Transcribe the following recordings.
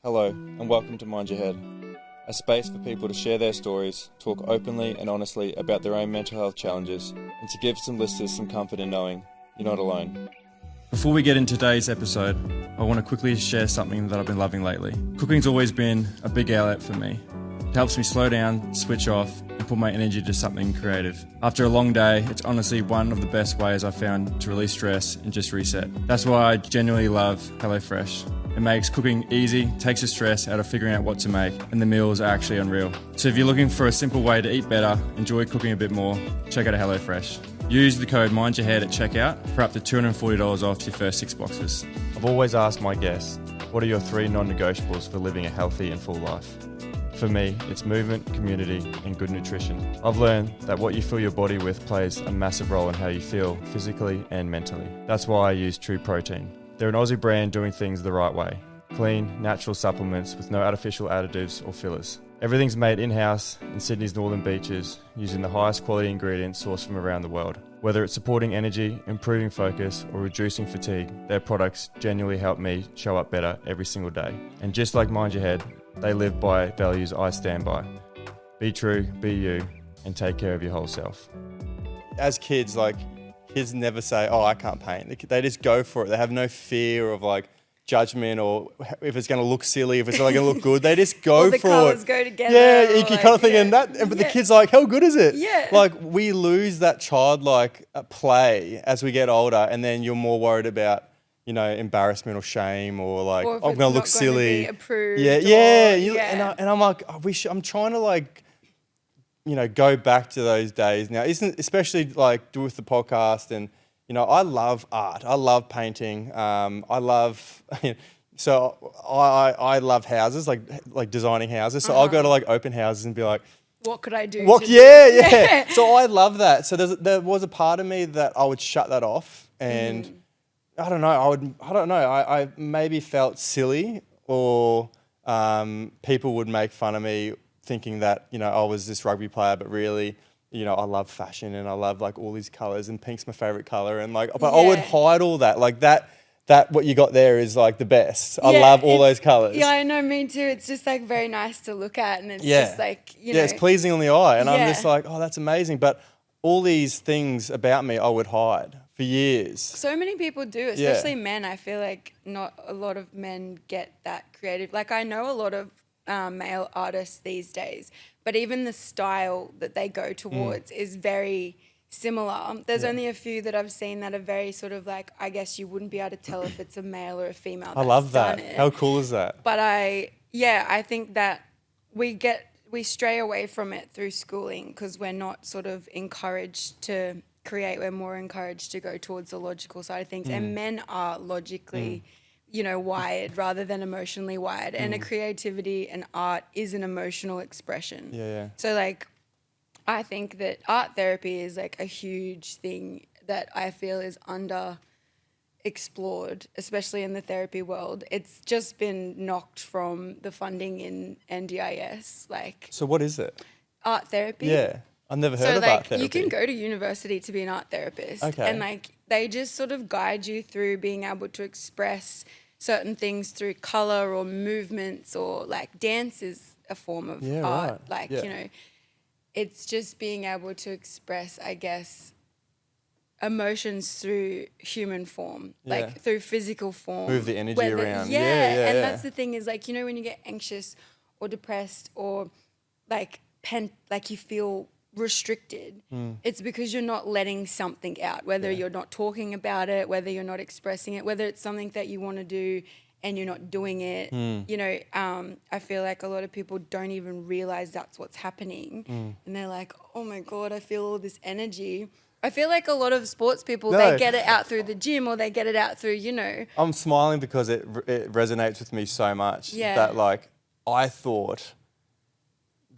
Hello, and welcome to Mind Your Head, a space for people to share their stories, talk openly and honestly about their own mental health challenges, and to give some listeners some comfort in knowing you're not alone. Before we get into today's episode, I want to quickly share something that I've been loving lately. Cooking's always been a big outlet for me. It helps me slow down, switch off, and put my energy to something creative. After a long day, it's honestly one of the best ways I've found to release stress and just reset. That's why I genuinely love HelloFresh. It makes cooking easy, takes the stress out of figuring out what to make, and the meals are actually unreal. So if you're looking for a simple way to eat better, enjoy cooking a bit more, check out HelloFresh. Use the code MindYourHead at checkout for up to $240 off your first 6 boxes. I've always asked my guests, what are your 3 non-negotiables for living a healthy and full life? For me, it's movement, community, and good nutrition. I've learned that what you fill your body with plays a massive role in how you feel physically and mentally. That's why I use True Protein. They're an Aussie brand doing things the right way. Clean, natural supplements with no artificial additives or fillers. Everything's made in-house in Sydney's northern beaches using the highest quality ingredients sourced from around the world. Whether it's supporting energy, improving focus, or reducing fatigue, their products genuinely help me show up better every single day. And just like Mind Your Head, they live by values I stand by. Be true, be you, and take care of your whole self. As kids, kids never say, oh, I can't paint. They just go for it. They have no fear of judgment or if it's going to look silly, if it's going to look good. They just go for it. The colours go together. Yeah, you kind of think that. But the kid's like, how good is it? Yeah. We lose that childlike play as we get older, and then you're more worried about, embarrassment or shame or or if I'm going to look silly. Be approved And I'm like, I'm trying to go back to those days now. Especially with the podcast and, I love art. I love painting. I love, I love houses, like designing houses. So I'll go to open houses and be like, what could I do? Yeah. So I love that. So there was a part of me that I would shut that off, and I don't know. I maybe felt silly, or people would make fun of me thinking that, I was this rugby player, but really, I love fashion and I love all these colours, and pink's my favourite colour, and I would hide all that. That what you got there is the best. I love all those colours. Yeah, I know, me too. It's just very nice to look at, and it's just it's pleasing on the eye, and I'm just oh, that's amazing. But all these things about me I would hide for years. So many people do, especially men. I feel like not a lot of men get that creative. I know a lot of male artists these days, but even the style that they go towards is very similar. There's only a few that I've seen that are very sort of I guess you wouldn't be able to tell if it's a male or a female. I love that. How cool is that? But I think that we stray away from it through schooling because we're not sort of encouraged to create. We're more encouraged to go towards the logical side of things, and men are logically wired rather than emotionally wired. And a creativity and art is an emotional expression. Yeah. So I think that art therapy is a huge thing that I feel is under explored, especially in the therapy world. It's just been knocked from the funding in NDIS. So what is it? Art therapy. Yeah. I've never heard of art therapy. You can go to university to be an art therapist. Okay. And they just sort of guide you through being able to express certain things through colour or movements, or dance is a form of art. Right. It's just being able to express, I guess, emotions through human form, through physical form. Move the energy around. And that's the thing is when you get anxious or depressed or you feel restricted, it's because you're not letting something out, whether you're not talking about it, whether you're not expressing it, whether it's something that you want to do and you're not doing it. I feel like a lot of people don't even realize that's what's happening, and they're like, oh my God, I feel all this energy. I feel like a lot of sports people, they get it out through the gym, or they get it out through, I'm smiling because it resonates with me so much that I thought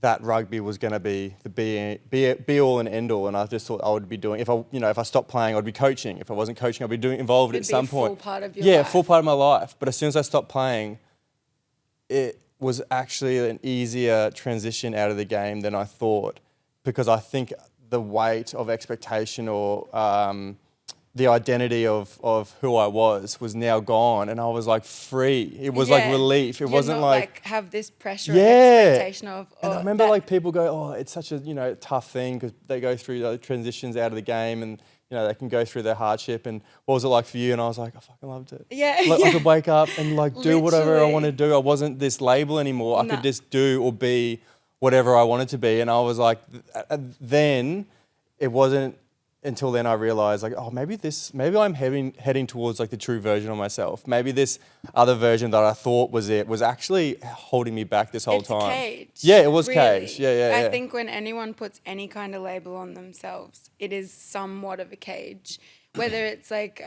that rugby was going to be the be all and end all, and I just thought I would be doing, if I stopped playing, I'd be coaching. If I wasn't coaching, I'd be involved at some point. Full part of your life. Full part of my life. But as soon as I stopped playing, it was actually an easier transition out of the game than I thought, because I think the weight of expectation or the identity of who I was now gone, and I was like free. It was like relief. It wasn't not, like have this pressure and expectation of. And I remember like people go, oh, it's such a tough thing because they go through the transitions out of the game, and they can go through their hardship. And what was it like for you? And I was like, I fucking loved it. Yeah, I could wake up and like do whatever I Literally. want to do. I wasn't this label anymore. I could just do or be whatever I wanted to be. And I was like, then it wasn't until then I realized like, oh, maybe I'm heading towards like the true version of myself. Maybe this other version that I thought was actually holding me back this whole time. It's cage. Yeah, it was really. cage. Yeah. I think when anyone puts any kind of label on themselves, it is somewhat of a cage. Whether it's like,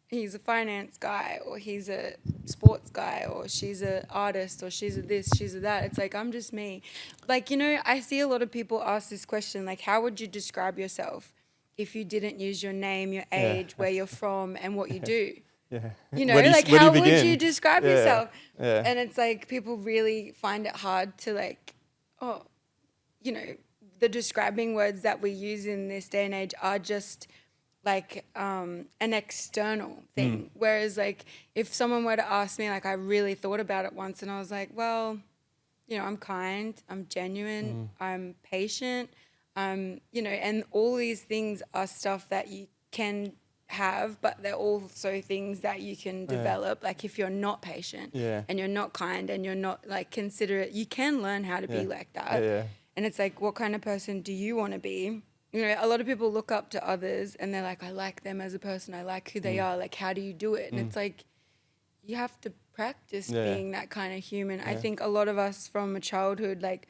he's a finance guy, or he's a sports guy, or she's an artist, or she's a this, she's a that. It's like, I'm just me. Like, I see a lot of people ask this question, like, how would you describe yourself if you didn't use your name, your age, where you're from, and what you do? Yeah. How would you describe yourself? Yeah. And it's like, people really find it hard to like, the describing words that we use in this day and age are just like an external thing. Whereas like if someone were to ask me, like I really thought about it once and I was like, well, I'm kind, I'm genuine, I'm patient, and all these things are stuff that you can have, but they're also things that you can develop. Like if you're not patient and you're not kind and you're not like considerate, you can learn how to be like that. Yeah. And it's like, what kind of person do you want to be? A lot of people look up to others and they're like, I like them as a person. I like who they are. Like, how do you do it? And it's like, you have to practice being that kind of human. I think a lot of us from a childhood, like,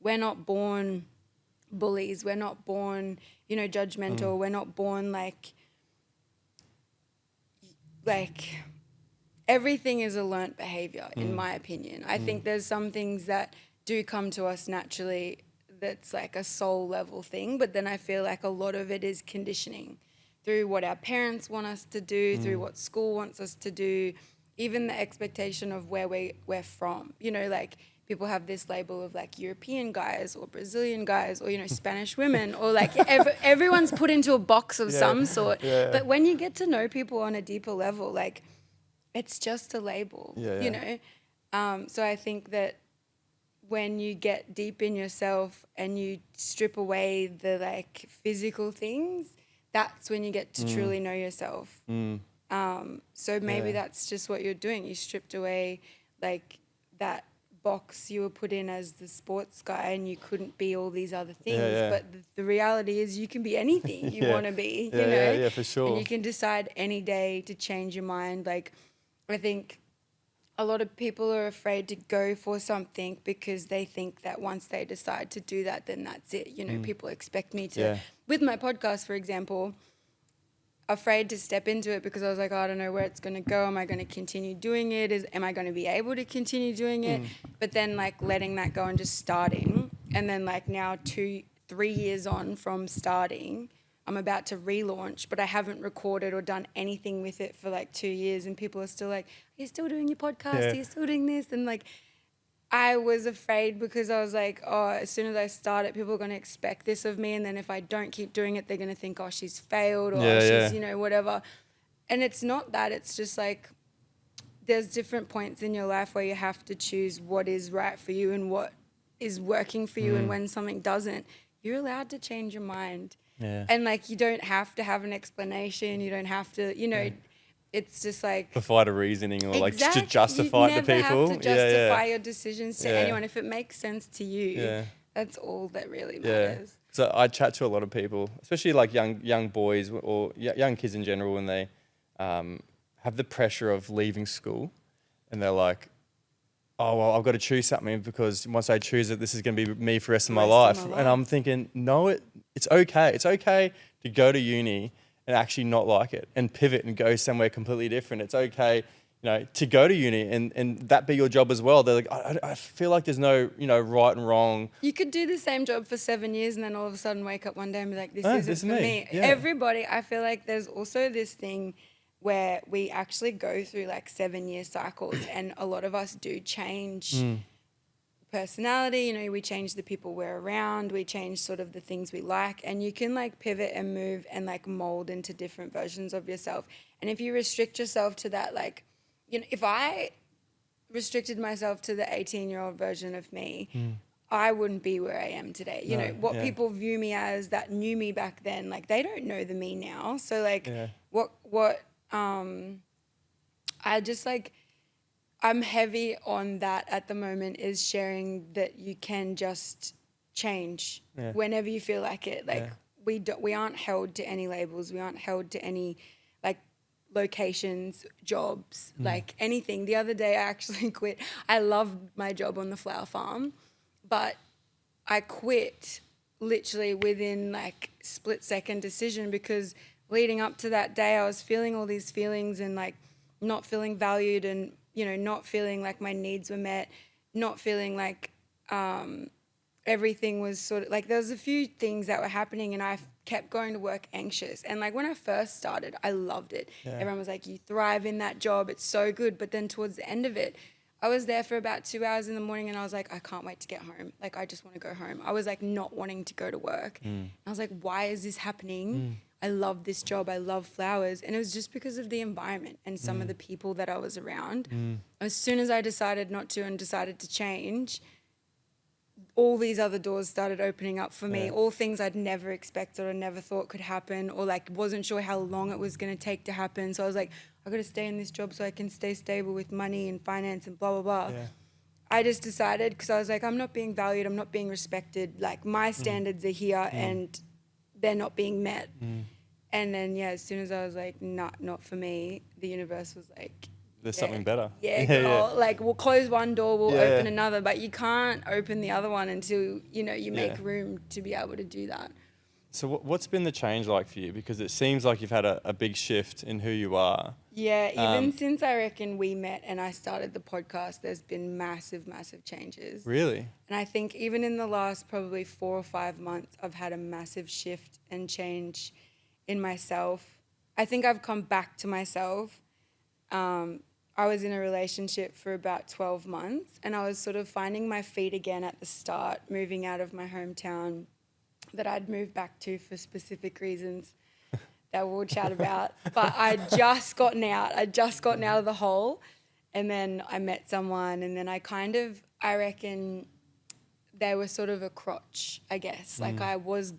we're not born bullies. We're not born, judgmental. We're not born like everything is a learnt behavior, in my opinion. I think there's some things that do come to us naturally that's like a soul level thing, but then I feel like a lot of it is conditioning through what our parents want us to do, through what school wants us to do, even the expectation of where we're from. Like people have this label of like European guys or Brazilian guys or, Spanish women, or like everyone's put into a box of some sort. Yeah. But when you get to know people on a deeper level, like it's just a label, So I think that when you get deep in yourself and you strip away the like physical things, that's when you get to truly know yourself. So maybe that's just what you're doing. You stripped away like that box you were put in as the sports guy and you couldn't be all these other things. But the reality is you can be anything you want to be, you know? Yeah, for sure. And you can decide any day to change your mind. Like I think a lot of people are afraid to go for something because they think that once they decide to do that, then that's it. People expect me to, with my podcast, for example, afraid to step into it because I was like, I don't know where it's going to go. Am I going to continue doing it? Am I going to be able to continue doing it? But then like letting that go and just starting. And then like now 2-3 years on from starting, I'm about to relaunch, but I haven't recorded or done anything with it for like 2 years. And people are still like, are you still doing your podcast? Are you still doing this? And like, I was afraid because I was like, oh, as soon as I start it, people are going to expect this of me. And then if I don't keep doing it, they're going to think, oh, she's failed or she's, whatever. And it's not that. It's just like there's different points in your life where you have to choose what is right for you and what is working for you. And when something doesn't, you're allowed to change your mind. Yeah. And like you don't have to have an explanation. You don't have to, it's just like provide a reasoning or like to justify it to people. You never have to justify your decisions to anyone. If it makes sense to you, that's all that really matters. So I chat to a lot of people, especially like young boys or young kids in general, when they have the pressure of leaving school and they're like, oh, well, I've got to choose something because once I choose it, this is going to be me for the rest of my life. And I'm thinking, no, it's okay. It's okay to go to uni and actually not like it and pivot and go somewhere completely different. It's okay, to go to uni and that be your job as well. They're like, I feel like there's no, right and wrong. You could do the same job for 7 years and then all of a sudden wake up one day and be like, this isn't for me. Yeah. Everybody, I feel like there's also this thing where we actually go through like 7-year cycles and a lot of us do change personality, you know, we change the people we're around, we change sort of the things we like, and you can like pivot and move and like mold into different versions of yourself. And if you restrict yourself to that, like, you know, if I restricted myself to the 18-year-old version of me, I wouldn't be where I am today. You know, what people view me as that knew me back then, like they don't know the me now. So like I just like, I'm heavy on that at the moment, is sharing that you can just change whenever you feel like it. Like we aren't held to any labels. We aren't held to any like locations, jobs, like anything. The other day I actually quit. I loved my job on the flower farm, but I quit literally within like split second decision, because leading up to that day I was feeling all these feelings and like not feeling valued, and you know, not feeling like my needs were met, not feeling like everything was sort of like, there was a few things that were happening, and I kept going to work anxious. And like when I first started, I loved it. Everyone was like, you thrive in that job, it's so good. But then towards the end of it, I was there for about 2 hours in the morning, and I was like, I can't wait to get home. Like, I just want to go home. I was like not wanting to go to work. I was like, why is this happening? I love this job. I love flowers. And it was just because of the environment and some of the people that I was around. As soon as I decided not to and decided to change, all these other doors started opening up for me, all things I'd never expected or never thought could happen, or like wasn't sure how long it was going to take to happen. So I was like, I got to stay in this job so I can stay stable with money and finance and blah, blah, blah. I just decided, because I was like, I'm not being valued, I'm not being respected. Like my standards are here and they're not being met. And then, as soon as I was like, not for me, the universe was like, there's something better. Like we'll close one door, we'll open another, but you can't open the other one until, you know, you make room to be able to do that. So what's been the change like for you? Because it seems like you've had a big shift in who you are. Yeah, even since I reckon we met and I started the podcast, there's been massive, massive changes. Really? And I think even in the last probably 4 or 5 months, I've had a massive shift and change in myself. I think I've come back to myself. I was in a relationship for about 12 months, and I was sort of finding my feet again at the start, moving out of my hometown that I'd moved back to for specific reasons that we'll chat about. But I'd just gotten out of the hole, and then I met someone, and then I reckon they were sort of a crotch, I guess. Like I was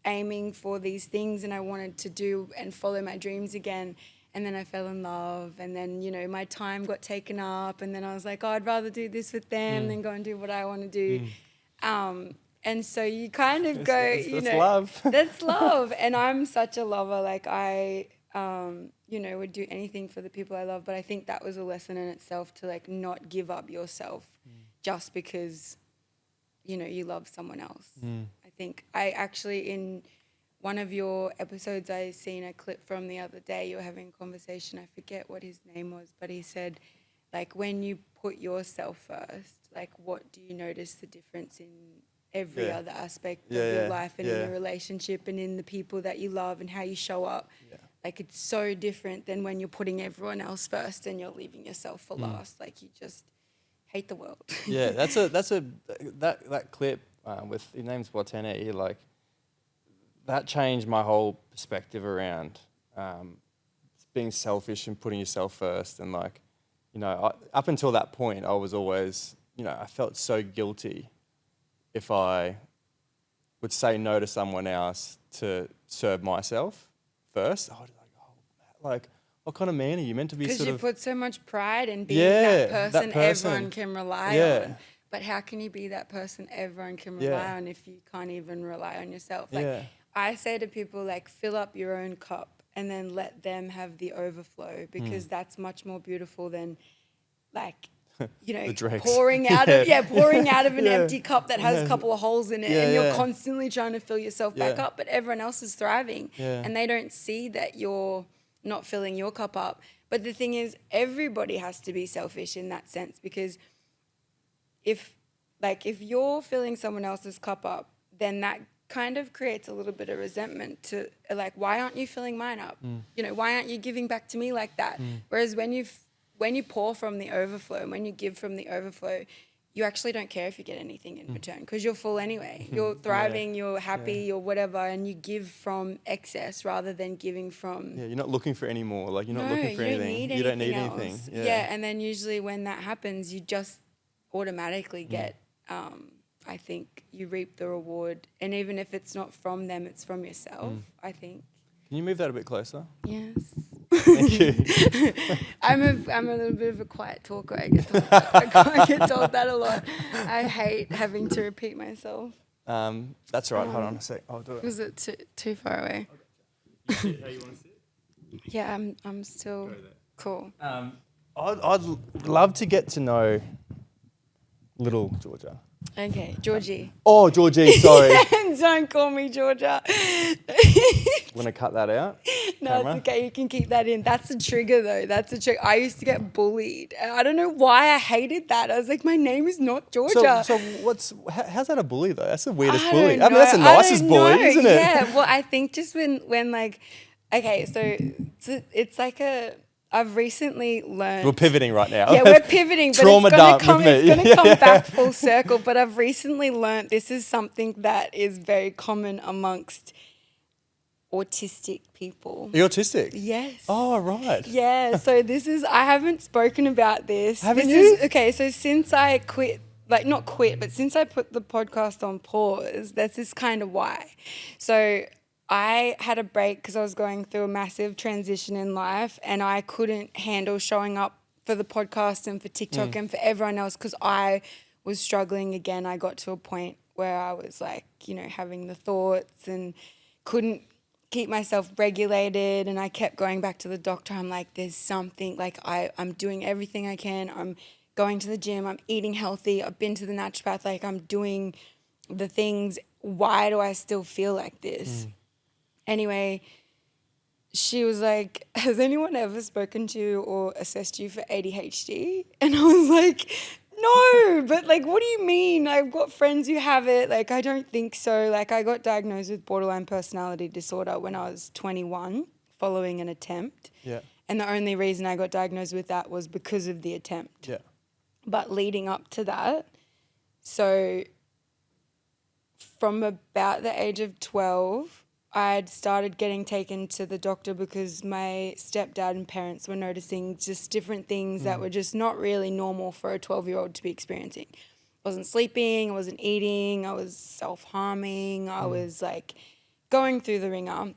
aiming for these things and I wanted to do and follow my dreams again. And then I fell in love, and then, you know, my time got taken up, and then I was like, oh, I'd rather do this with them than go and do what I want to do. And so you kind of that's love. That's love. And I'm such a lover. Like I, you know, would do anything for the people I love. But I think that was a lesson in itself, to like not give up yourself just because, you know, you love someone else. I think I actually, in one of your episodes, I seen a clip from the other day, you were having a conversation, I forget what his name was, but he said, like, when you put yourself first, like, what do you notice the difference in every other aspect of your life and in your relationship and in the people that you love and how you show up? Like, it's so different than when you're putting everyone else first and you're leaving yourself for last. Like, you just hate the world. That clip with, his name's Watene, like, that changed my whole perspective around being selfish and putting yourself first. And like, you know, up until that point, I was always, you know, I felt so guilty if I would say no to someone else to serve myself first. I was like, what kind of man are you meant to be? Because you put so much pride in being that person everyone can rely on. But how can you be that person everyone can rely on if you can't even rely on yourself? Like, I say to people, like, fill up your own cup and then let them have the overflow, because that's much more beautiful than, like, you know, pouring out of an empty cup that has a couple of holes in it, and you're constantly trying to fill yourself back up, but everyone else is thriving and they don't see that you're not filling your cup up. But the thing is, everybody has to be selfish in that sense, because if you're filling someone else's cup up, then that kind of creates a little bit of resentment to, like, why aren't you filling mine up? You know, why aren't you giving back to me like that? Whereas when you pour from the overflow and when you give from the overflow, you actually don't care if you get anything in return because you're full anyway. You're thriving, you're happy, you're whatever, and you give from excess rather than giving from... Yeah, you're not looking for any more. Like, you're not No, looking for anything. You don't need anything. else. Yeah. And then usually when that happens, you just automatically get, I think, you reap the reward. And even if it's not from them, it's from yourself, I think. Can you move that a bit closer? Yes. Thank you. I'm a little bit of a quiet talker. I get told that a lot. I hate having to repeat myself. That's all right. Hold on a sec. I'll do it. Was it too far away? You sit how you want to sit? Yeah, I'm still cool. I'd love to get to know little Georgia. Okay, Georgie. Oh, Georgie, sorry. Don't call me Georgia. I'm going to cut that out. No, Camera. it's okay. You can keep that in. That's a trigger, though. That's a trigger. I used to get bullied. And I don't know why I hated that. I was like, my name is not Georgia. So how's that a bully, though? That's the weirdest I bully. don't I mean, that's the know. I nicest don't bully, know. isn't it? Yeah, well, I think just when like, okay, so it's like I've recently learned. We're pivoting right now. Yeah, we're pivoting, but Trauma dump it's with me. going to come back full circle. But I've recently learned this is something that is very common amongst autistic people. Are you autistic? Yes. Oh, right. Yeah, so I haven't spoken about this. Haven't you? Okay, so since I quit, like not quit, but since I put the podcast on pause, that's this kind of why. So I had a break because I was going through a massive transition in life and I couldn't handle showing up for the podcast and for TikTok and for everyone else because I was struggling again. I got to a point where I was like, having the thoughts and couldn't keep myself regulated, and I kept going back to the doctor. I'm like, there's something, like I'm doing everything I can. I'm going to the gym. I'm eating healthy. I've been to the naturopath. Like, I'm doing the things. Why do I still feel like this? Anyway, she was like, has anyone ever spoken to you or assessed you for ADHD? And I was like, no, but like, what do you mean? I've got friends who have it. Like, I don't think so. Like, I got diagnosed with borderline personality disorder when I was 21 following an attempt. Yeah. And the only reason I got diagnosed with that was because of the attempt. Yeah. But leading up to that, so from about the age of 12, I'd started getting taken to the doctor because my stepdad and parents were noticing just different things that were just not really normal for a 12-year-old to be experiencing. I wasn't sleeping, I wasn't eating, I was self-harming, I was like going through the ringer.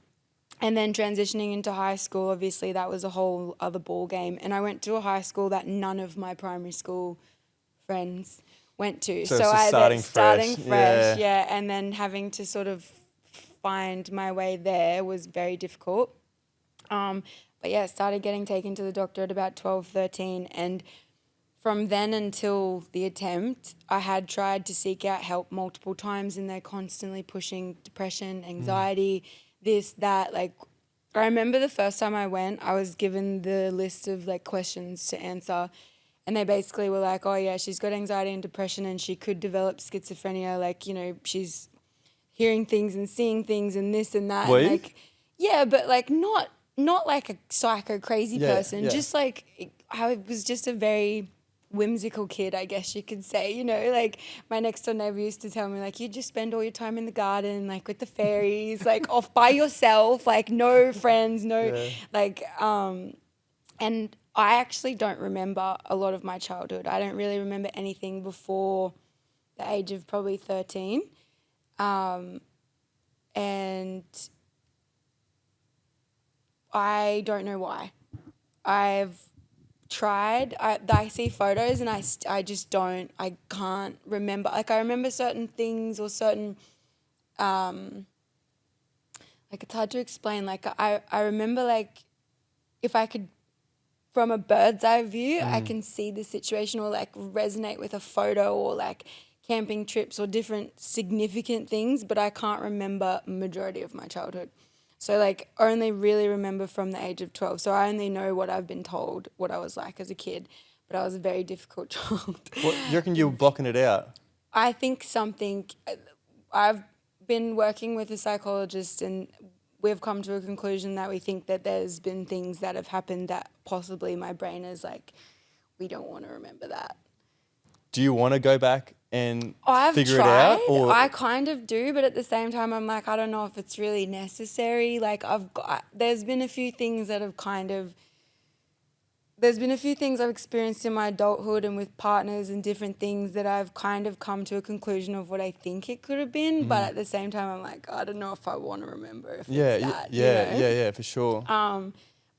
And then transitioning into high school, obviously that was a whole other ball game. And I went to a high school that none of my primary school friends went to. So it's starting fresh. Yeah. And then having to sort of find my way there was very difficult. But yeah, started getting taken to the doctor at about 12, 13. And from then until the attempt, I had tried to seek out help multiple times, and they're constantly pushing depression, anxiety, this, that. Like, I remember the first time I went, I was given the list of like questions to answer. And they basically were like, oh yeah, she's got anxiety and depression and she could develop schizophrenia. Like, she's hearing things and seeing things and this and that. And like, yeah, but like not like a psycho crazy person. Yeah. Just like, I was just a very whimsical kid, I guess you could say. Like my next door neighbor used to tell me, like, you just spend all your time in the garden, like with the fairies, like off by yourself, like no friends, like, and I actually don't remember a lot of my childhood. I don't really remember anything before the age of probably 13. And I don't know why. I've tried. I see photos and I just don't. I can't remember. Like, I remember certain things or certain, like, it's hard to explain. Like, I remember, like, if I could, from a bird's eye view, I can see the situation or like resonate with a photo or like camping trips or different significant things, but I can't remember majority of my childhood. So like only really remember from the age of 12. So I only know what I've been told, what I was like as a kid, but I was a very difficult child. What, do you reckon you were blocking it out? I think I've been working with a psychologist and we've come to a conclusion that we think that there's been things that have happened that possibly my brain is like, we don't want to remember that. do you want to go back and I've figure tried. it out? Or I kind of do, but at the same time, I'm like, I don't know if it's really necessary. Like there's been a few things that have there's been a few things I've experienced in my adulthood and with partners and different things that I've kind of come to a conclusion of what I think it could have been. But at the same time, I'm like, I don't know if I want to remember if it's that. Yeah, for sure.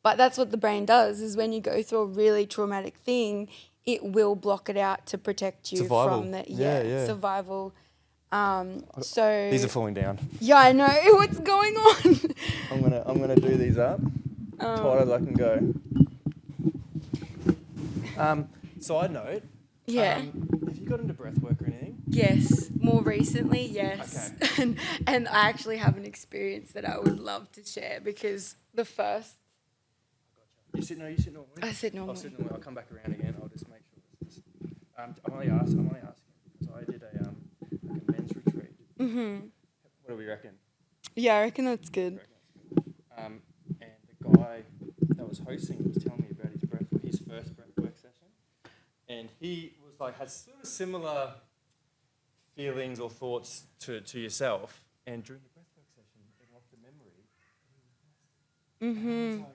But that's what the brain does, is when you go through a really traumatic thing, it will block it out to protect you Survival. from the survival. So These are falling down. yeah, I know. What's going on? I'm gonna do these up. Tighter I can go. Side note. Yeah. Have you got into breath work or anything? Yes, more recently, yes. Okay. And I actually have an experience that I would love to share, because the first... You sit normally? I sit normally. I'll sit normally. I'll come back around again. I'll just make sure this is... I'm only asking because I did a men's retreat. Mm-hmm. What do we reckon? Yeah, I reckon that's good. And the guy that was hosting was telling me about his first breathwork session, and he was like, had sort of similar feelings or thoughts to yourself. And during the breathwork session, it locked a memory. And I was like,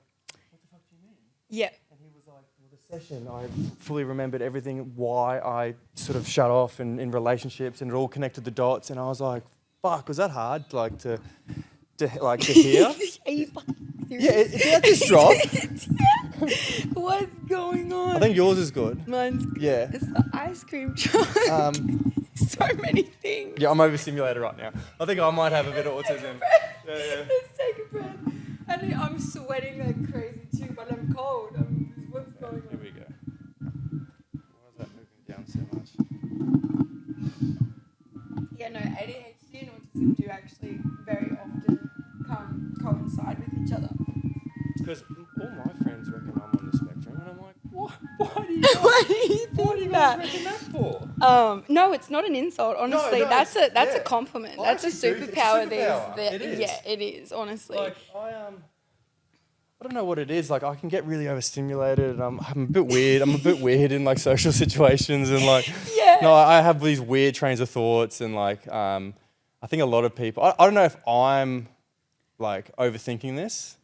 what the fuck do you mean? Yeah. And he was like, well, the session, I fully remembered everything, why I sort of shut off in relationships, and it all connected the dots. And I was like, fuck, was that hard, like to hear? Are you fucking serious? Yeah, did that just drop? What's going on? I think yours is good. Mine's good. Yeah. It's the ice cream truck. So many things. Yeah, I'm overstimulated right now. I think I might have a bit of autism. Yeah. Let's take a breath. And I'm sweating like crazy too, but I'm cold. What's going on? Here we go. Why is that moving down so much? Yeah, no, ADHD and autism do actually very often coincide with each other. Because all my friends reckon I'm on the spectrum, and I'm like, what? Why do you Why do you think that? reckon that for? No, it's not an insult. Honestly, No, that's a yeah. compliment. I That's a actually do. It's a superpower. superpower. It is. Yeah, it is. Honestly. Like I don't know what it is. Like I can get really overstimulated, and I'm a bit weird. I'm a bit weird in like social situations, and like Yeah. no, I have these weird trains of thoughts, and like I think a lot of people. I don't know if I'm like overthinking this,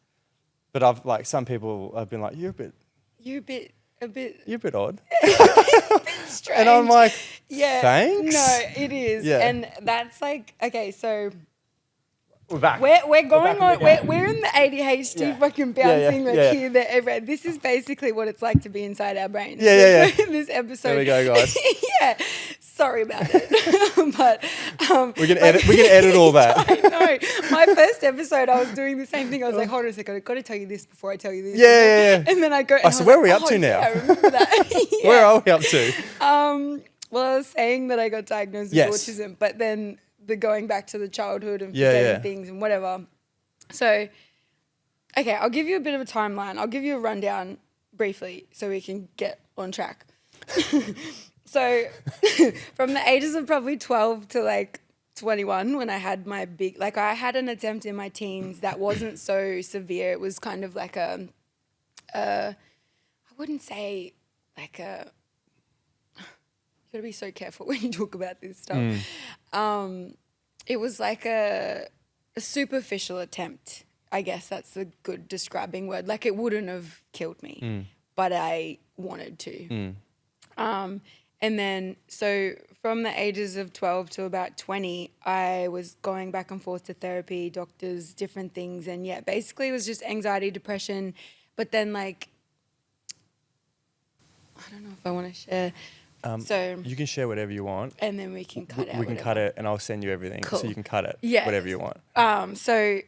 but I've like some people have been like, you're a bit odd. Strange. And I'm like, yeah, thanks? No, it is. Yeah. And that's like, okay, so We're back. we're going back in on, the game. we're in the ADHD Yeah. fucking Yeah, bouncing like yeah. here, there, everywhere. This is basically what it's like to be inside our brains. Yeah. So in this episode. There we go, guys. Yeah. Sorry about it. But We can edit all that. I know. My first episode, I was doing the same thing. I was like, hold on a second, I've got to tell you this before I tell you this. Yeah. And then I go. Oh, so where are we up to now? Yeah, I remember that. Yeah. Where are we up to? Well, I was saying that I got diagnosed with Yes. autism, but then the going back to the childhood and Yeah, forgetting yeah. things and whatever. So, okay, I'll give you a bit of a timeline. I'll give you a rundown briefly so we can get on track. So, from the ages of probably 12 to like 21, when I had my I had an attempt in my teens that wasn't so severe. It was kind of like I wouldn't say like a, you gotta be so careful when you talk about this stuff. It was like a superficial attempt. I guess that's a good describing word. Like it wouldn't have killed me, but I wanted to. And then, so from the ages of 12 to about 20, I was going back and forth to therapy, doctors, different things. And yeah, basically it was just anxiety, depression. But then like, I don't know if I want to share. So You can share whatever you want. and then we can cut out. We can cut whatever. it, and I'll send you everything, so Cool. you can cut it. Yeah. Whatever you want. So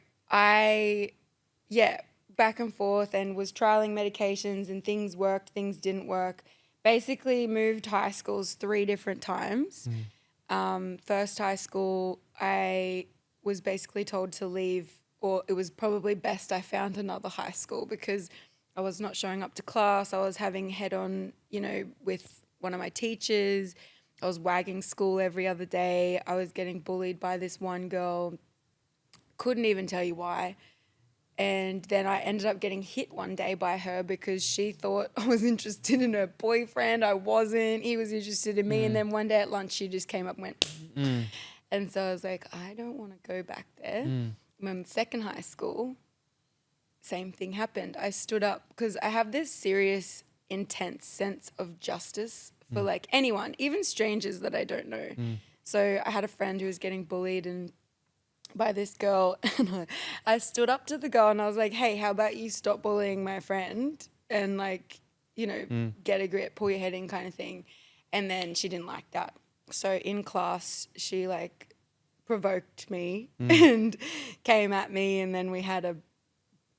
back and forth and was trialing medications and things worked, things didn't work. Basically moved high schools 3 different times. First high school, I was basically told to leave, or it was probably best I found another high school because I was not showing up to class. I was having head-on, with one of my teachers. I was wagging school every other day. I was getting bullied by this one girl. Couldn't even tell you why. And then I ended up getting hit one day by her because she thought I was interested in her boyfriend. I wasn't. He was interested in me. And then one day at lunch, she just came up and went. And so I was like, I don't want to go back there. When second high school, same thing happened. I stood up because I have this serious, intense sense of justice for like anyone, even strangers that I don't know. So I had a friend who was getting bullied and by this girl, and I stood up to the girl and I was like, hey, how about you stop bullying my friend and like, you know, get a grip, pull your head in kind of thing. And then she didn't like that. So in class, she like provoked me and came at me, and then we had a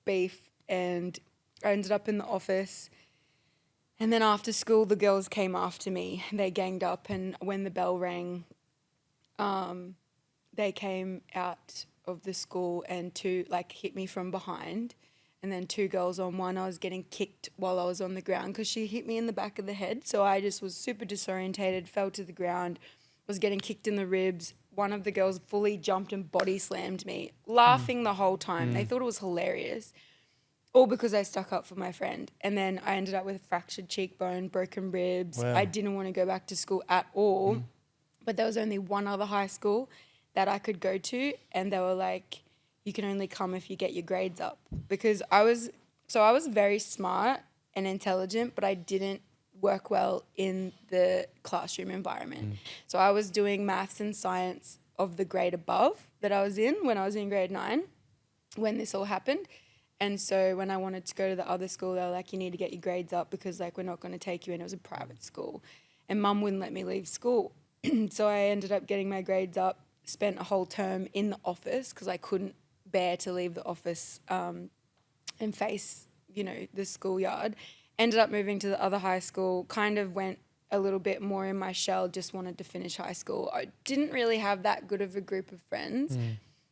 beef and I ended up in the office. And then after school, the girls came after me. They ganged up, and when the bell rang, they came out of the school and hit me from behind. And then two girls on one, I was getting kicked while I was on the ground because she hit me in the back of the head. So I just was super disorientated, fell to the ground, was getting kicked in the ribs. One of the girls fully jumped and body slammed me, laughing the whole time. They thought it was hilarious, all because I stuck up for my friend. And then I ended up with a fractured cheekbone, broken ribs. Wow. I didn't want to go back to school at all. But there was only one other high school that I could go to, and they were like, you can only come if you get your grades up. Because I was very smart and intelligent, but I didn't work well in the classroom environment. So I was doing maths and science of the grade above that I was in when I was in grade 9 when this all happened. And so when I wanted to go to the other school, they were like, you need to get your grades up because like we're not going to take you in. It was a private school. And Mum wouldn't let me leave school. So I ended up getting my grades up, spent a whole term in the office because I couldn't bear to leave the office and face, you know, the schoolyard. Ended up moving to the other high school, kind of went a little bit more in my shell, just wanted to finish high school. I didn't really have that good of a group of friends.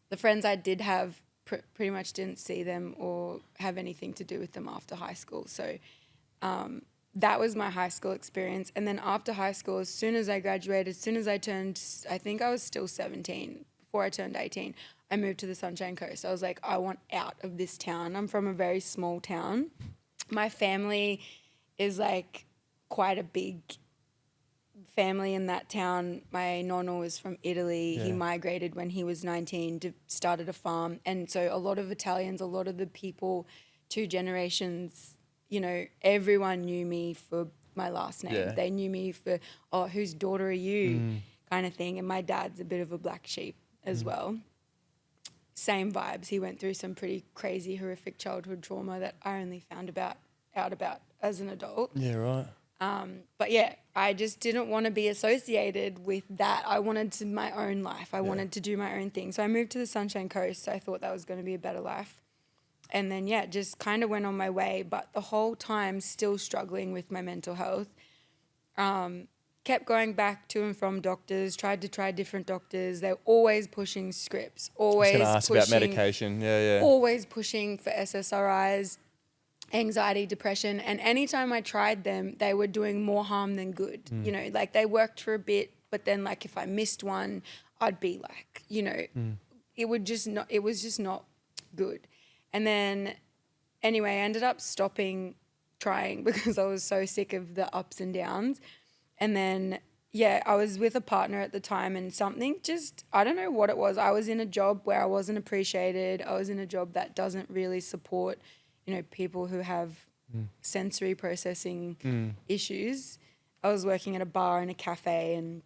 The friends I did have pretty much didn't see them or have anything to do with them after high school. So that was my high school experience. And then after high school, as soon as I graduated, as soon as I turned, I think I was still 17, before I turned 18, I moved to the Sunshine Coast. I was like, I want out of this town. I'm from a very small town. My family is like quite a big family in that town. My nonno was from Italy. He migrated when he was 19, started a farm. And so a lot of Italians, a lot of the people, 2 generations, you know, everyone knew me for my last name. Yeah. They knew me for, oh, whose daughter are you, kind of thing. And my dad's a bit of a black sheep as well. Same vibes. He went through some pretty crazy, horrific childhood trauma that I only found out about as an adult. Yeah, right. But yeah, I just didn't want to be associated with that. I wanted my own life. I wanted to do my own thing. So I moved to the Sunshine Coast. So I thought that was going to be a better life. And then, yeah, just kind of went on my way. But the whole time still struggling with my mental health. Kept going back to and from doctors, tried to try different doctors. They're always pushing scripts, always I was going to ask about medication. Yeah. Always pushing for SSRIs, anxiety, depression. And anytime I tried them, they were doing more harm than good. You know, like they worked for a bit, but then like if I missed one, I'd be like, you know, it was just not good. And then anyway, I ended up stopping trying because I was so sick of the ups and downs. And then, yeah, I was with a partner at the time and something just, I don't know what it was. I was in a job where I wasn't appreciated. I was in a job that doesn't really support, you know, people who have sensory processing issues. I was working at a bar and a cafe and,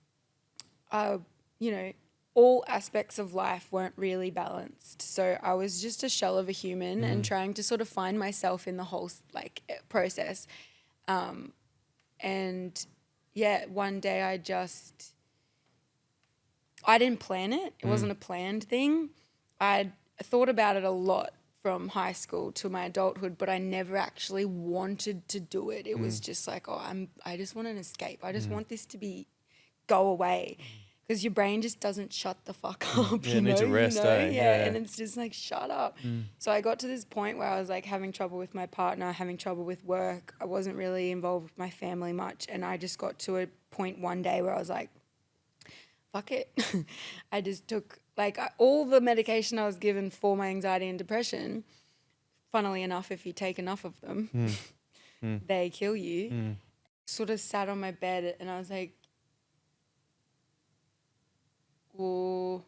you know, all aspects of life weren't really balanced. So I was just a shell of a human and trying to sort of find myself in the whole, like, process. And yeah, one day I didn't plan it. It wasn't a planned thing. I thought about it a lot from high school to my adulthood, but I never actually wanted to do it. It was just like, I just want an escape. I just want this to go away. Because your brain just doesn't shut the fuck up. Yeah, it needs a rest, eh? Yeah, and it's just like, shut up. So I got to this point where I was like having trouble with my partner, having trouble with work. I wasn't really involved with my family much. And I just got to a point one day where I was like, fuck it. I just took like all the medication I was given for my anxiety and depression. funnily enough, if you take enough of them, they kill you. Sort of sat on my bed and I was like, well,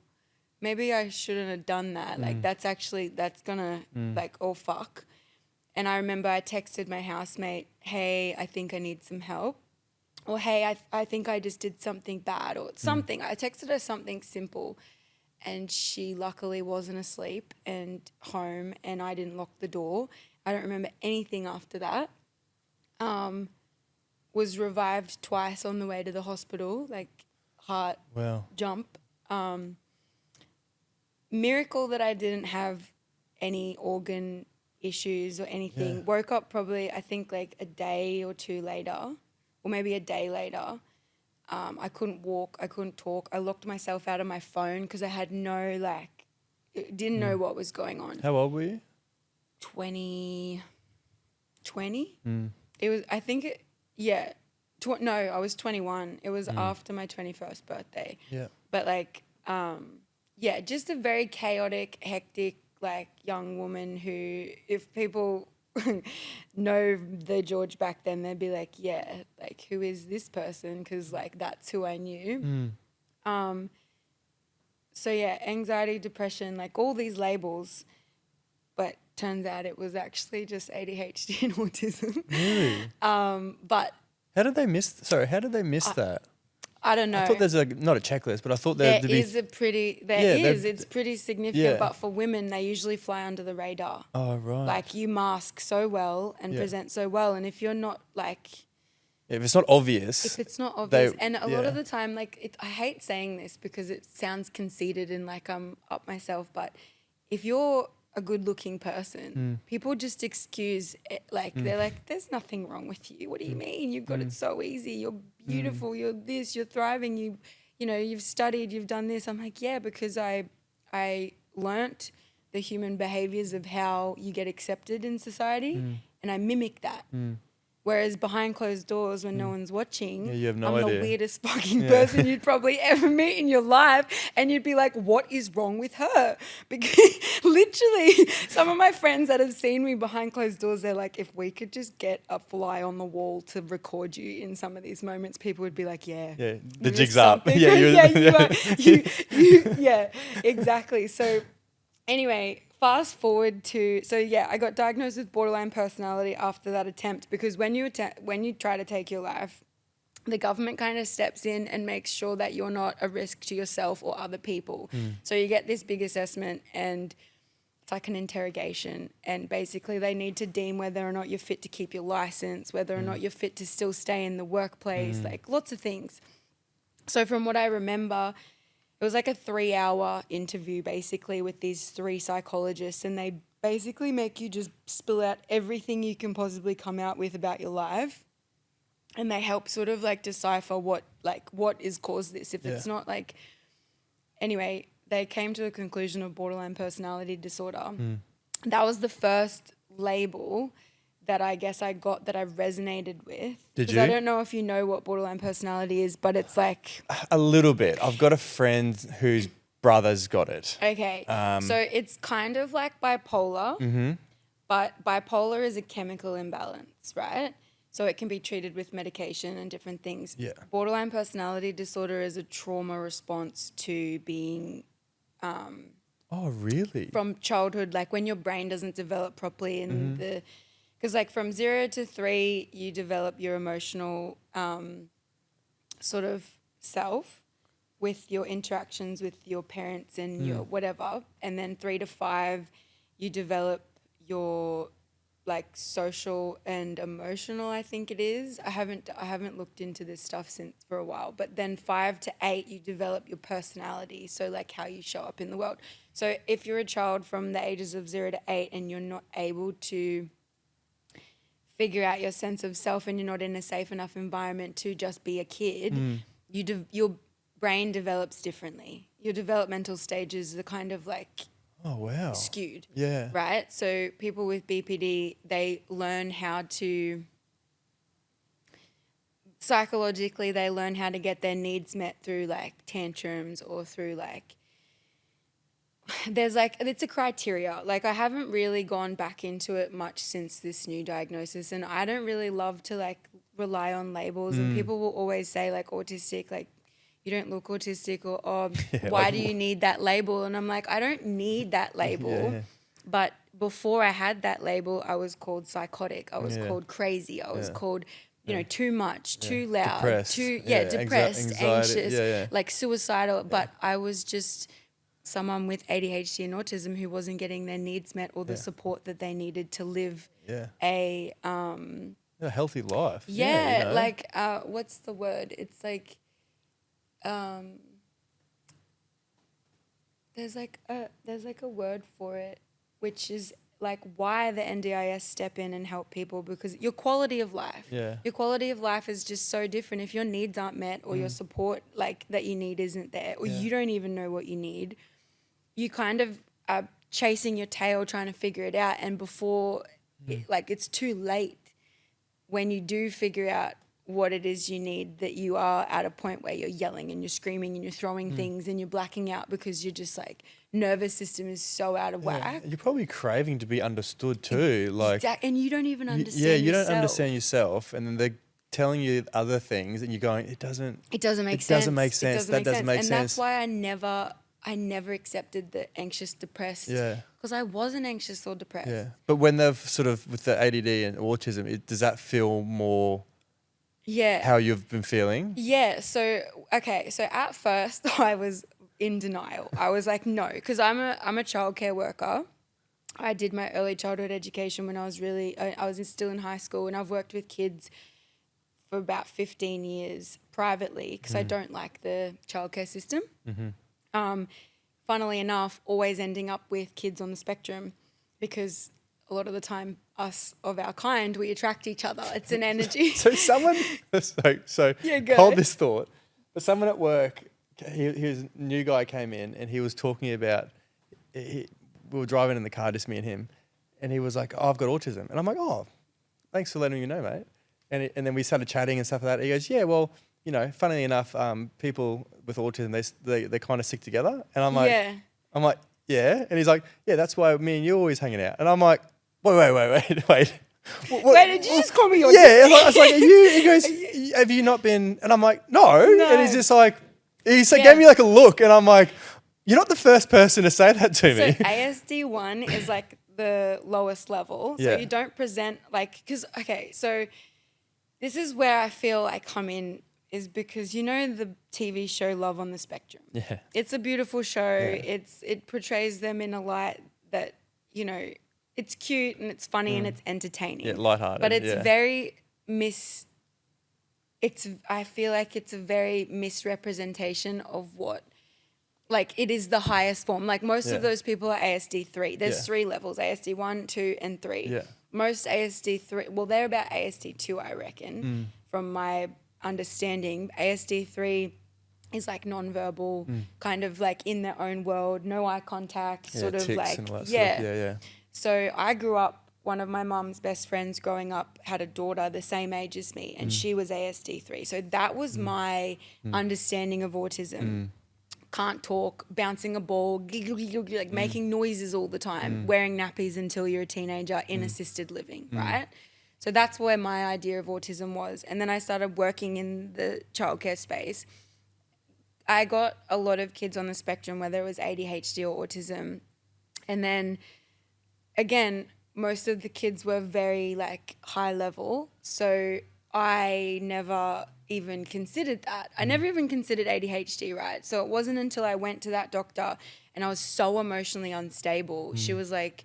maybe I shouldn't have done that. Like, that's gonna, like, oh, fuck. And I remember I texted my housemate, hey, I think I need some help. Or, hey, I think I just did something bad or something. I texted her something simple. And she luckily wasn't asleep and home, and I didn't lock the door. I don't remember anything after that. Was revived twice on the way to the hospital, like heart jump. Miracle that I didn't have any organ issues or anything. Woke up probably, I think, like a day or two later, or maybe a day later. I couldn't walk. I couldn't talk. I locked myself out of my phone because I had didn't know what was going on. How old were you? 20. It was, I think, no, I was 21. It was after my 21st birthday. Yeah. But like, just a very chaotic, hectic, like young woman who, if people know the George back then, they'd be like, yeah, like, who is this person? Because like that's who I knew. So yeah, anxiety, depression, like all these labels, but turns out it was actually just ADHD and autism. Really? But how did they miss that? I don't know. I thought there's not a checklist, but I thought there is. It's pretty significant. Yeah. But for women, they usually fly under the radar. Oh, right. Like, you mask so well and present so well, and if you're not like, if it's not obvious, and a lot of the time, like, I hate saying this because it sounds conceited and like I'm up myself, but if you're a good-looking person, people just excuse it. Like, they're like, there's nothing wrong with you. What do you mean? You've got it so easy. You're beautiful. You're this. You're thriving. You know, you've studied. You've done this. I'm like, yeah, because I learnt the human behaviors of how you get accepted in society, and I mimic that. Whereas behind closed doors, when no one's watching, you have no I'm idea. the weirdest fucking person you'd probably ever meet in your life. And you'd be like, what is wrong with her? Because literally, some of my friends that have seen me behind closed doors, they're like, if we could just get a fly on the wall to record you in some of these moments, people would be like, yeah. Yeah, the there is jig's up. something. Yeah, exactly. So anyway, fast forward to, I got diagnosed with borderline personality after that attempt, because when you try to take your life, the government kind of steps in and makes sure that you're not a risk to yourself or other people. So you get this big assessment, and it's like an interrogation, and basically they need to deem whether or not you're fit to keep your license, whether or not you're fit to still stay in the workplace, like lots of things. So from what I remember, it was like a 3-hour interview basically with these 3 psychologists, and they basically make you just spill out everything you can possibly come out with about your life, and they help sort of like decipher what is caused this. If it's not like, anyway, they came to the conclusion of borderline personality disorder. That was the first label that I guess I got that I resonated with. Did you? I don't know if you know what borderline personality is, but it's like... A little bit. I've got a friend whose brother's got it. Okay. So it's kind of like bipolar, but bipolar is a chemical imbalance, right? So it can be treated with medication and different things. Yeah. Borderline personality disorder is a trauma response to being... oh, really? From childhood, like when your brain doesn't develop properly in the... Because like from 0 to 3, you develop your emotional sort of self with your interactions with your parents and your whatever. And then 3 to 5, you develop your like social and emotional, I think it is. I haven't looked into this stuff for a while. But then 5 to 8, you develop your personality. So like how you show up in the world. So if you're a child from the ages of 0 to 8 and you're not able to figure out your sense of self and you're not in a safe enough environment to just be a kid, your brain develops differently. Your developmental stages are kind of like skewed. Yeah. Right? So people with BPD, they learn how to, psychologically, they learn how to get their needs met through like tantrums or through like there's like, it's a criteria. Like I haven't really gone back into it much since this new diagnosis, and I don't really love to like rely on labels, and people will always say like autistic, like you don't look autistic, or why do you need that label? And I'm like, I don't need that label. But before I had that label, I was called psychotic, I was called crazy, I was called too much, too loud, depressed. Depressed, Anxiety. anxious, like suicidal. But I was just someone with ADHD and autism who wasn't getting their needs met or the support that they needed to live a healthy life. Like what's the word? It's like there's like a word for it, which is like why the NDIS step in and help people, because your quality of life. Your quality of life is just so different if your needs aren't met or your support like that you need isn't there, or you don't even know what you need. You kind of are chasing your tail trying to figure it out, and before it's too late when you do figure out what it is you need, that you are at a point where you're yelling and you're screaming and you're throwing things and you're blacking out because you're just like nervous system is so out of whack. You're probably craving to be understood too. And you don't even understand you yourself. don't understand yourself, and then they're telling you other things and you're going, it doesn't make sense. That doesn't make sense. And that's why I never accepted the anxious, depressed. Because I wasn't anxious or depressed. But when they've sort of, with the ADD and autism, does that feel more how you've been feeling? So at first I was in denial. I was like, no, because I'm a childcare worker. I did my early childhood education when I was still in high school, and I've worked with kids for about 15 years privately because I don't like the childcare system. Funnily enough, always ending up with kids on the spectrum, because a lot of the time us of our kind, we attract each other. It's an energy. So hold this thought. But someone at work, a new guy came in and he was talking about, we were driving in the car, just me and him, and he was like, oh, I've got autism. And I'm like, oh, thanks for letting me know, mate. And then we started chatting and stuff like that. He goes, yeah, well, funnily enough, people with autism, they kind of stick together. And I'm like, yeah. And he's like, yeah, that's why me and you are always hanging out. And I'm like, wait. Wait, did you just call me autistic? Yeah, I was like, are you? He goes, have you not been? And I'm like, no. And he's just like, gave me like a look, and I'm like, you're not the first person to say that to me. So ASD1 is like the lowest level. So you don't present so this is where I feel I come in, is because the TV show Love on the Spectrum. Yeah. It's a beautiful show. Yeah. It portrays them in a light that, it's cute and it's funny and it's entertaining. Yeah, lighthearted. But it's very I feel like it's a very misrepresentation of what, it is the highest form. Like most of those people are ASD 3. There's 3 levels, ASD 1, 2, and 3. Yeah. Most ASD 3, well, they're about ASD 2, I reckon, from my understanding. ASD 3 is like non-verbal, kind of like in their own world, no eye contact, sort of like, and all that stuff. So I grew up, one of my mum's best friends growing up had a daughter the same age as me, and she was ASD 3. So that was my understanding of autism. Can't talk, bouncing a ball, like making noises all the time, wearing nappies until you're a teenager in assisted living, right? So that's where my idea of autism was. And then I started working in the childcare space. I got a lot of kids on the spectrum, whether it was ADHD or autism. And then, again, most of the kids were very, high level. So I never even considered that. I never even considered ADHD, right? So it wasn't until I went to that doctor and I was so emotionally unstable. She was like,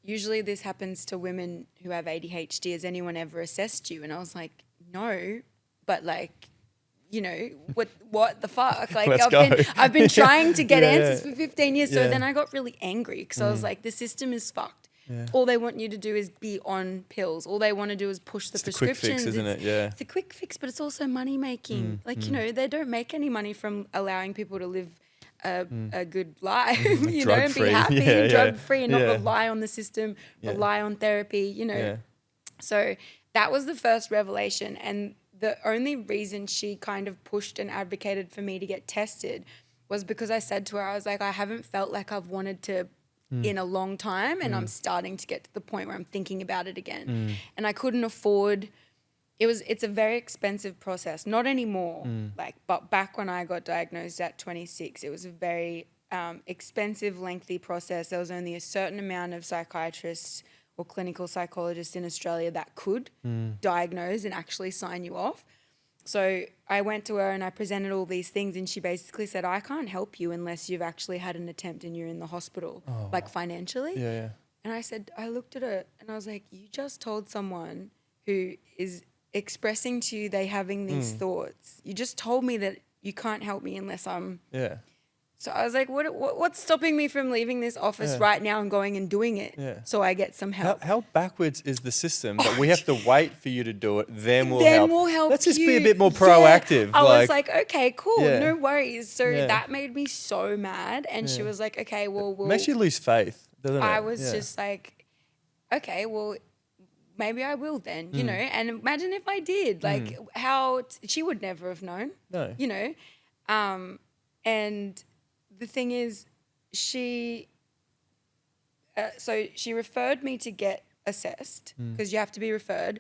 usually this happens to women who have ADHD. Has anyone ever assessed you? And I was like, no, but what the fuck? I've been trying to get answers for 15 years. So then I got really angry because I was like, the system is fucked. Yeah. All they want you to do is be on pills. All they want to do is push the prescriptions. Quick fix, isn't it? Yeah. It's a quick fix, but it's also money making. They don't make any money from allowing people to live a good life, and be happy and drug free and not rely on the system, rely on therapy, So that was the first revelation. And the only reason she kind of pushed and advocated for me to get tested was because I said to her, I was like, I haven't felt like I've wanted to in a long time, and I'm starting to get to the point where I'm thinking about it again. And I couldn't afford, it's a very expensive process, not anymore, but back when I got diagnosed at 26, it was a very expensive, lengthy process. There was only a certain amount of psychiatrists or clinical psychologists in Australia that could diagnose and actually sign you off. So I went to her and I presented all these things, and she basically said, I can't help you unless you've actually had an attempt and you're in the hospital, like financially. Yeah. And I looked at her and I was like, you just told someone who is expressing to you they having these thoughts. You just told me that you can't help me unless I'm... Yeah. So I was like, what's stopping me from leaving this office right now and going and doing it so I get some help? How backwards is the system that we have to wait for you to do it, then we'll help? Let's just you. be a bit more proactive. I was like, okay, cool, no worries. So Yeah. that made me so mad. And she was like, okay, well, It makes you lose faith, doesn't it? I was just like, okay, well, maybe I will then, you know. And imagine if I did, like she would never have known, you know. And the thing is, she referred me to get assessed because you have to be referred.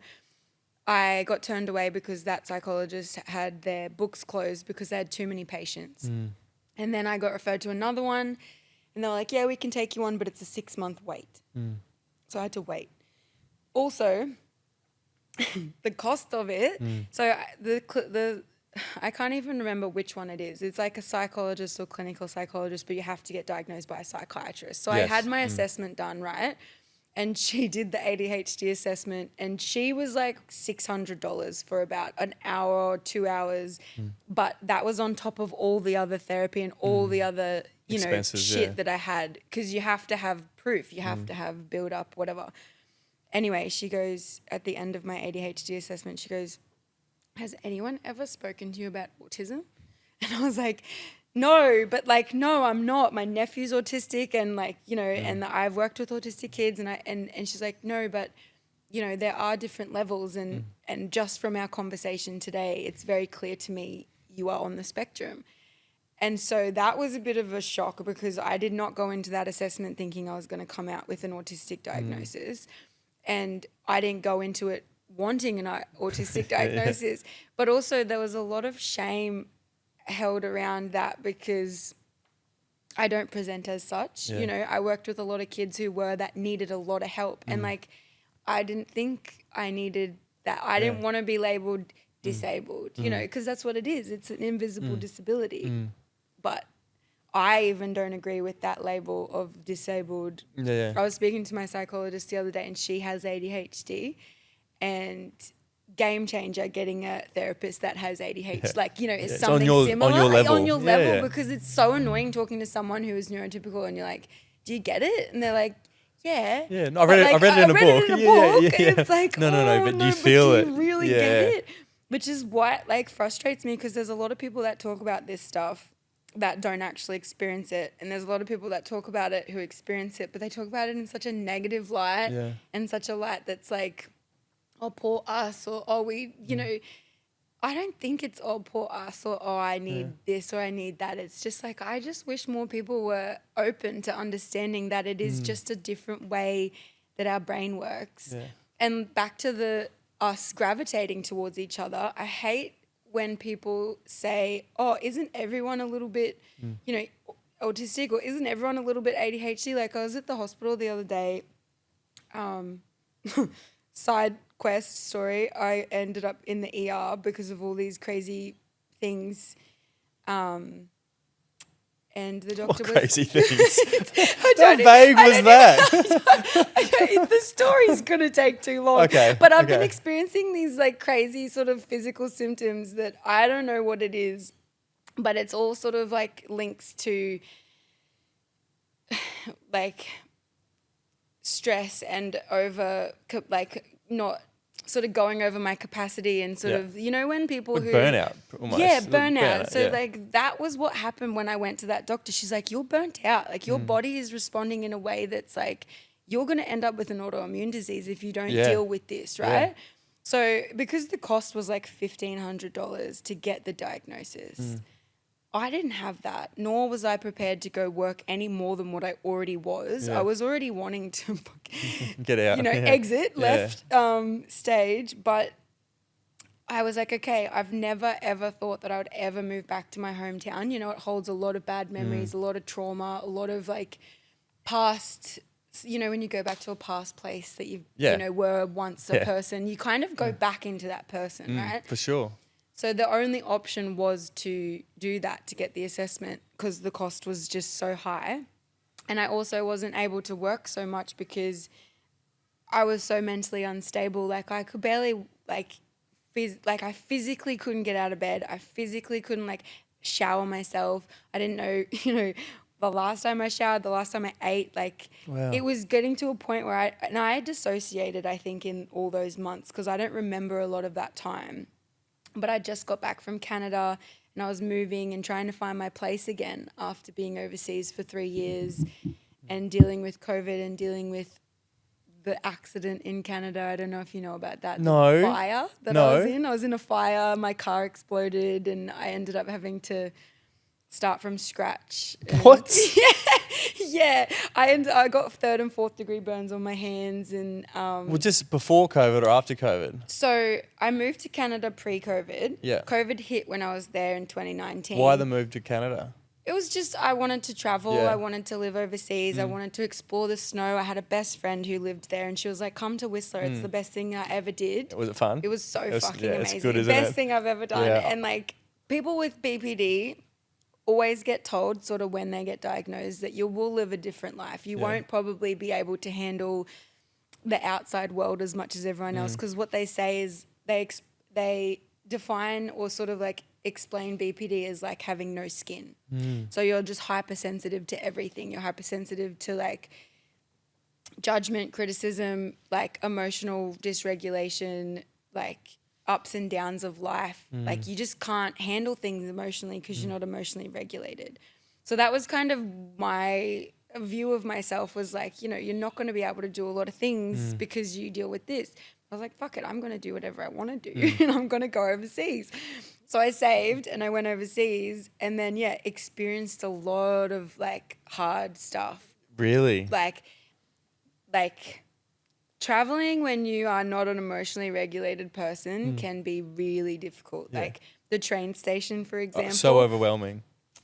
I got turned away because that psychologist had their books closed because they had too many patients. And then I got referred to another one, and they're like, yeah, we can take you on, but it's a 6-month wait. So I had to wait. Also, the cost of it, so I can't even remember which one it is. It's like a psychologist or clinical psychologist, but you have to get diagnosed by a psychiatrist. So I had my assessment done, right? And she did the ADHD assessment, and she was like $600 for about an hour or 2 hours. But that was on top of all the other therapy and all the other, you know, shit that I had, because you have to have proof. You have to have build up, whatever. Anyway, she goes, at the end of my ADHD assessment, she goes, has anyone ever spoken to you about autism? And I was like, no, but like, no, I'm not. My nephew's autistic, and like, you know, and I've worked with autistic kids, and she's like, no, but you know, there are different levels, and just from our conversation today, it's very clear to me you are on the spectrum. And so that was a bit of a shock, because I did not go into that assessment thinking I was going to come out with an autistic diagnosis. And I didn't go into it wanting an autistic diagnosis, but also there was a lot of shame held around that because I don't present as such. You know, I worked with a lot of kids that needed a lot of help, and like, I didn't think I needed that. I didn't want to be labeled disabled, you know, because that's what it is. It's an invisible disability. But I even don't agree with that label of disabled. I was speaking to my psychologist the other day, and she has ADHD, and game changer getting a therapist that has ADHD. Like, you know, it's something similar. On your level, because it's so annoying talking to someone who is neurotypical, and you're like, do you get it? And they're like, yeah. Yeah, no, I read it in a book. It's like, no, but do you feel it? Do you really get it? Which is what like frustrates me, because there's a lot of people that talk about this stuff that don't actually experience it, and there's a lot of people that talk about it who experience it, but they talk about it in such a negative light, and such a light that's like, oh, poor us, or oh, we, you know, I don't think it's oh, poor us, or oh, I need this or I need that. It's just like, I just wish more people were open to understanding that it is just a different way that our brain works. And back to us gravitating towards each other, I hate when people say, oh, isn't everyone a little bit, you know, autistic, or isn't everyone a little bit ADHD? Like, I was at the hospital the other day, side quest story, I ended up in the ER because of all these crazy things. And the doctor what crazy things? How vague was that? The story's going to take too long. Okay. But I've been experiencing these like crazy sort of physical symptoms that I don't know what it is, but it's all sort of like links to like stress and over like not sort of going over my capacity, and sort of, you know, when people who burnout almost. Burnout. So like that was what happened when I went to that doctor. She's like, you're burnt out, like your body is responding in a way that's like, you're going to end up with an autoimmune disease if you don't deal with this, right? So because the cost was like $1,500 to get the diagnosis, I didn't have that, nor was I prepared to go work any more than what I already was. Yeah. I was already wanting to, Get out. exit, Yeah. left stage. But I was like, okay, I've never, ever thought that I would ever move back to my hometown. You know, it holds a lot of bad memories, a lot of trauma, a lot of like past, when you go back to a past place that were once a person, you kind of go back into that person, right? For sure. So the only option was to do that, to get the assessment, because the cost was just so high. And I also wasn't able to work so much because I was so mentally unstable. Like I could barely I physically couldn't get out of bed. I physically couldn't shower myself. I didn't know, the last time I showered, the last time I ate, Wow. It was getting to a point where I dissociated, I think, in all those months, because I don't remember a lot of that time. But I just got back from Canada and I was moving and trying to find my place again after being overseas for 3 years and dealing with COVID and dealing with the accident in Canada. I don't know if you know about that. No. The fire that I was in. I was in a fire, my car exploded and I ended up having to start from scratch. What? Yeah. I got 3rd and 4th degree burns on my hands and Well, just before COVID or after COVID? so I moved to Canada pre-COVID. Yeah. COVID hit when I was there in 2019. Why the move to Canada? It was just I wanted to travel. Yeah. I wanted to live overseas. I wanted to explore the snow. I had a best friend who lived there and she was like, come to Whistler. It's the best thing I ever did. Was it fun? It was so fucking amazing. It's good, isn't Best it? thing I've ever done. Yeah. And people with BPD always get told sort of when they get diagnosed that you will live a different life. You won't probably be able to handle the outside world as much as everyone else, because what they say is they define or sort of explain BPD as having no skin. So you're just hypersensitive to everything. You're hypersensitive to judgment, criticism, emotional dysregulation, ups and downs of life. You just can't handle things emotionally because you're not emotionally regulated. So that was kind of my view of myself was you're not going to be able to do a lot of things because you deal with this. I was like, fuck it, I'm going to do whatever I want to do and I'm going to go overseas. So I saved and I went overseas and then, experienced a lot of hard stuff. Really? Traveling when you are not an emotionally regulated person can be really difficult. Yeah. The train station, for example. So overwhelming.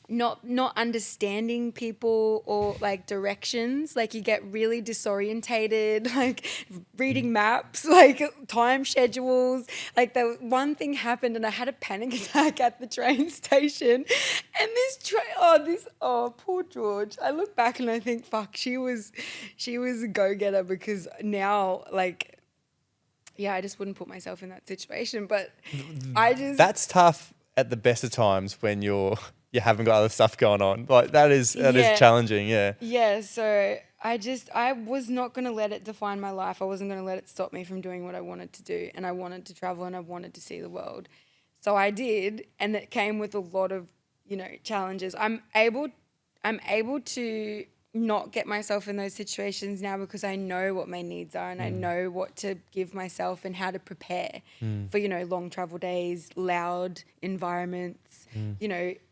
Not understanding people or directions. You get really disorientated, reading maps, time schedules. The one thing happened and I had a panic attack at the train station. And this poor George. I look back and I think, fuck, she was a go-getter because now I just wouldn't put myself in that situation. But That's tough at the best of times when you haven't got other stuff going on. That is challenging, yeah. Yeah, so I was not going to let it define my life. I wasn't going to let it stop me from doing what I wanted to do. And I wanted to travel and I wanted to see the world. So I did, and it came with a lot of, challenges. I'm able to not get myself in those situations now because I know what my needs are and I know what to give myself and how to prepare for, long travel days, loud environments,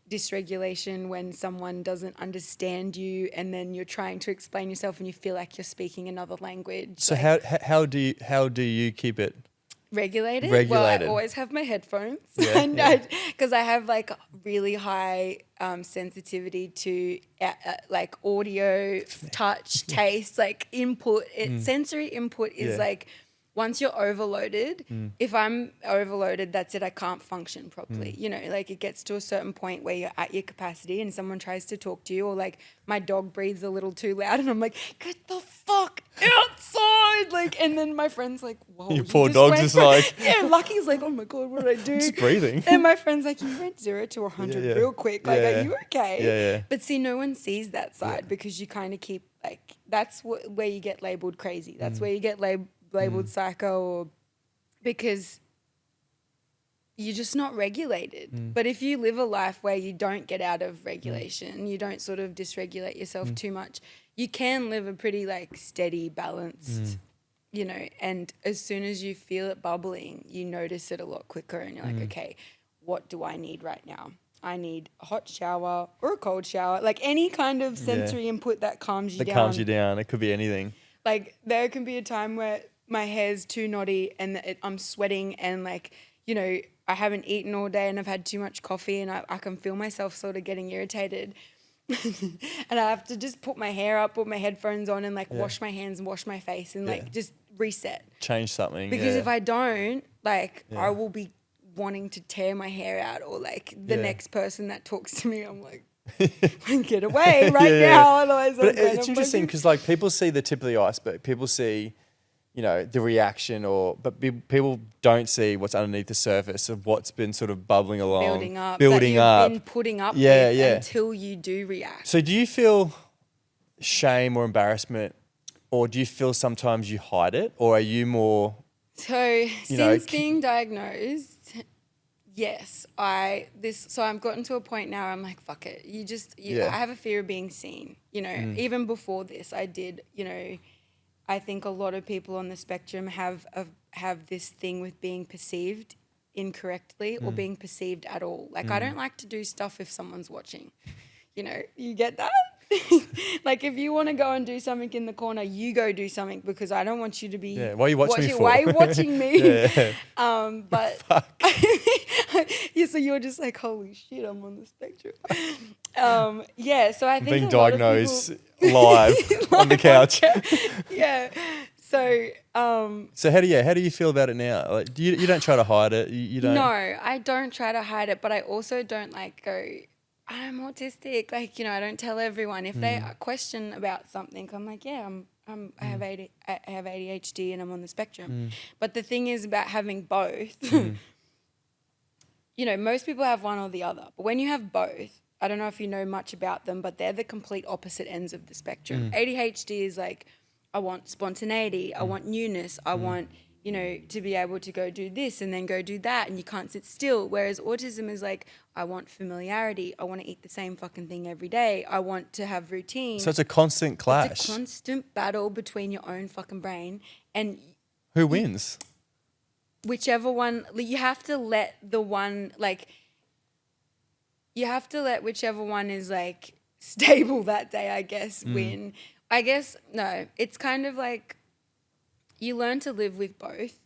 dysregulation when someone doesn't understand you and then you're trying to explain yourself and you feel like you're speaking another language. So how do you keep it regulated? Regulated. Well, I always have my headphones because I have really high sensitivity to audio, touch, taste, input. Sensory input is once you're overloaded, if I'm overloaded, that's it. I can't function properly. It gets to a certain point where you're at your capacity and someone tries to talk to you or my dog breathes a little too loud and I'm like, get the fuck outside. And then my friend's like, whoa. Your poor dog's just like... Yeah, Lucky's like, oh my God, what did I do? Just breathing. And my friend's like, you went 0 to 100 real quick. Are you okay? Yeah. But see, no one sees that side because you kind of keep that's where you get labeled crazy. That's where you get labeled psycho or because you're just not regulated. But if you live a life where you don't get out of regulation, you don't sort of dysregulate yourself too much, you can live a pretty steady, balanced, and as soon as you feel it bubbling, you notice it a lot quicker and you're like, okay, what do I need right now? I need a hot shower or a cold shower, like any kind of sensory input that calms you down. That calms you down. It could be anything. Like there can be a time where my hair's too knotty and I'm sweating and like, you know, I haven't eaten all day and I've had too much coffee and I can feel myself sort of getting irritated. And I have to just put my hair up, put my headphones on and like wash my hands and wash my face and like just reset. Change something. Because if I don't, like I will be wanting to tear my hair out or like the next person that talks to me, I'm like, get away now. Otherwise, but it's interesting because like people see the tip of the iceberg. People see, you know, the reaction but people don't see what's underneath the surface of what's been sort of bubbling along. Building up. Been putting up with until you do react. So do you feel shame or embarrassment or do you feel sometimes you hide it or are you more... So since being diagnosed... Yes, so I've gotten to a point now where I'm like, fuck it. I have a fear of being seen. You know, even before this, I did, you know, I think a lot of people on the spectrum have this thing with being perceived incorrectly or being perceived at all. Like I don't like to do stuff if someone's watching. You know, you get that? Like if you want to go and do something in the corner, you go do something because I don't want you to be. Yeah, why are you watching me for? Why are you watching me? But so you're just like, holy shit, I'm on the spectrum. So I think being diagnosed live on the couch. So so how do you feel about it now? Like you don't try to hide it. You don't. No, I don't try to hide it, but I also don't like go, I'm autistic. Like, you know, I don't tell everyone. If they question about something, I'm like, yeah, I have ADHD and I'm on the spectrum. But the thing is about having both, you know, most people have one or the other. But when you have both, I don't know if you know much about them, but they're the complete opposite ends of the spectrum. ADHD is like, I want spontaneity. I want newness. I want, you know, to be able to go do this and then go do that and you can't sit still. Whereas autism is like, I want familiarity. I want to eat the same fucking thing every day. I want to have routine. So it's a constant clash. It's a constant battle between your own fucking brain and... Who wins? Whichever one... You have to let the one, like... You have to let whichever one is, like, stable that day, I guess, win. I guess, no. It's kind of like... You learn to live with both.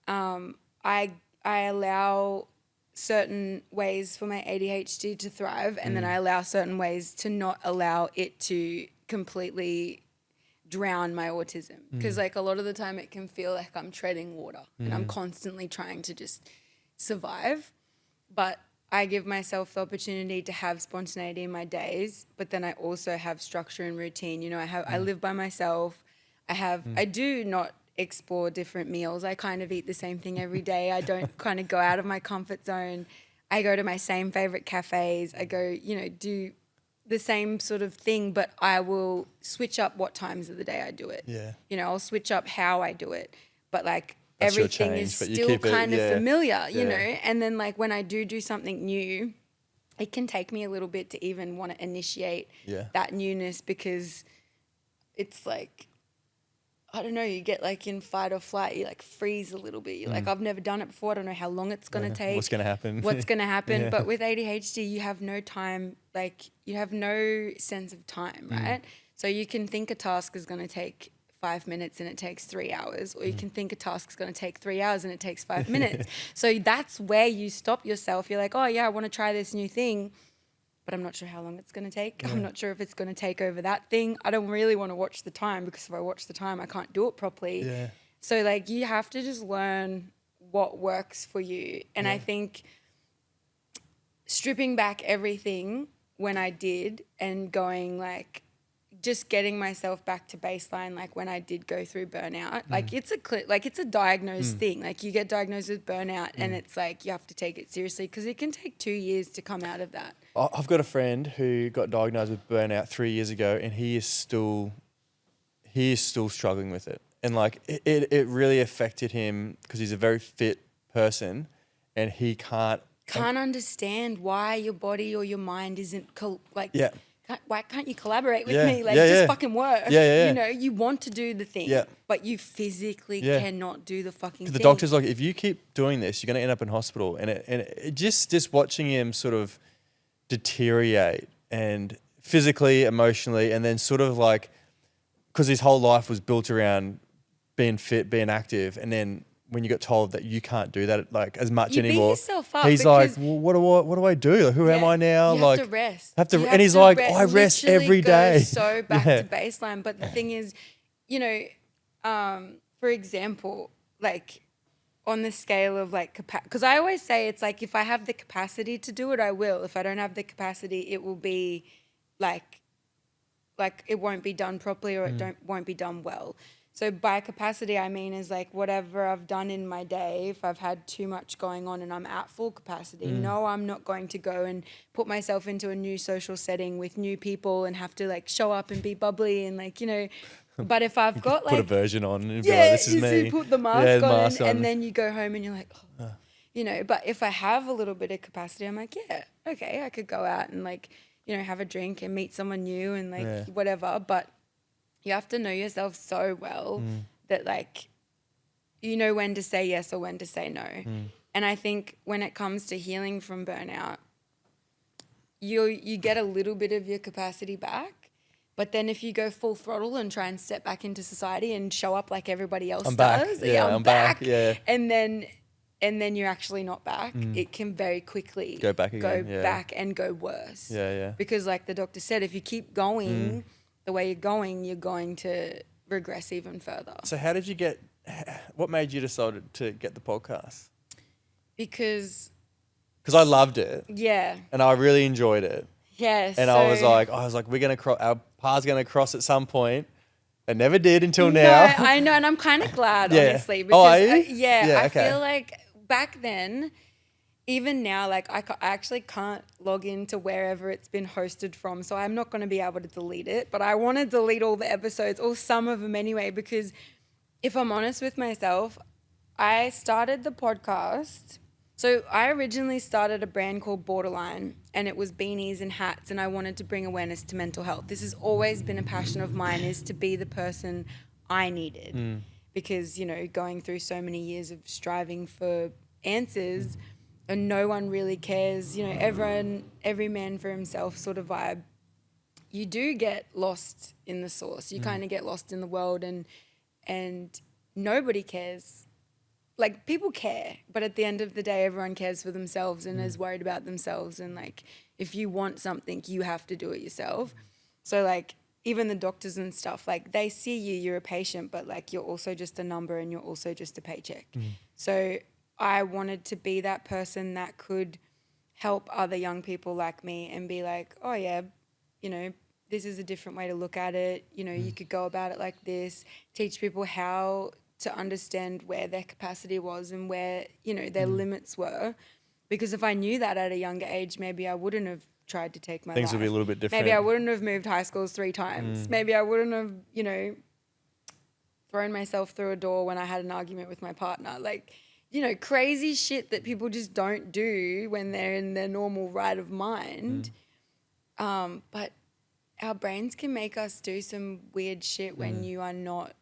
I allow certain ways for my ADHD to thrive and then I allow certain ways to not allow it to completely drown my autism. Because like a lot of the time it can feel like I'm treading water and I'm constantly trying to just survive. But I give myself the opportunity to have spontaneity in my days, but then I also have structure and routine. You know, I live by myself. I do not explore different meals. I kind of eat the same thing every day. I don't kind of go out of my comfort zone. I go to my same favorite cafes. I go, you know, do the same sort of thing, but I will switch up what times of the day I do it. Yeah. You know, I'll switch up how I do it. But like That's your everything change, is but you still keep it- kind of yeah. familiar, you Yeah. know? And then like when I do something new, it can take me a little bit to even want to initiate that newness because it's like, I don't know, you get like in fight or flight, you like freeze a little bit. You're like, I've never done it before. I don't know how long it's going to take. What's going to happen? What's going to happen. Yeah. But with ADHD, you have no time, like you have no sense of time, right? So you can think a task is going to take 5 minutes and it takes 3 hours, or you can think a task is going to take 3 hours and it takes 5 minutes. So that's where you stop yourself. You're like, oh yeah, I want to try this new thing, but I'm not sure how long it's going to take. I'm not sure if it's going to take over that thing. I don't really want to watch the time because if I watch the time, I can't do it properly. Yeah. So like you have to just learn what works for you. And I think stripping back everything when I did and going like, just getting myself back to baseline, like when I did go through burnout, like it's a diagnosed thing. Like you get diagnosed with burnout and it's like you have to take it seriously because it can take 2 years to come out of that. I've got a friend who got diagnosed with burnout 3 years ago, and he is still struggling with it. And like it really affected him because he's a very fit person, and he can't understand why your body or your mind isn't Yeah. Why can't you collaborate with Yeah. me? Like, Yeah, just yeah. fucking work. Yeah. You know, you want to do the thing, but you physically cannot do the fucking thing. The doctor's like, if you keep doing this, you're going to end up in hospital. And it just watching him sort of deteriorate and physically, emotionally, and then sort of like, because his whole life was built around being fit, being active, and then when you got told that you can't do that like as much You beat anymore, yourself up he's like, because- well, what do I do? Like, who am I now? You like, have to rest. and he's like, I rest Literally every go day. so back Yeah. to baseline. But the thing is, you know, for example, like on the scale of like, because I always say it's like, if I have the capacity to do it, I will. If I don't have the capacity, it will be like it won't be done properly, or it won't be done well. So by capacity, I mean is like whatever I've done in my day, if I've had too much going on and I'm at full capacity, no, I'm not going to go and put myself into a new social setting with new people and have to like show up and be bubbly and like, you know, but if I've got like... Put a version on and be yeah, like, this is you me. see, put the mask, Yeah, on, mask on. and then you go home and you're like, oh. You know, but if I have a little bit of capacity, I'm like, yeah, okay, I could go out and like, you know, have a drink and meet someone new and like whatever. But you have to know yourself so well that like, you know when to say yes or when to say no. And I think when it comes to healing from burnout, you get a little bit of your capacity back. But then if you go full throttle and try and step back into society and show up like everybody else I'm back. does, Yeah, I'm back. Yeah. And then you're actually not back. It can very quickly Go back again, go back and go worse. Yeah. Because like the doctor said, if you keep going the way you're going to regress even further. So how did you what made you decide to get the podcast? Because I loved it yeah. and I really enjoyed it. Yeah. And I was like, we're going to cross, our paths going to cross at some point. It never did until now. No, I know. And I'm kind of glad, Yeah. honestly. Oh, are Because, you? yeah, I okay. feel like back then, even now, like I actually can't log into wherever it's been hosted from. So I'm not going to be able to delete it. But I want to delete all the episodes, or some of them anyway, because if I'm honest with myself, I started the podcast. So I originally started a brand called Borderline, and it was beanies and hats, and I wanted to bring awareness to mental health. This has always been a passion of mine, is to be the person I needed. Because, you know, going through so many years of striving for answers and no one really cares, you know, every man for himself sort of vibe, you do get lost in the source. You kind of get lost in the world, and nobody cares. Like, people care, but at the end of the day, everyone cares for themselves and is worried about themselves. And like, if you want something, you have to do it yourself. So like, even the doctors and stuff, like they see you're a patient, but like you're also just a number and you're also just a paycheck. So I wanted to be that person that could help other young people like me and be like, oh yeah, you know, this is a different way to look at it. You know, you could go about it like this, teach people how to understand where their capacity was and where, you know, their limits were. Because if I knew that at a younger age, maybe I wouldn't have tried to take my life. Things would be a little bit different. Maybe I wouldn't have moved high schools 3 times. Maybe I wouldn't have, you know, thrown myself through a door when I had an argument with my partner. Like, you know, crazy shit that people just don't do when they're in their normal right of mind. But our brains can make us do some weird shit when you are not,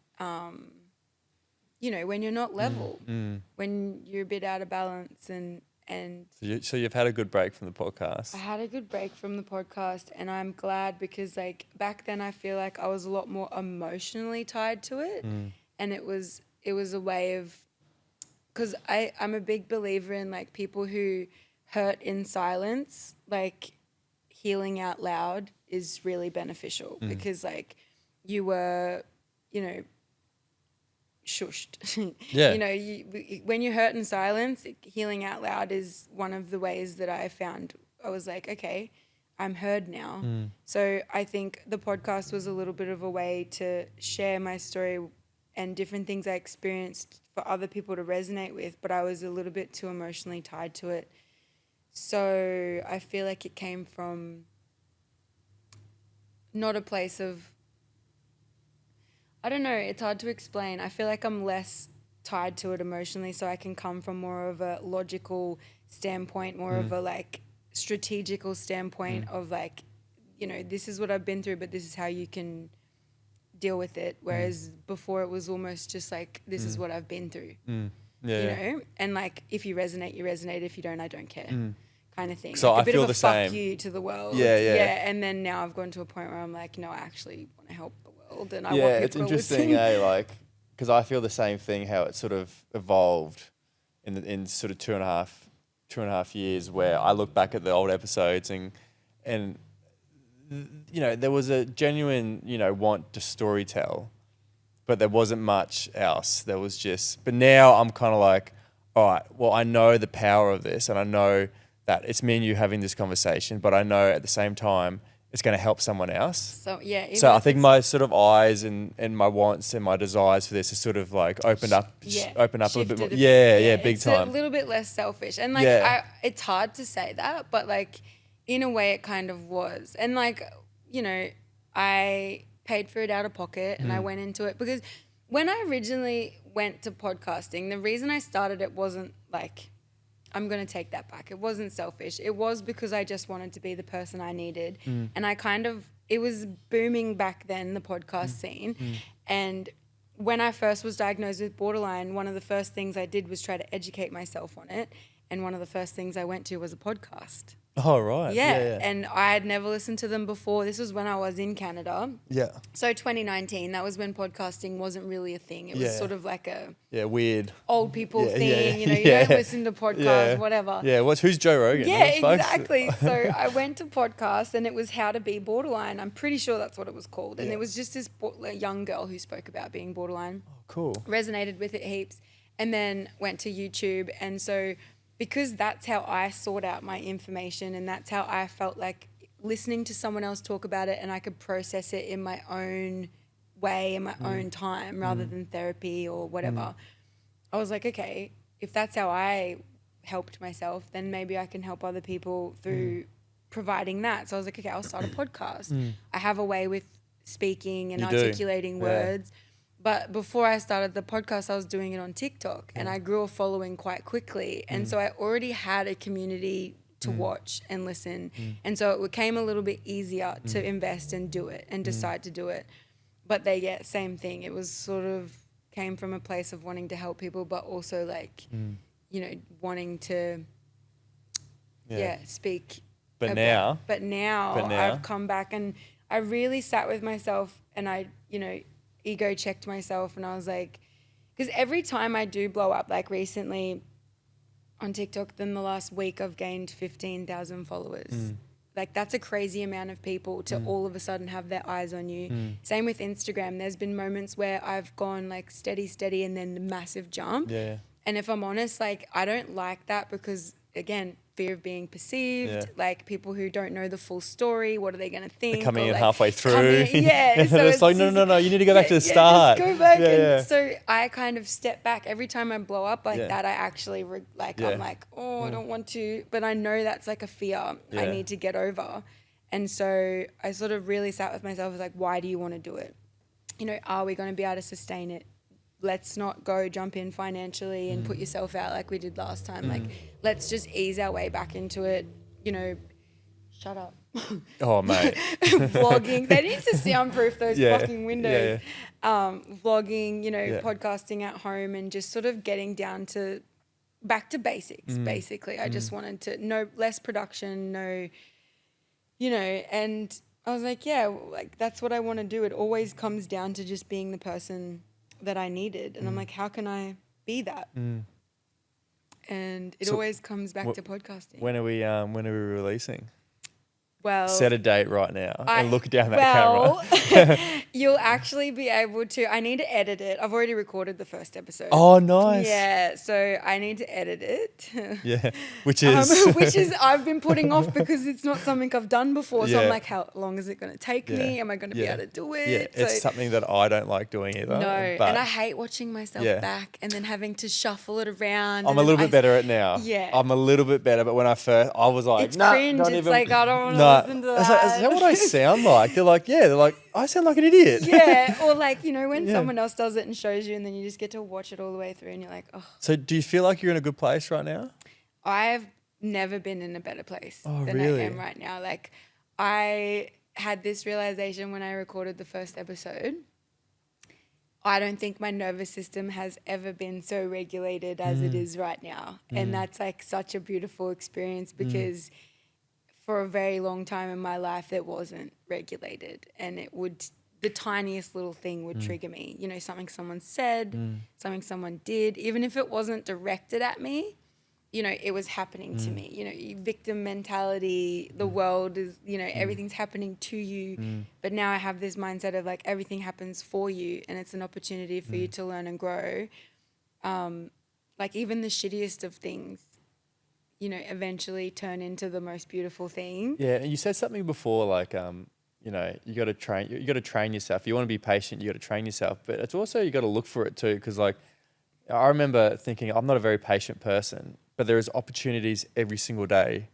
you know, when you're not level, when you're a bit out of balance and So you've had a good break from the podcast. I had a good break from the podcast, and I'm glad, because like back then I feel like I was a lot more emotionally tied to it, and it was a way of, because I'm a big believer in like people who hurt in silence, like healing out loud is really beneficial, because like you were, you know, shushed. Yeah. You know, when you hurt in silence, healing out loud is one of the ways that I found. I was like, okay, I'm heard now. So I think the podcast was a little bit of a way to share my story and different things I experienced for other people to resonate with, but I was a little bit too emotionally tied to it. So I feel like it came from not a place of, I don't know, it's hard to explain. I feel like I'm less tied to it emotionally, so I can come from more of a logical standpoint, more of a like strategical standpoint of like, you know, this is what I've been through, but this is how you can deal with it. Whereas before it was almost just like, this is what I've been through, Yeah, you know? And like, if you resonate, you resonate. If you don't, I don't care. kind of thing. So like I a bit feel of a the fuck same. you to the world. Yeah, yeah. Yeah, and then now I've gone to a point where I'm like, I actually want to help the world, and I Yeah, want people it's to interesting, listen. like, because I feel the same thing, how it sort of evolved in sort of two and a half years, where I look back at the old episodes and there was a genuine, want to storytell, but there wasn't much else. There was just, but now I'm kind of like, all right, well, I know the power of this, and I know that it's me and you having this conversation, but I know at the same time it's going to help someone else. So yeah, even So I if think it's- my sort of eyes and my wants and my desires for this is sort of like opened up a little bit shifted more. a bit. Yeah, big It's time. a little bit less selfish, and like Yeah. it's hard to say that, but like in a way, it kind of was. And like I paid for it out of pocket, and I went into it because when I originally went to podcasting, the reason I started it wasn't like, I'm going to take that back. It wasn't selfish. It was because I just wanted to be the person I needed. And it was booming back then, the podcast scene. And when I first was diagnosed with borderline, one of the first things I did was try to educate myself on it. And one of the first things I went to was a podcast. Oh, right. Yeah. And I had never listened to them before. This was when I was in Canada. Yeah. So 2019, that was when podcasting wasn't really a thing. It was sort of like a Weird. old people Yeah, thing. yeah, You yeah. don't listen to podcasts, whatever. Yeah, who's Joe Rogan? Yeah, Those folks? exactly. So I went to podcast, and it was How to Be Borderline. I'm pretty sure that's what it was called. And it was just this young girl who spoke about being borderline. Cool. Resonated with it heaps, and then went to YouTube. And so because that's how I sought out my information, and that's how I felt like listening to someone else talk about it, and I could process it in my own way, in my own time, rather than therapy or whatever. I was like, okay, if that's how I helped myself, then maybe I can help other people through providing that. So I was like, okay, I'll start a podcast. I have a way with speaking and You do. articulating Yeah. words. But before I started the podcast, I was doing it on TikTok, and I grew a following quite quickly. And so I already had a community to watch and listen. And so it became a little bit easier to invest and do it and decide to do it. But same thing. It was sort of came from a place of wanting to help people, but also like, wanting to, speak. But now I've come back, and I really sat with myself, and I, ego checked myself, and I was like, because every time I do blow up, like recently on TikTok, then the last week I've gained 15,000 followers. Like that's a crazy amount of people to all of a sudden have their eyes on you. Same with Instagram. There's been moments where I've gone like steady, and then the massive jump. Yeah. And if I'm honest, like I don't like that because, again, fear of being perceived, like people who don't know the full story, what are they going to think? They're coming or in like, halfway through. And so it's like, no, you need to go back to the start. Just go back. Yeah. So I kind of step back. Every time I blow up like that, I actually I'm like, I don't want to, but I know that's like a fear I need to get over. And so I sort of really sat with myself, I was like, why do you want to do it? Are we going to be able to sustain it? Let's not go jump in financially and put yourself out like we did last time. Like, let's just ease our way back into it. Shut up. Oh, mate. Vlogging. They need to soundproof those fucking windows. Yeah. Vlogging, podcasting at home, and just sort of getting back to basics, basically. I just wanted to less production, and I was like, like that's what I want to do. It always comes down to just being the person that I needed. And I'm like, how can I be that? And it always comes back to podcasting. When are we releasing? Well, Set a date right now and look down that camera. You'll actually be able to. I need to edit it. I've already recorded the first episode. Oh, nice. Yeah, so I need to edit it. Yeah, which is I've been putting off because it's not something I've done before. So Yeah. I'm like, how long is it going to take me? Am I going to be able to do it? Yeah, it's something that I don't like doing either. No, but and I hate watching myself back and then having to shuffle it around. I'm a little bit better at it now. Yeah. I'm a little bit better, but when I was like, It's nah, cringe. not It's even. like, I don't want to listen to It's that. like, is that what I sound like? They're like, I sound like an idiot. Yeah, or like, when Yeah. someone else does it and shows you, and then you just get to watch it all the way through, and you're like, oh. So do you feel like you're in a good place right now? I've never been in a better place than really? I am right now. Like, I had this realization when I recorded the first episode. I don't think my nervous system has ever been so regulated as it is right now. And that's like such a beautiful experience because for a very long time in my life, it wasn't regulated, and the tiniest little thing would trigger me. You know, something someone said, something someone did, even if it wasn't directed at me, you know, it was happening to me. You know, victim mentality, the world is, you know, everything's happening to you. But now I have this mindset of like everything happens for you, and it's an opportunity for you to learn and grow. Like even the shittiest of things, you know, eventually turn into the most beautiful thing. Yeah, and you said something before, like, you know, you got to train yourself. You want to be patient, you got to train yourself, but it's also you got to look for it too. Because like, I remember thinking I'm not a very patient person, but there is opportunities every single day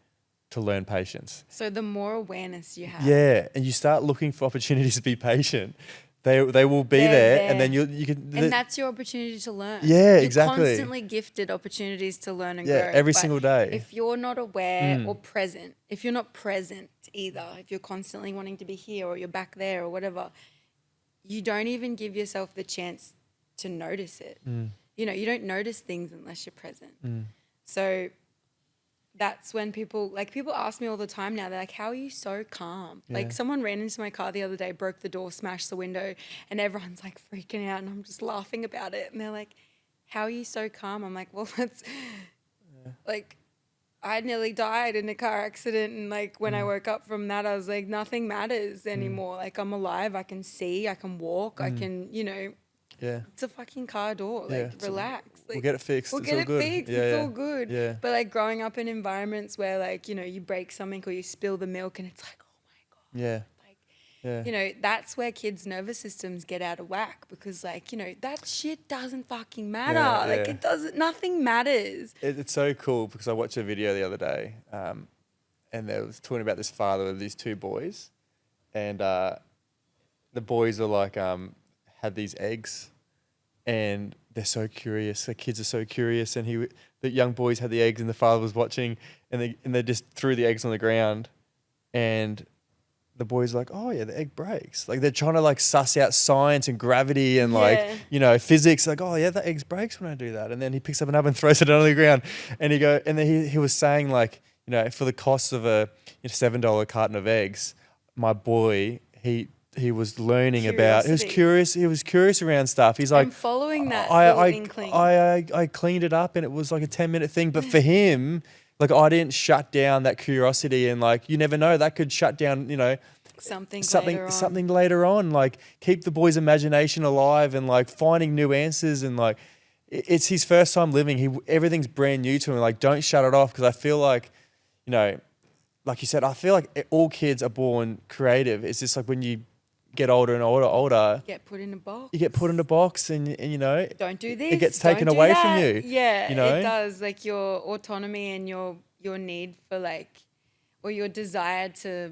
to learn patience. So the more awareness you have, Yeah, and you start looking for opportunities to be patient. They will be there, and then you can. And that's your opportunity to learn. Yeah, you're exactly. Constantly gifted opportunities to learn and grow. Yeah, every but single day. If you're not aware or present, if you're not present either, if you're constantly wanting to be here or you're back there or whatever, you don't even give yourself the chance to notice it. You know, you don't notice things unless you're present. So that's when people ask me all the time now, they're like, how are you so calm? Yeah. Like someone ran into my car the other day, broke the door, smashed the window, and everyone's like freaking out and I'm just laughing about it. And they're like, how are you so calm? I'm like, well, that's like, I nearly died in a car accident. And like when I woke up from that, I was like, nothing matters anymore. Like I'm alive. I can see, I can walk, I can, you know, Yeah. it's a fucking car door. Like, Yeah, relax. Like, we'll get it fixed. We'll It's get all it good. fixed. Yeah, It's yeah. all good. Yeah. But like growing up in environments where like, you know, you break something or you spill the milk and it's like, oh my God. Yeah. Like, Yeah. you know, that's where kids' nervous systems get out of whack because like, you know, that shit doesn't fucking matter. Yeah, Like yeah. it doesn't, nothing matters. It's so cool because I watched a video the other day, and they was talking about this father with these two boys, and the boys are like had these eggs, and they're so curious. The kids are so curious, and the young boys had the eggs, and the father was watching, and they just threw the eggs on the ground, and the boys are like, oh yeah, the egg breaks. Like they're trying to like suss out science and gravity and like, you know, physics. Like, oh yeah, the egg breaks when I do that. And then he picks up another and throws it on the ground. And then he was saying like, you know, for the cost of a $7 carton of eggs, my boy, he was learning about. He was curious. He was curious around stuff. He's like, I'm following that inkling. I cleaned it up and it was like a 10-minute thing. But for him, like I didn't shut down that curiosity, and like you never know, that could shut down, you know, something later on. Like keep the boy's imagination alive and like finding new answers, and like it's his first time living. Everything's brand new to him. Like don't shut it off, because I feel like, you know, like you said, I feel like all kids are born creative. It's just like when you get older and older, get put in a box. You get put in a box, and you know, don't do this. It gets taken away from you. Yeah, you know? It does. Like your autonomy and your need for like, or your desire to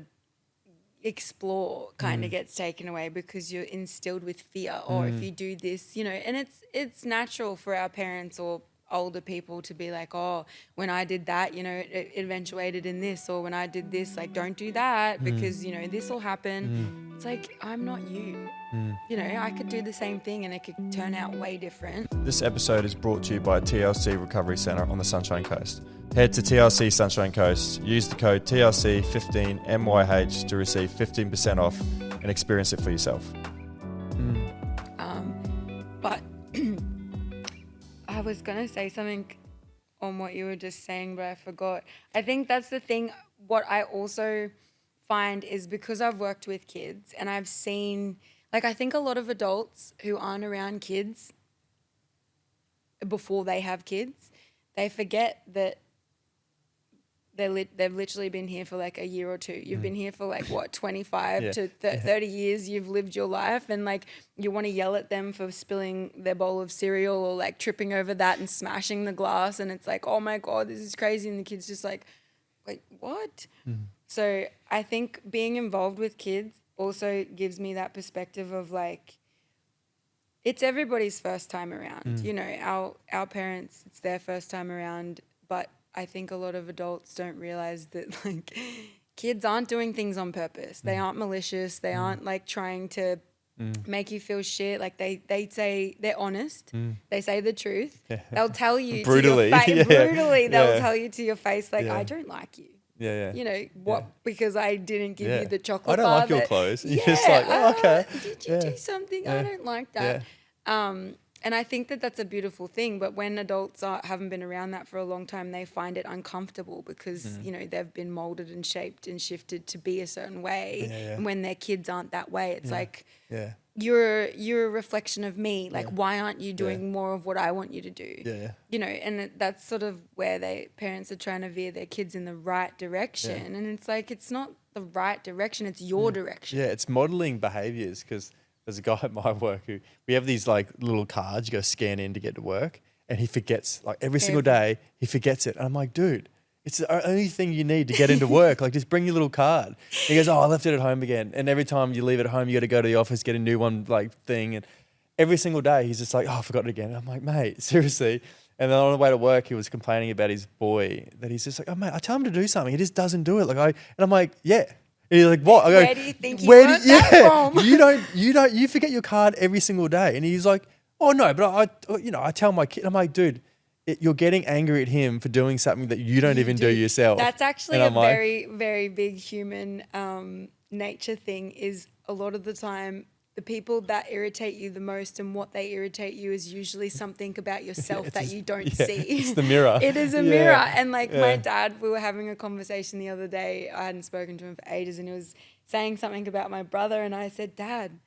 explore kind of gets taken away because you're instilled with fear. Or if you do this, you know, and it's natural for our parents or older people to be like, oh, when I did that, you know, it eventuated in this, or when I did this, like, don't do that because, you know, this will happen. It's like, I'm not you. You know, I could do the same thing and it could turn out way different. This episode is brought to you by TLC Recovery Centre on the Sunshine Coast. Head to TLC Sunshine Coast, use the code TLC15MYH to receive 15% off and experience it for yourself. But I was going to say something on what you were just saying, but I forgot. I think that's the thing. What I also find is because I've worked with kids and I've seen, like, I think a lot of adults who aren't around kids before they have kids, they forget that they've literally been here for like a year or two. You've been here for like what, 25 to 30 years. You've lived your life, and like you want to yell at them for spilling their bowl of cereal or like tripping over that and smashing the glass. And it's like, oh my God, this is crazy. And the kid's just like, wait, what? So I think being involved with kids also gives me that perspective of like, it's everybody's first time around. You know, our parents, it's their first time around, but I think a lot of adults don't realize that like kids aren't doing things on purpose. They aren't malicious. They aren't like trying to make you feel shit. Like they say they're honest. They say the truth. Yeah. They'll tell you Brutally. to your Yeah. brutally. They'll Yeah. tell you to your face like, Yeah. I don't like you. Yeah. You know what? Because I didn't give Yeah. you the chocolate I don't bar like your that- clothes. Yeah, You're just like, oh, okay. Did you Yeah. do something? Yeah. I don't like that. And I think that that's a beautiful thing. But when adults haven't been around that for a long time, they find it uncomfortable because, you know, they've been molded and shaped and shifted to be a certain way. Yeah. And when their kids aren't that way, it's like, Yeah. you're a reflection of me. Like, why aren't you doing more of what I want you to do? Yeah. You know, and that's sort of where parents are trying to veer their kids in the right direction. And it's like, it's not the right direction, it's your direction. Yeah, it's modeling behaviors because there's a guy at my work who we have these like little cards you go scan in to get to work, and he forgets like every single day he forgets it. And I'm like, dude, it's the only thing you need to get into work. Like, just bring your little card. He goes, oh, I left it at home again. And every time you leave it at home, you got to go to the office, get a new one like thing. And every single day he's just like, oh, I forgot it again. And I'm like, mate, seriously. And then on the way to work, he was complaining about his boy that he's just like, oh, mate, I tell him to do something. He just doesn't do it. And I'm like, yeah. And he's like, what? I go, Where do you think you learned that from? You forget your card every single day. And he's like, oh no, but I tell my kid, I'm like, dude, you're getting angry at him for doing something that you don't even do yourself. That's actually and a very, very big human nature thing. Is a lot of the time the people that irritate you the most and what they irritate you is usually something about yourself that you don't see. It's the mirror. It is a mirror. And like my dad, we were having a conversation the other day. I hadn't spoken to him for ages, and he was saying something about my brother, and I said, Dad,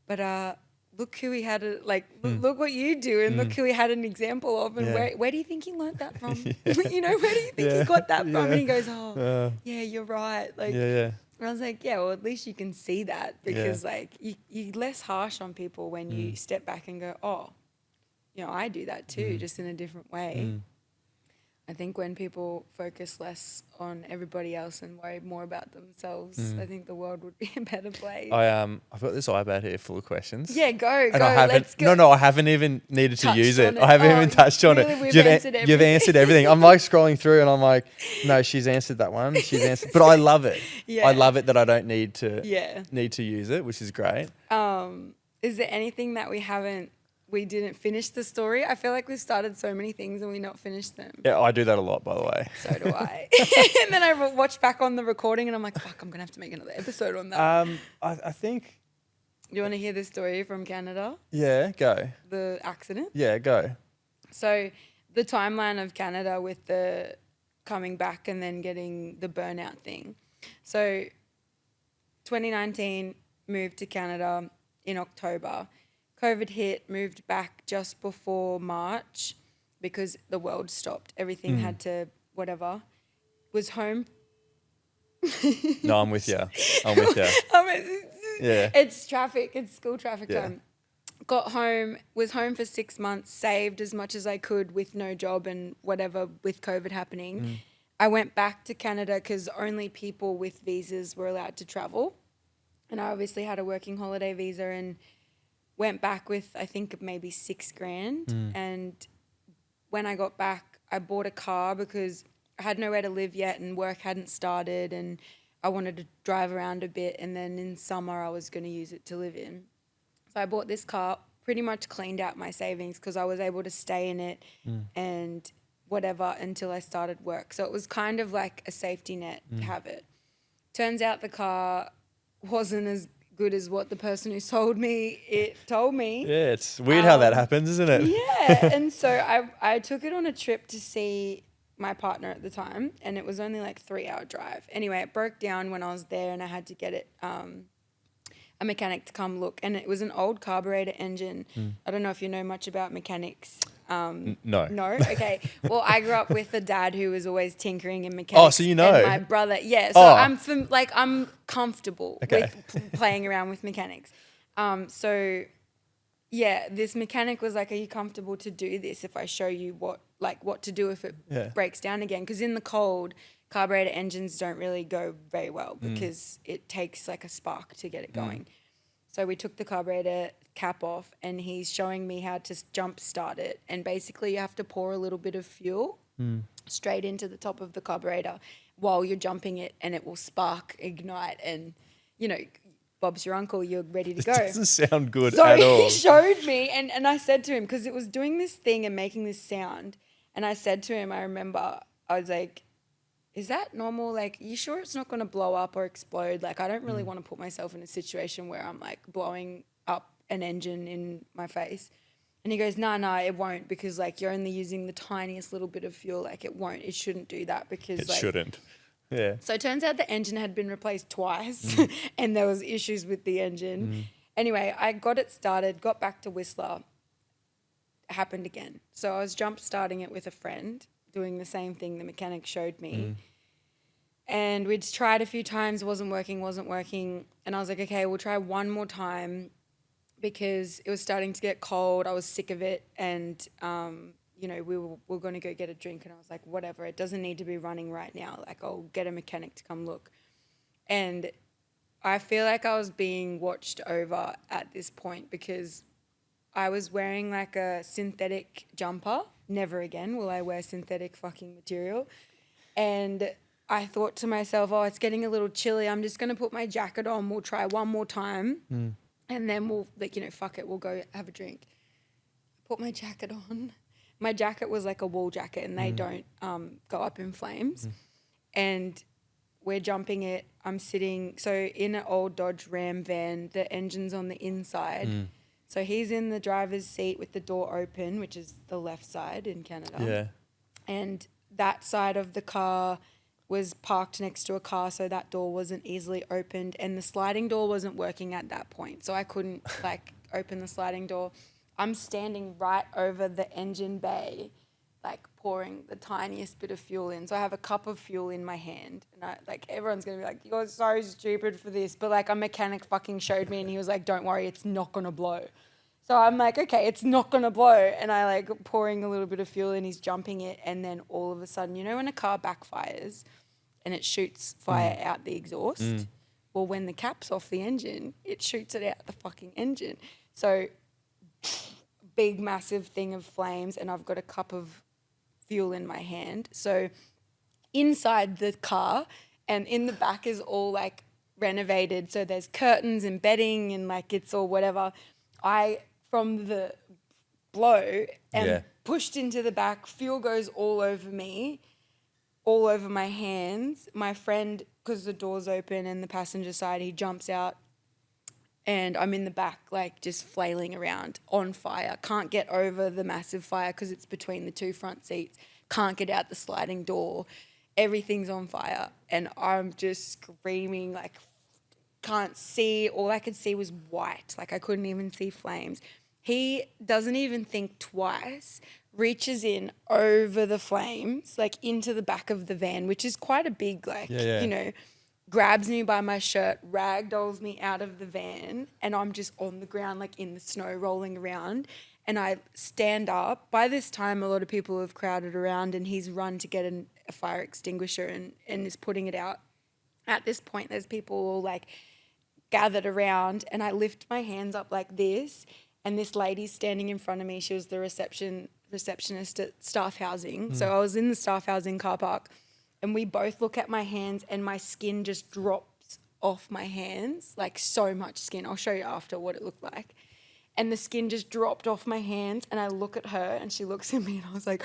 but look who he had, look what you do, and look who he had an example of, and where do you think he learned that from? You know, where do you think he got that from? And he goes, yeah, you're right. Like, and I was like, yeah, well, at least you can see that, because like you're less harsh on people when you step back and go, oh, you know, I do that too, just in a different way. I think when people focus less on everybody else and worry more about themselves, I think the world would be a better place. I've got this iPad here full of questions. Yeah, go. And Let's go. No, I haven't even needed to use it. on it. I haven't Oh, even touched on really? it. We've answered You've everything. answered everything. I'm like scrolling through and I'm like, no, she's answered that one. She's answered, but I love it. Yeah. I love it that I don't need to use it, which is great. Is there anything that we didn't finish the story? I feel like we've started so many things and we not finished them. Yeah, I do that a lot, by the way. So do I. And then I watch back on the recording and I'm like, fuck, I'm going to have to make another episode on that. I think. Do you want to hear the story from Canada? Yeah, go. The accident? Yeah, go. So the timeline of Canada with the coming back and then getting the burnout thing. So 2019, moved to Canada in October. COVID hit, moved back just before March because the world stopped. Everything had to whatever. Was home. No, I'm with you. Yeah. It's traffic. It's school traffic Yeah. home. Got home, was home for 6 months, saved as much as I could with no job and whatever with COVID happening. I went back to Canada because only people with visas were allowed to travel. And I obviously had a working holiday visa and went back with, I think, maybe $6,000. And when I got back, I bought a car because I had nowhere to live yet and work hadn't started and I wanted to drive around a bit. And then in summer, I was going to use it to live in. So I bought this car, pretty much cleaned out my savings because I was able to stay in it and whatever until I started work. So it was kind of like a safety net to have it. Turns out the car wasn't as good as what the person who sold me it told me. Yeah, it's weird how that happens, isn't it? Yeah, and so I took it on a trip to see my partner at the time, and it was only like 3-hour drive. Anyway, it broke down when I was there, and I had to get it a mechanic to come look, and it was an old carburetor engine. I don't know if you know much about mechanics. No. No? Okay. Well, I grew up with a dad who was always tinkering in mechanics. Oh, so you know. And my brother, yeah. So I'm comfortable with playing around with mechanics. So yeah, this mechanic was like, are you comfortable to do this if I show you what to do if it breaks down again? Because in the cold, carburetor engines don't really go very well because it takes like a spark to get it going. So we took the carburetor cap off and he's showing me how to jump start it. And basically you have to pour a little bit of fuel straight into the top of the carburetor while you're jumping it and it will spark, ignite and, you know, Bob's your uncle, you're ready to go. It doesn't sound good So at all. he showed me, and I said to him, because it was doing this thing and making this sound, and I said to him, I remember, I was like, is that normal? Like, you sure it's not going to blow up or explode? Like, I don't really want to put myself in a situation where I'm like blowing up an engine in my face. And he goes, no, it won't, because like you're only using the tiniest little bit of fuel. Like it won't, it shouldn't do that because It like, shouldn't. Yeah. So it turns out the engine had been replaced twice and there was issues with the engine. Anyway, I got it started, got back to Whistler. It happened again. So I was jump starting it with a friend, doing the same thing the mechanic showed me. And we'd tried a few times, wasn't working. And I was like, okay, we'll try one more time, because it was starting to get cold. I was sick of it. And, you know, we were going to go get a drink. And I was like, whatever, it doesn't need to be running right now. Like, I'll get a mechanic to come look. And I feel like I was being watched over at this point, because I was wearing like a synthetic jumper. Never again will I wear synthetic fucking material. And I thought to myself, oh, it's getting a little chilly. I'm just going to put my jacket on. We'll try one more time. And then we'll, like, you know, fuck it, we'll go have a drink. I put my jacket on. My jacket was like a wool jacket, and they don't go up in flames. And we're jumping it. I'm sitting, so in an old Dodge Ram van, the engine's on the inside. So he's in the driver's seat with the door open, which is the left side in Canada. Yeah. And that side of the car was parked next to a car, so that door wasn't easily opened, and the sliding door wasn't working at that point, so I couldn't like open the sliding door. I'm standing right over the engine bay, like pouring the tiniest bit of fuel in. So I have a cup of fuel in my hand, and I, like, everyone's gonna be like, you're so stupid for this, but like a mechanic fucking showed me, and he was like, don't worry, it's not gonna blow. So I'm like, okay, it's not gonna blow, and I like pouring a little bit of fuel in, he's jumping it, and then all of a sudden, you know when a car backfires and it shoots fire out the exhaust? Well, when the cap's off the engine, it shoots it out the fucking engine. So big, massive thing of flames, and I've got a cup of fuel in my hand. So inside the car and in the back is all like renovated. So there's curtains and bedding and like it's all whatever. I, from the blow, am pushed into the back. Fuel goes all over me, all over my hands. My friend, because the door's open and the passenger side, he jumps out, and I'm in the back, like just flailing around on fire. Can't get over the massive fire because it's between the two front seats. Can't get out the sliding door. Everything's on fire, and I'm just screaming, like, can't see. All I could see was white. Like, I couldn't even see flames. He doesn't even think twice, reaches in over the flames, like into the back of the van, which is quite a big, like, you know, grabs me by my shirt, ragdolls me out of the van, and I'm just on the ground, like in the snow, rolling around. And I stand up. By this time, a lot of people have crowded around, and he's run to get a fire extinguisher and is putting it out. At this point, there's people all like gathered around, and I lift my hands up like this, and this lady's standing in front of me. She was the receptionist at staff housing. So I was in the staff housing car park, and we both look at my hands, and my skin just drops off my hands, like so much skin. I'll show you after what it looked like. And the skin just dropped off my hands, and I look at her, and she looks at me, and I was like,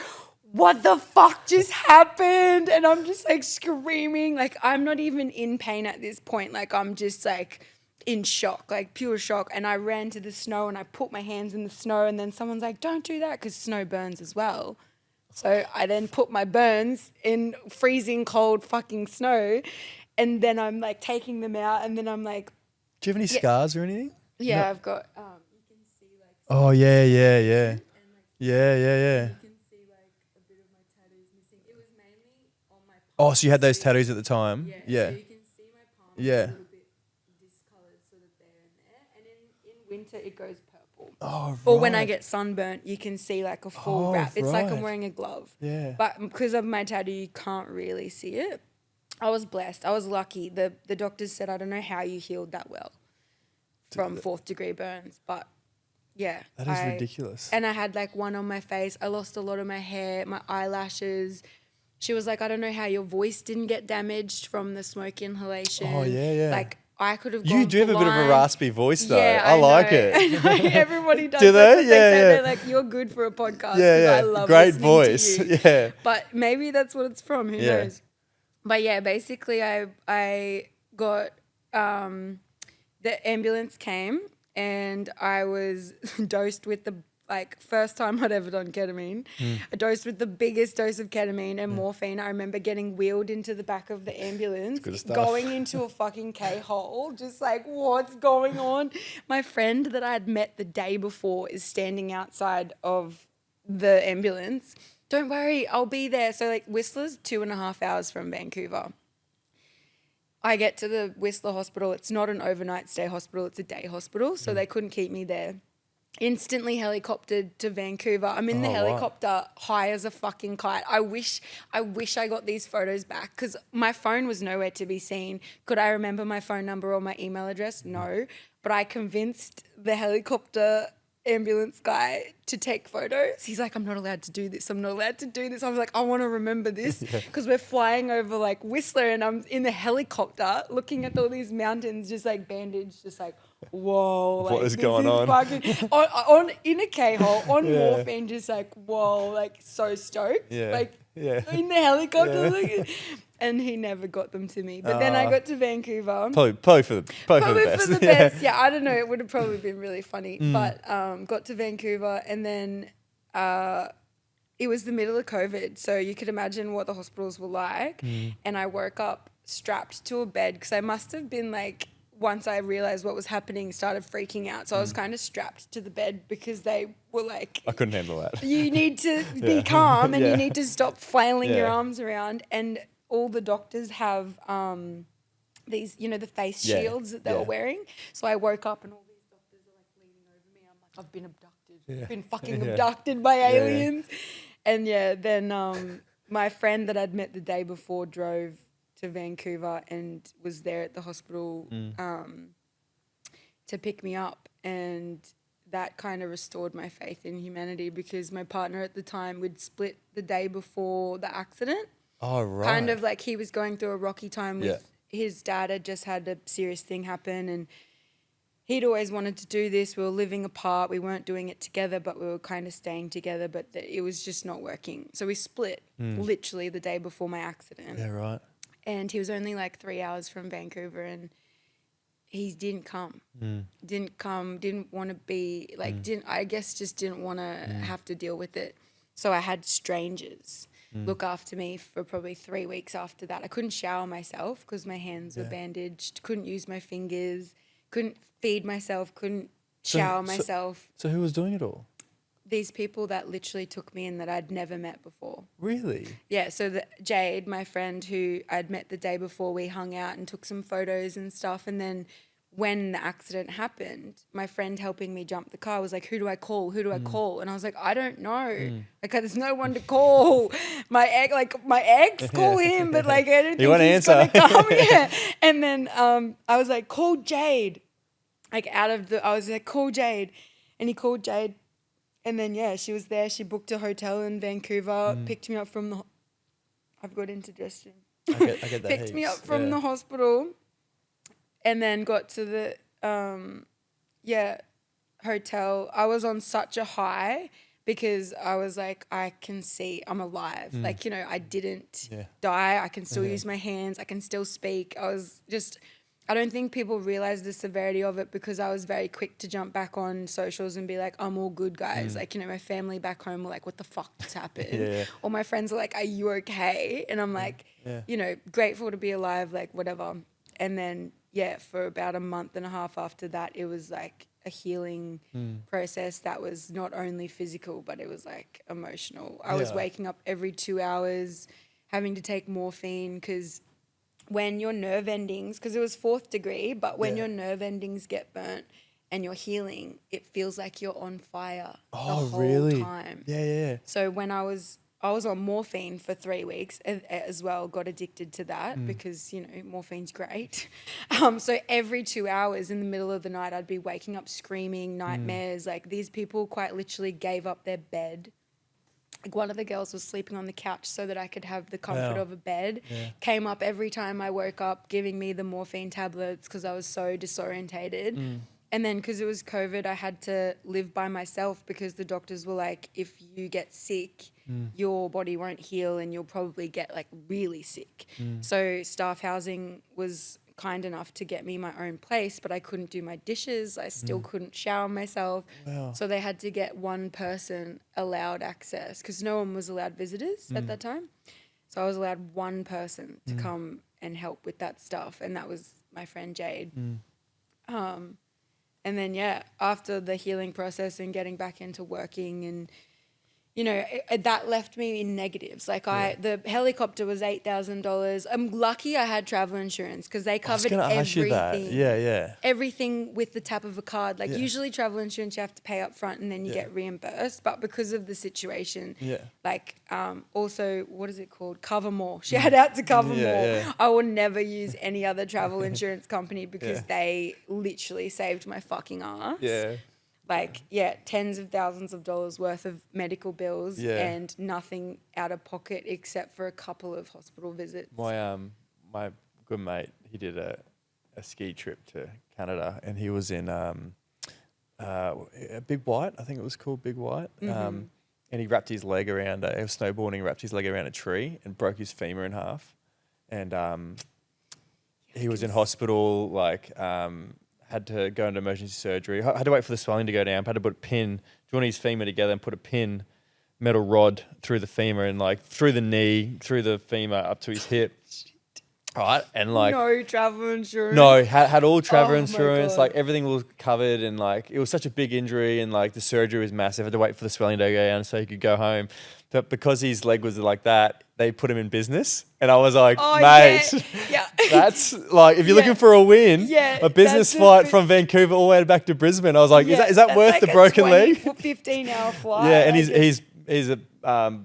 what the fuck just happened? And I'm just like screaming. Like, I'm not even in pain at this point. Like, I'm just like in shock, like pure shock. And I ran to the snow, and I put my hands in the snow, and then someone's like, don't do that, because snow burns as well. So I then put my burns in freezing cold fucking snow, and then I'm like taking them out, and then I'm like, do you have any scars or anything? Yeah, no. I've got, you can see like. Oh, yeah. Yeah. You can see like a bit of my tattoos missing. It was mainly on my palm. Oh, so you had those tattoos at the time? Yeah. So you can see my palm a little bit discoloured, sort of there and there. And in winter, it goes purple. Oh, right. Or when I get sunburnt, you can see like a full wrap. It's like I'm right. wearing a glove. Yeah. But because of my tattoo, you can't really see it. I was blessed. I was lucky. The doctors said, I don't know how you healed that well from 4th degree burns, but yeah. That is ridiculous. And I had like one on my face. I lost a lot of my hair, my eyelashes. She was like, I don't know how your voice didn't get damaged from the smoke inhalation. Oh, yeah. Like I could have gone You do have a bit of a blind. raspy voice, though. Yeah, I like know. it. I know. Everybody does. Do That's they? what they say. Yeah. They're like, you're good for a podcast. Yeah, I love great listening voice. to you. Yeah. But maybe that's what it's from. Who Yeah. knows? But yeah, basically, I got the ambulance came and I was dosed with the first time I'd ever done ketamine. I dosed with the biggest dose of ketamine and morphine. I remember getting wheeled into the back of the ambulance, good stuff. going into a fucking K-hole, just like, what's going on? My friend that I had met the day before is standing outside of the ambulance. Don't worry, I'll be there. So like Whistler's 2.5 hours from Vancouver. I get to the Whistler hospital. It's not an overnight stay hospital. It's a day hospital. So they couldn't keep me there. Instantly helicoptered to Vancouver. I'm in the helicopter high as a fucking kite. I wish I got these photos back because my phone was nowhere to be seen. Could I remember my phone number or my email address? No. But I convinced the helicopter ambulance guy to take photos. He's like, I'm not allowed to do this. I'm not allowed to do this. I was like, I want to remember this because we're flying over like Whistler and I'm in the helicopter looking at all these mountains just like bandaged, just like, whoa. What is this going on? Fucking, on in a K-hole, on morphine, just like, whoa, like so stoked. Yeah. Like Yeah. in the helicopter. Like, and he never got them to me. But then I got to Vancouver. Probably for the best. For the best. Yeah, I don't know. It would have probably been really funny. But got to Vancouver and then it was the middle of COVID. So you could imagine what the hospitals were like. And I woke up strapped to a bed because I must have been like, once I realized what was happening, started freaking out. So I was kind of strapped to the bed because they were like, I couldn't handle that. you need to be calm and Yeah. you need to stop flailing your Yeah. arms around. And all the doctors have these, the face Yeah. shields that they were wearing. So I woke up and all these doctors are like leaning over me. I'm like, I've been abducted. Been fucking abducted by aliens. And then my friend that I'd met the day before drove to Vancouver and was there at the hospital to pick me up. And that kind of restored my faith in humanity because my partner at the time would split the day before the accident. Oh, right. Kind of like he was going through a rocky time with his dad had just had a serious thing happen and he'd always wanted to do this. We were living apart. We weren't doing it together, but we were kind of staying together, but it was just not working. So we split literally the day before my accident. Yeah, right. And he was only like 3 hours from Vancouver and he didn't come. Didn't want to be like, just didn't want to have to deal with it. So I had strangers look after me for probably 3 weeks after that. I couldn't shower myself because my hands were bandaged, couldn't use my fingers, couldn't feed myself, couldn't shower myself. So who was doing it all? These people that literally took me in that I'd never met before. Really? Yeah, so Jade, my friend who I'd met the day before, we hung out and took some photos and stuff. And then when the accident happened, my friend helping me jump the car was like, who do I call? Who do I call? And I was like, I don't know. Like, there's no one to call. My ex, call him, but like, I don't think he's going to come. Yeah. And then I was like, call Jade. Like I was like, call Jade. And he called Jade. And then, she was there. She booked a hotel in Vancouver, picked me up from the... I've got indigestion. I get that Picked me up from the hospital and then got to the, hotel. I was on such a high because I was like, I can see I'm alive. Like, I didn't die. I can still use my hands. I can still speak. I was just... I don't think people realize the severity of it because I was very quick to jump back on socials and be like, I'm all good, guys. Like, my family back home were like, what the fuck just happened? Or my friends are like, are you okay? And I'm like, grateful to be alive, like whatever. And then, for about a month and a half after that, it was like a healing process that was not only physical, but it was like emotional. I was waking up every 2 hours, having to take morphine because when your nerve endings, because it was 4th degree, but when your nerve endings get burnt and you're healing, it feels like you're on fire the whole time. Yeah. So when I was on morphine for 3 weeks as well, got addicted to that because, morphine's great. So every 2 hours in the middle of the night, I'd be waking up screaming, nightmares. Like these people quite literally gave up their bed. Like one of the girls was sleeping on the couch so that I could have the comfort Wow. of a bed. Yeah. Came up every time I woke up, giving me the morphine tablets because I was so disorientated. And then because it was COVID, I had to live by myself because the doctors were like, if you get sick, your body won't heal and you'll probably get like really sick. So staff housing was kind enough to get me my own place, but I couldn't do my dishes. I still couldn't shower myself. Wow. So they had to get one person allowed access because no one was allowed visitors at that time. So I was allowed one person to come and help with that stuff. And that was my friend Jade. And then, yeah, after the healing process and getting back into working and, you know, that left me in negatives. Like the helicopter was $8,000. I'm lucky I had travel insurance because they covered everything. Yeah. Everything with the tap of a card. Like usually travel insurance you have to pay up front and then you get reimbursed. But because of the situation, like also, what is it called? Cover More. Shout out to Cover More. Yeah. I will never use any other travel insurance company because they literally saved my fucking ass. Yeah. Like, tens of thousands of dollars worth of medical bills and nothing out of pocket except for a couple of hospital visits. My good mate, he did a ski trip to Canada and he was in Big White, I think it was called Big White. And he wrapped his leg around, he was snowboarding, wrapped his leg around a tree and broke his femur in half. And he was in hospital, like... had to go into emergency surgery. I had to wait for the swelling to go down. I had to put a pin, join his femur together and put a pin, metal rod through the femur and like through the knee, through the femur up to his hip. Right. And like... No travel insurance. No, had all travel Oh my insurance. God. Like everything was covered and like it was such a big injury and like the surgery was massive. I had to wait for the swelling to go down so he could go home. But because his leg was like that, they put him in business. And I was like, mate, that's like, if you're looking for a win, a business flight from Vancouver all the way back to Brisbane, I was like, is that worth like the broken leg? 15-hour flight. Yeah, and he's a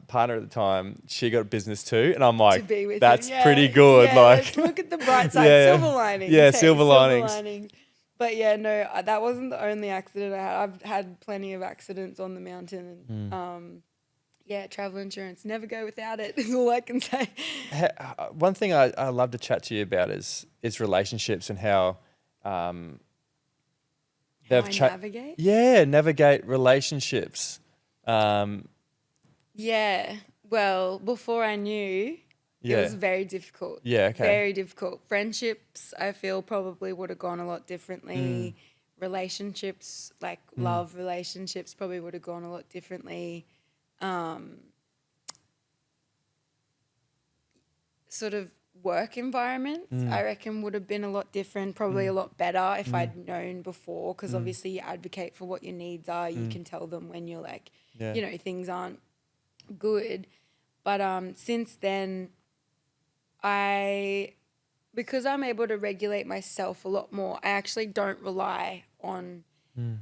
partner at the time. She got business too. And I'm like, that's pretty good. Yeah, like, let's look at the bright side. Silver linings. Yeah, silver linings. But yeah, no, that wasn't the only accident I had. I've had plenty of accidents on the mountain. And, travel insurance. Never go without it is all I can say. One thing I love to chat to you about is relationships and how they've navigate? Yeah, navigate relationships. Well, before I knew, it was very difficult. Yeah, okay. Very difficult. Friendships, I feel, probably would have gone a lot differently. Relationships, like love relationships, probably would have gone a lot differently. Sort of work environments, I reckon would have been a lot different, probably a lot better if I'd known before, because obviously you advocate for what your needs are. You can tell them when you're like, you know, things aren't good. But since then, because I'm able to regulate myself a lot more, I actually don't rely on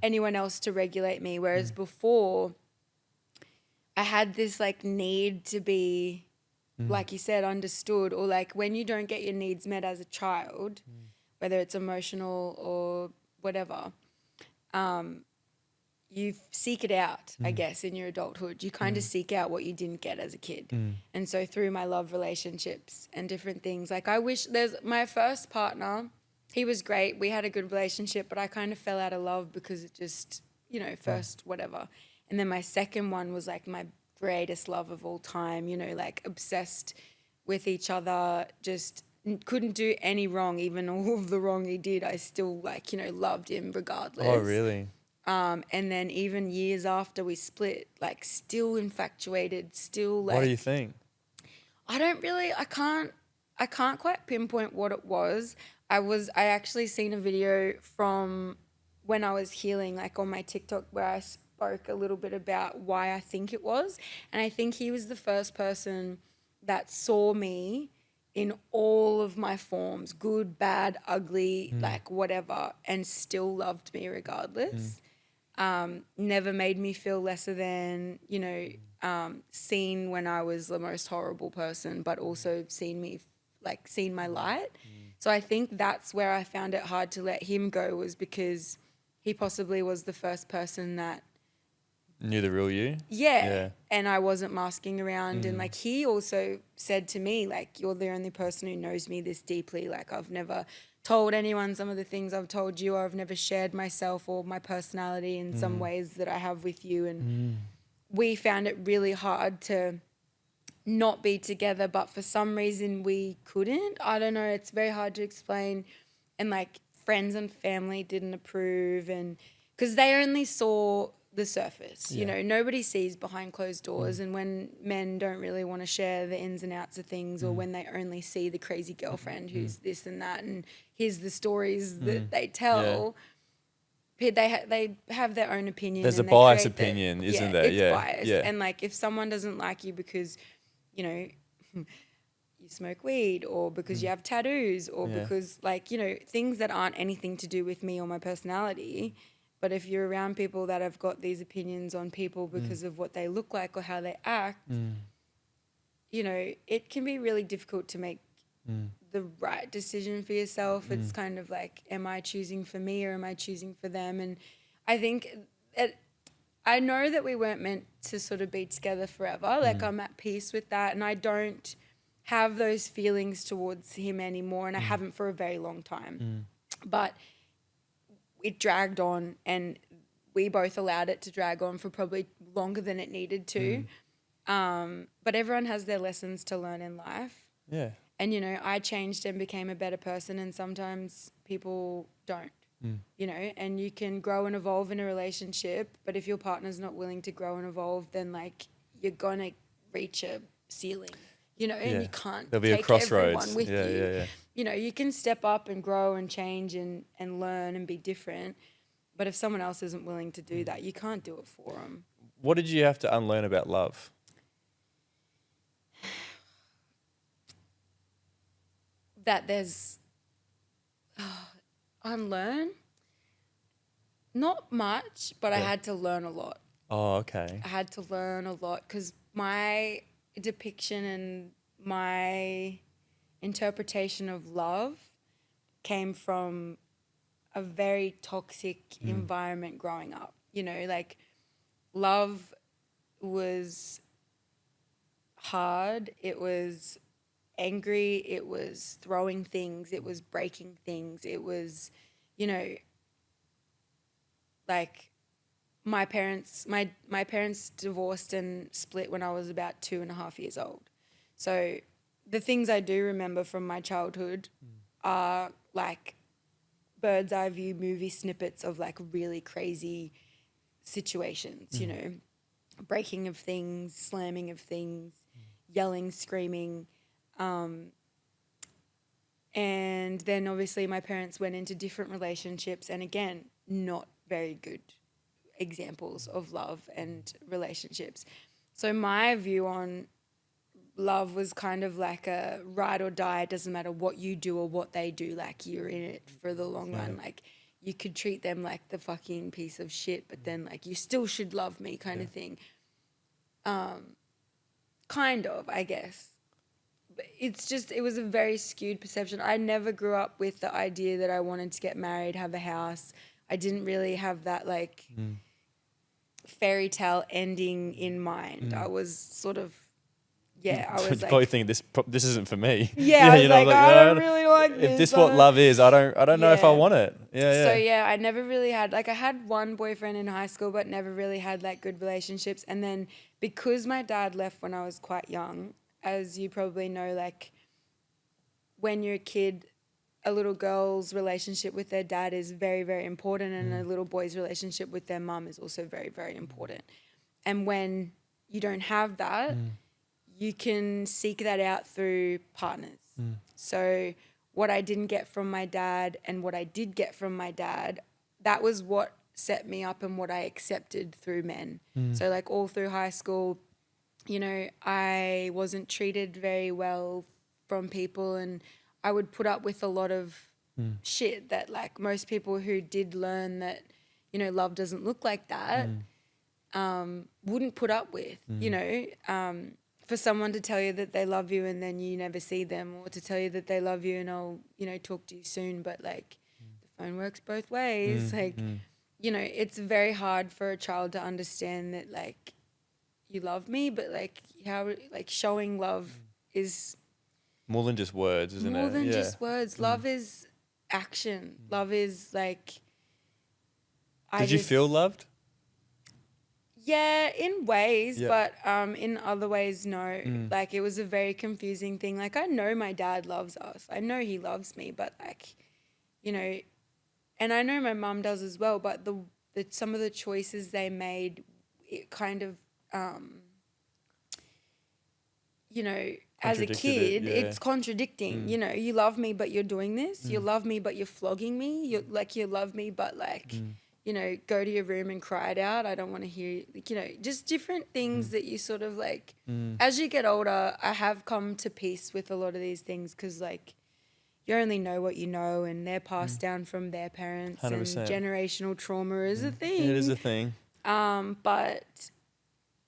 anyone else to regulate me. Whereas before, I had this like need to be, like you said, understood, or like when you don't get your needs met as a child, whether it's emotional or whatever, you seek it out, I guess, in your adulthood. You kind of seek out what you didn't get as a kid. And so through my love relationships and different things, like I wish my first partner, he was great. We had a good relationship, but I kind of fell out of love because it just, you know, first whatever. And then my second one was like my greatest love of all time, you know, like obsessed with each other, just couldn't do any wrong. Even all of the wrong he did, I still like, you know, loved him regardless. Oh, really? And then even years after we split, like still infatuated, still like... What do you think? I can't quite pinpoint what it was. I actually seen a video from when I was healing, like on my TikTok, where I spoke a little bit about why I think it was. And I think he was the first person that saw me in all of my forms, good, bad, ugly, like whatever, and still loved me regardless. Never made me feel lesser than, you know, seen when I was the most horrible person, but also seen my light. So I think that's where I found it hard to let him go, was because he possibly was the first person that Knew the real you. Yeah. And I wasn't masking around. And like he also said to me, like, you're the only person who knows me this deeply. Like I've never told anyone some of the things I've told you, or I've never shared myself or my personality in some ways that I have with you. And we found it really hard to not be together, but for some reason we couldn't. I don't know. It's very hard to explain. And like friends and family didn't approve, and because they only saw the surface, you know, nobody sees behind closed doors. And when men don't really want to share the ins and outs of things, or when they only see the crazy girlfriend who's this and that, and here's the stories that they tell, they have their own opinion. There's and a they biased create opinion, isn't there? It's biased. And like if someone doesn't like you because, you know, you smoke weed, or because you have tattoos, or because like, you know, things that aren't anything to do with me or my personality. But if you're around people that have got these opinions on people because of what they look like or how they act, you know, it can be really difficult to make the right decision for yourself. It's kind of like, am I choosing for me or am I choosing for them? And I think I know that we weren't meant to sort of be together forever. Like I'm at peace with that, and I don't have those feelings towards him anymore, and I haven't for a very long time. But it dragged on, and we both allowed it to drag on for probably longer than it needed to. But everyone has their lessons to learn in life. Yeah. And, you know, I changed and became a better person, and sometimes people don't, you know, and you can grow and evolve in a relationship, but if your partner's not willing to grow and evolve, then, like, you're going to reach a ceiling, you know, and you can't There'll be take a crossroads. everyone with you. Yeah. You know, you can step up and grow and change and learn and be different, but if someone else isn't willing to do that, you can't do it for them. What did you have to unlearn about love? That there's unlearn, not much, but I had to learn a lot. Oh, okay. I had to learn a lot because my depiction and my interpretation of love came from a very toxic environment growing up. You know, like love was hard. It was angry. It was throwing things. It was breaking things. It was, you know, like my parents divorced and split when I was about 2.5 years old. So the things I do remember from my childhood are like bird's eye view movie snippets of like really crazy situations, you know, breaking of things, slamming of things, yelling, screaming. And then obviously my parents went into different relationships, and again, not very good examples of love and relationships. So my view on love was kind of like a ride or die. It doesn't matter what you do or what they do, like you're in it for the long run. Like you could treat them like the fucking piece of shit, but then like you still should love me kind of thing. Kind of, I guess. But it's just, it was a very skewed perception. I never grew up with the idea that I wanted to get married, have a house. I didn't really have that like fairy tale ending in mind. I was sort of, I was like, probably think this isn't for me. I was like, I don't really like this. If this what love is, I don't know if I want it. So I never really had, like I had one boyfriend in high school, but never really had like good relationships. And then because my dad left when I was quite young, as you probably know, like when you're a kid, a little girl's relationship with their dad is very, very important, and a little boy's relationship with their mum is also very, very important. And when you don't have that, you can seek that out through partners. So what I didn't get from my dad and what I did get from my dad, that was what set me up and what I accepted through men. So like all through high school, you know, I wasn't treated very well from people, and I would put up with a lot of shit that like most people who did learn that, you know, love doesn't look like that, wouldn't put up with, you know, for someone to tell you that they love you and then you never see them, or to tell you that they love you and I'll, you know, talk to you soon, but like the phone works both ways. you know, it's very hard for a child to understand that, like, you love me, but, like, how, like, showing love is more than just words, isn't it? more than just words. Love is action. Love is, like, Did you feel loved? Yeah, in ways, Yeah. but in other ways, no. Like, it was a very confusing thing. Like, I know my dad loves us. I know he loves me, but, like, you know, and I know my mum does as well, but the some of the choices they made, it kind of, you know, as a kid, it's contradicting. You know, you love me, but you're doing this. You love me, but you're flogging me. You love me, but, like, you know, go to your room and cry it out. I don't want to hear you. Like, you know, just different things that you sort of, like, as you get older, I have come to peace with a lot of these things, because, like, you only know what you know, and they're passed down from their parents, 100%. and generational trauma is a thing. It is a thing. But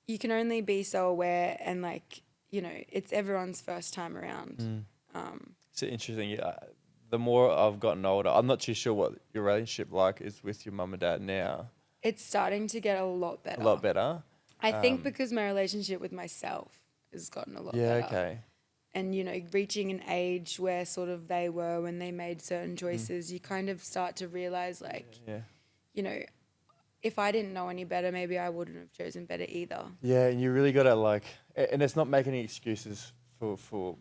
you can only be so aware, and, like, you know, it's everyone's first time around. It's interesting. The more I've gotten older, I'm not too sure what your relationship like is with your mum and dad now. It's starting to get a lot better. A lot better? I think because my relationship with myself has gotten a lot better. Yeah, okay. And, you know, reaching an age where sort of they were when they made certain choices, you kind of start to realise, like, you know, if I didn't know any better, maybe I wouldn't have chosen better either. Yeah, and you really got to, like, and it's not making any excuses for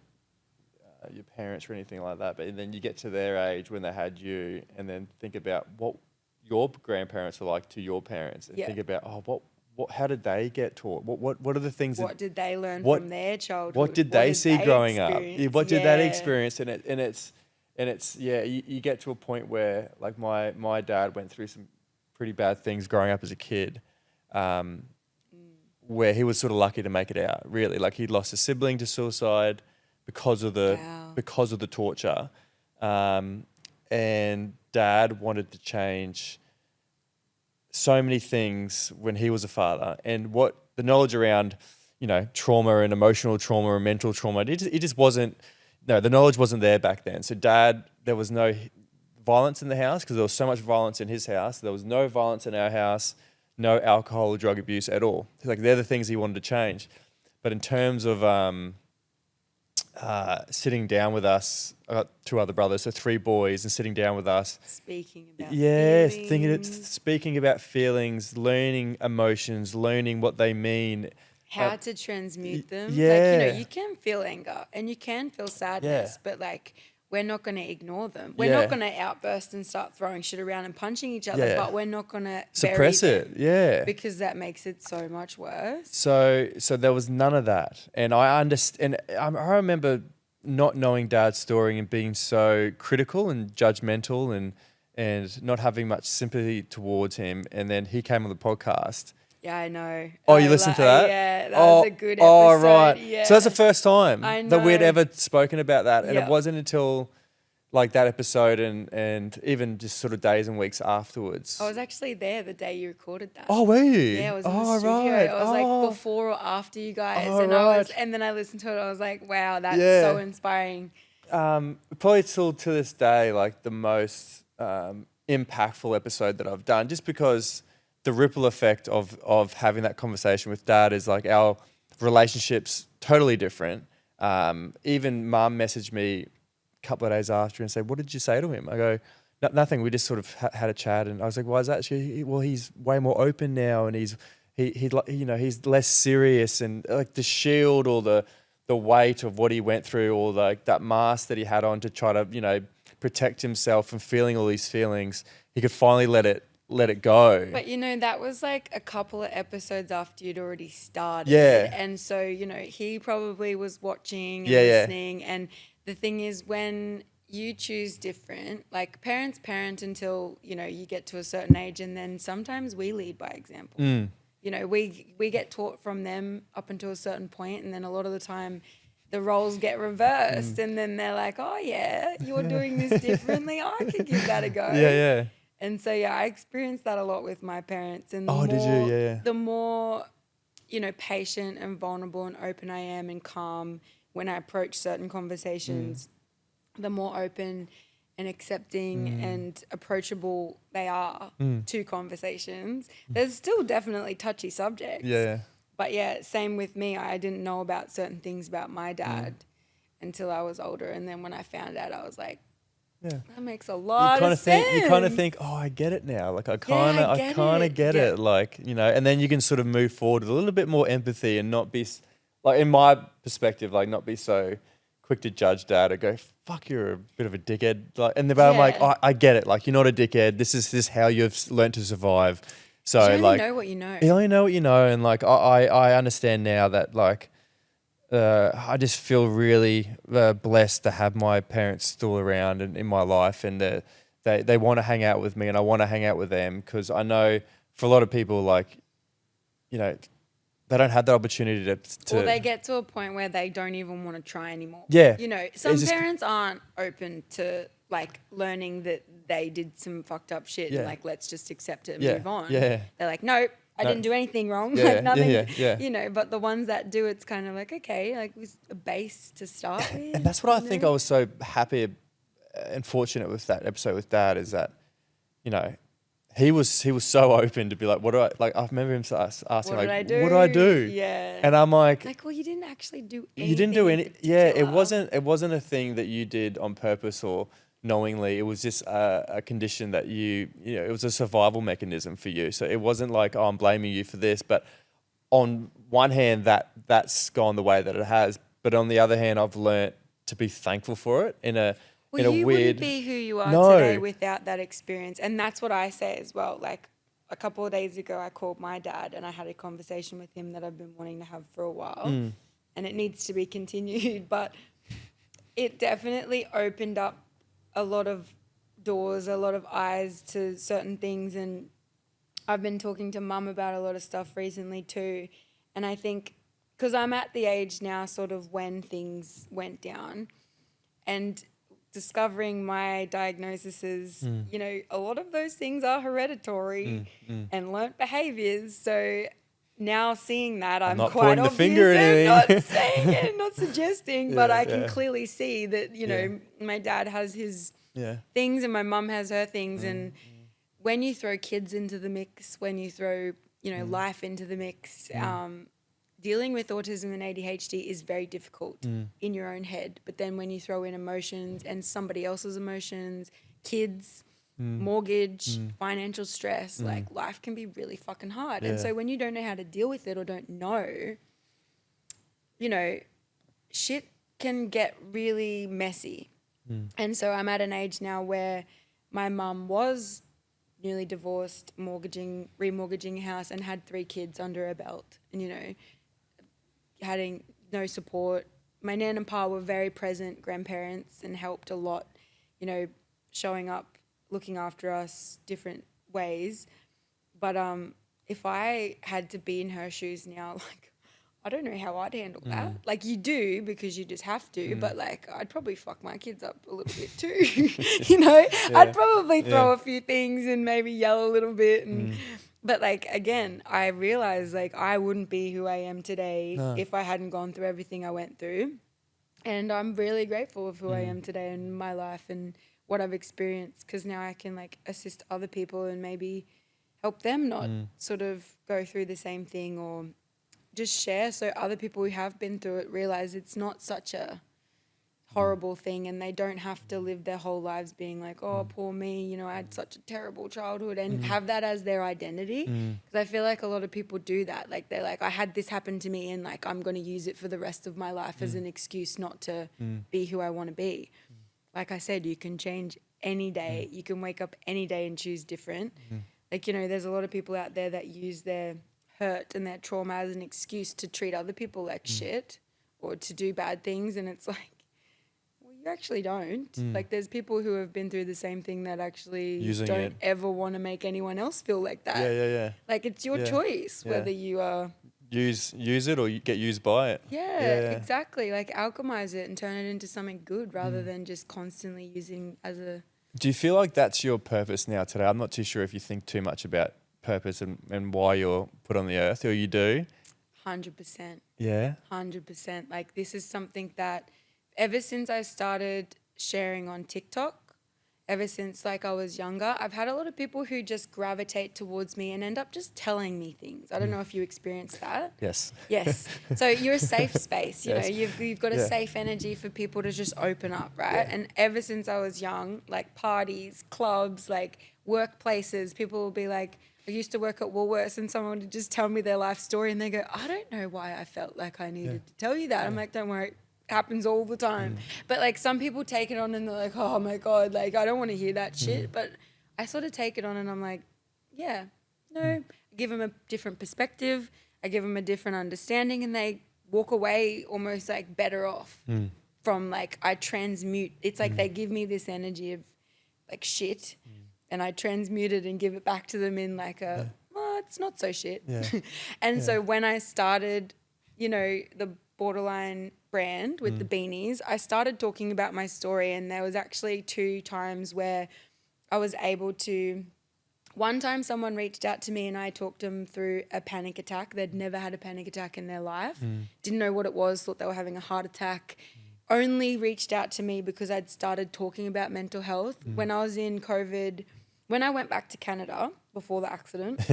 your parents or anything like that, but then you get to their age when they had you, and then think about what your grandparents were like to your parents, and think about, how did they get taught? What are the things? What did they learn from their childhood? What did they see growing up? What did they experience? And it's you get to a point where, like, my dad went through some pretty bad things growing up as a kid, where he was sort of lucky to make it out. Really, like, he lost a sibling to suicide because of the torture, and Dad wanted to change so many things when he was a father, and what the knowledge around, you know, trauma and emotional trauma and mental trauma, it just wasn't. No, the knowledge wasn't there back then. So Dad, there was no violence in the house because there was so much violence in his house. There was no violence in our house, no alcohol or drug abuse at all. Like, they're the things he wanted to change. But in terms of sitting down with us, I got 2 other brothers, so 3 boys, and sitting down with us. Speaking about speaking about feelings, learning emotions, learning what they mean. How to transmute them. Yeah. Like, you know, you can feel anger and you can feel sadness, but, like, we're not going to ignore them. We're not going to outburst and start throwing shit around and punching each other, but we're not going to suppress it. Yeah. Because that makes it so much worse. So there was none of that. And I understand. And I remember not knowing Dad's story and being so critical and judgmental and not having much sympathy towards him. And then he came on the podcast. Yeah, I know. Oh, you listened to that? Yeah, that was a good episode. Oh, right. Yeah. So that's the first time that we'd know. ever spoken about that. And it wasn't until, like, that episode and even just sort of days and weeks afterwards. I was actually there the day you recorded that. Oh, were you? Yeah, I was in the studio. Right. It was like before or after you guys. And then I listened to it. I was like, wow, that's so inspiring. Probably still to this day, like, the most impactful episode that I've done, just because the ripple effect of having that conversation with Dad is, like, our relationship's totally different. Even Mum messaged me a couple of days after and said, "What did you say to him?" I go, "Nothing. We just sort of had a chat." And I was like, "Why is that?" Well, he's way more open now, and he's he's less serious, and, like, the shield or the weight of what he went through, or, like, that mask that he had on to try to, you know, protect himself from feeling all these feelings, he could finally let it go. But, you know, that was, like, a couple of episodes after you'd already started. Yeah. And so, you know, he probably was watching and listening. And the thing is, when you choose different, like, parents parent until, you know, you get to a certain age, and then sometimes we lead by example. You know, we get taught from them up until a certain point, and then a lot of the time the roles get reversed, and then they're like, "Oh yeah, you're doing this differently. I could give that a go." Yeah. And so, I experienced that a lot with my parents. And did you? Yeah. The more, you know, patient and vulnerable and open I am and calm when I approach certain conversations, the more open and accepting and approachable they are to conversations. There's still definitely touchy subjects. Yeah. But yeah, same with me. I didn't know about certain things about my dad until I was older. And then when I found out, I was like, Yeah. that makes a lot of sense. You kind of think, oh, I get it now. Like I kind of get Yeah. it. Like, you know, and then you can sort of move forward with a little bit more empathy and not be like, in my perspective, like not be so quick to judge dad or go, fuck, you're a bit of a dickhead. Like, and but I'm like, oh, I get it. Like, you're not a dickhead. This is how you've learned to survive. So you only like, know what you know. you only know what you know. And like, I understand now that like, I just feel really blessed to have my parents still around in my life, and they want to hang out with me, and I want to hang out with them, because I know for a lot of people, like, you know, they don't have that opportunity to Or they get to a point where they don't even want to try anymore. Yeah. You know, some parents aren't open to like learning that they did some fucked up shit and like, let's just accept it and move on. Yeah. They're like, nope. I didn't do anything wrong. Yeah, like nothing, yeah. you know, but the ones that do, it's kind of like, okay, like it was a base to start with. And that's what I think I was so happy and fortunate with that episode with Dad, is that, you know, he was so open to be like, what do I, like, I remember him asking, What like, did what do I do? Yeah. And I'm like, well, you didn't actually do anything. you didn't do any, yeah, it particular. wasn't a thing that you did on purpose or knowingly. It was just a condition that you know, it was a survival mechanism for you. So it wasn't like, oh, I'm blaming you for this. But on one hand, that's gone the way that it has. But on the other hand, I've learnt to be thankful for it in a you weird. wouldn't be who you are today without that experience. And that's what I say as well. Like a couple of days ago, I called my dad and I had a conversation with him that I've been wanting to have for a while. And it needs to be continued. But it definitely opened up a lot of doors, a lot of eyes to certain things. And I've been talking to Mum about a lot of stuff recently too. And I think because I'm at the age now sort of when things went down and discovering my diagnoses, you know, a lot of those things are hereditary and learnt behaviours. So now seeing that, I'm not quite pointing the obvious finger at and not anything. saying it, not suggesting, but I can clearly see that, you know, my dad has his things and my mum has her things. And when you throw kids into the mix, when you throw, you know, life into the mix, dealing with autism and ADHD is very difficult in your own head. But then when you throw in emotions and somebody else's emotions, kids, mortgage, financial stress, like life can be really fucking hard. And so when you don't know how to deal with it or don't know, you know, shit can get really messy. And so I'm at an age now where my mum was newly divorced, remortgaging a house, and had 3 kids under her belt. And, you know, having no support. My nan and pa were very present grandparents and helped a lot, you know, showing up, looking after us different ways. But if I had to be in her shoes now, like, I don't know how I'd handle that. Like, you do because you just have to, but like, I'd probably fuck my kids up a little bit too. You know, I'd probably throw a few things and maybe yell a little bit. And but like, again, I realized like I wouldn't be who I am today if I hadn't gone through everything I went through. And I'm really grateful of who I am today in my life and what I've experienced, because now I can like assist other people and maybe help them not sort of go through the same thing, or just share so other people who have been through it realize it's not such a horrible thing, and they don't have to live their whole lives being like, oh, poor me, you know, I had such a terrible childhood, and have that as their identity. Because I feel like a lot of people do that. Like, they're like, I had this happen to me and like I'm going to use it for the rest of my life as an excuse not to be who I want to be. Like I said, you can change any day. You can wake up any day and choose different. Like, you know, there's a lot of people out there that use their hurt and their trauma as an excuse to treat other people like shit or to do bad things. And it's like, well, you actually don't. Like, there's people who have been through the same thing that actually don't ever want to make anyone else feel like that. Yeah. Like, it's your choice whether you are... use it or you get used by it. Yeah, exactly. Like, alchemize it and turn it into something good rather than just constantly using as a... Do you feel like that's your purpose now today? I'm not too sure if you think too much about purpose and why you're put on the earth, or you do? 100%. Yeah? 100%. Like, this is something that ever since I started sharing on TikTok ever since like I was younger, I've had a lot of people who just gravitate towards me and end up just telling me things. I don't know if you experienced that. Yes. Yes. So you're a safe space, you Yes. know, you've got a Yeah. safe energy for people to just open up, right? And ever since I was young, like parties, clubs, like workplaces, people will be like, I used to work at Woolworths and someone would just tell me their life story and they go, I don't know why I felt like I needed to tell you that. I'm like, don't worry. Happens all the time. But like some people take it on and they're like, oh my God, like I don't want to hear that shit. But I sort of take it on and I'm like, yeah, no, I give them a different perspective. I give them a different understanding and they walk away almost like better off from like I transmute. It's like they give me this energy of like shit and I transmute it and give it back to them in like a, well, it's not so shit. Yeah. And so when I started, you know, the Borderline brand with the beanies, I started talking about my story and there was actually 2 times where I was able to, one time someone reached out to me and I talked them through a panic attack. They'd never had a panic attack in their life, didn't know what it was, thought they were having a heart attack, only reached out to me because I'd started talking about mental health. When I was in COVID, when I went back to Canada before the accident,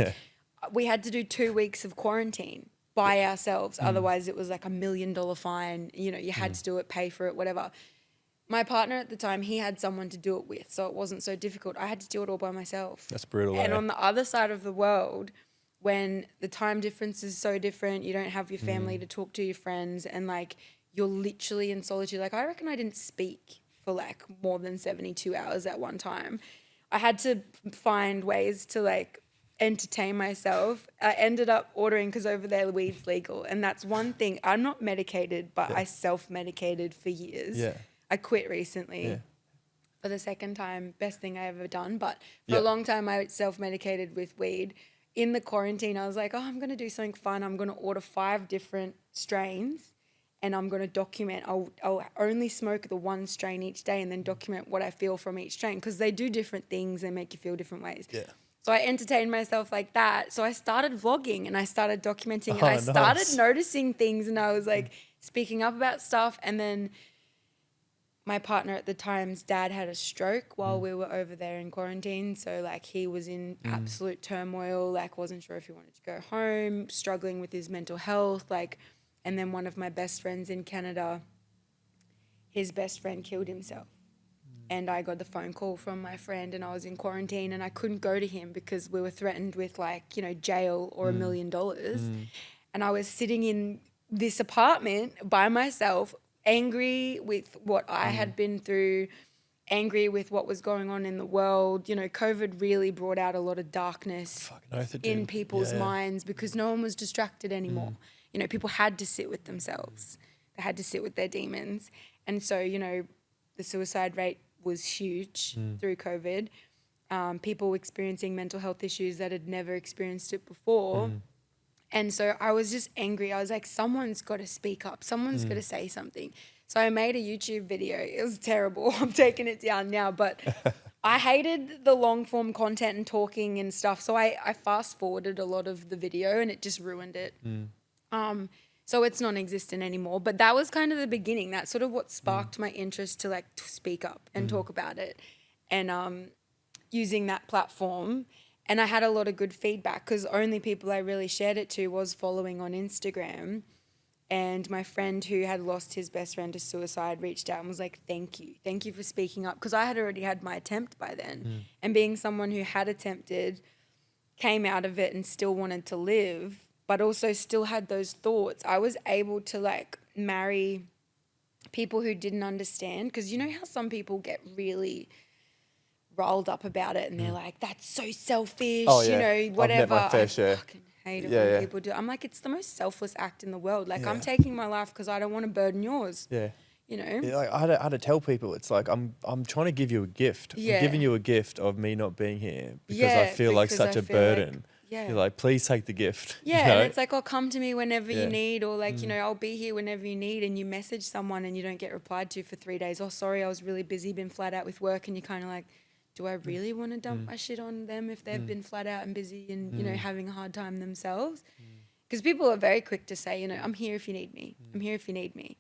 we had to do 2 weeks of quarantine by ourselves. Otherwise it was like $1 million fine. You know, you had to do it, pay for it, whatever. My partner at the time, he had someone to do it with, so it wasn't so difficult. I had to do it all by myself. That's brutal. And on the other side of the world, when the time difference is so different, you don't have your family to talk to, your friends, and like you're literally in solitude. Like I reckon I didn't speak for like more than 72 hours at one time. I had to find ways to like entertain myself. I ended up ordering, because over there weed's legal, and that's one thing. I'm not medicated, but I self-medicated for years. I quit recently for the second time. Best thing I ever done. But for a long time I self-medicated with weed. In the quarantine I was like, oh, I'm going to do something fun. I'm going to order 5 different strains and I'm going to document. I'll only smoke the one strain each day and then document what I feel from each strain, because they do different things. They make you feel different ways. So I entertained myself like that. So I started vlogging and I started documenting and I started noticing things and I was like speaking up about stuff. And then my partner at the time's dad had a stroke while we were over there in quarantine. So like he was in absolute turmoil, like wasn't sure if he wanted to go home, struggling with his mental health. Like, and then one of my best friends in Canada, his best friend killed himself. And I got the phone call from my friend and I was in quarantine and I couldn't go to him because we were threatened with like, you know, jail or $1 million. And I was sitting in this apartment by myself, angry with what I had been through, angry with what was going on in the world. You know, COVID really brought out a lot of darkness in people's minds because no one was distracted anymore. You know, people had to sit with themselves. They had to sit with their demons. And so, you know, the suicide rate was huge through COVID. People experiencing mental health issues that had never experienced it before. And so I was just angry. I was like, someone's got to speak up. Someone's got to say something. So I made a YouTube video. It was terrible. I'm taking it down now. But I hated the long form content and talking and stuff. So I fast forwarded a lot of the video and it just ruined it. So it's non-existent anymore. But that was kind of the beginning. That's sort of what sparked my interest to like to speak up and talk about it. And using that platform. And I had a lot of good feedback because only people I really shared it to was following on Instagram. And my friend who had lost his best friend to suicide reached out and was like, thank you. Thank you for speaking up. Because I had already had my attempt by then. And being someone who had attempted, came out of it and still wanted to live, but also still had those thoughts, I was able to like marry people who didn't understand. Because you know how some people get really rolled up about it and they're like, that's so selfish, you know, whatever. I've met my fair I share. fucking hate it when people do. I'm like, it's the most selfless act in the world. Like I'm taking my life because I don't want to burden yours. You know? Yeah, like I had to tell people, it's like, I'm trying to give you a gift. I'm giving you a gift of me not being here because I feel like such a burden. You're like, please take the gift. Yeah, you know? and it's like, oh, come to me whenever you need, or like, you know, I'll be here whenever you need, and you message someone and you don't get replied to for 3 days. Oh, sorry, I was really busy, been flat out with work, and you're kind of like, do I really want to dump my shit on them if they've been flat out and busy and, you know, having a hard time themselves? Because people are very quick to say, you know, I'm here if you need me. I'm here if you need me.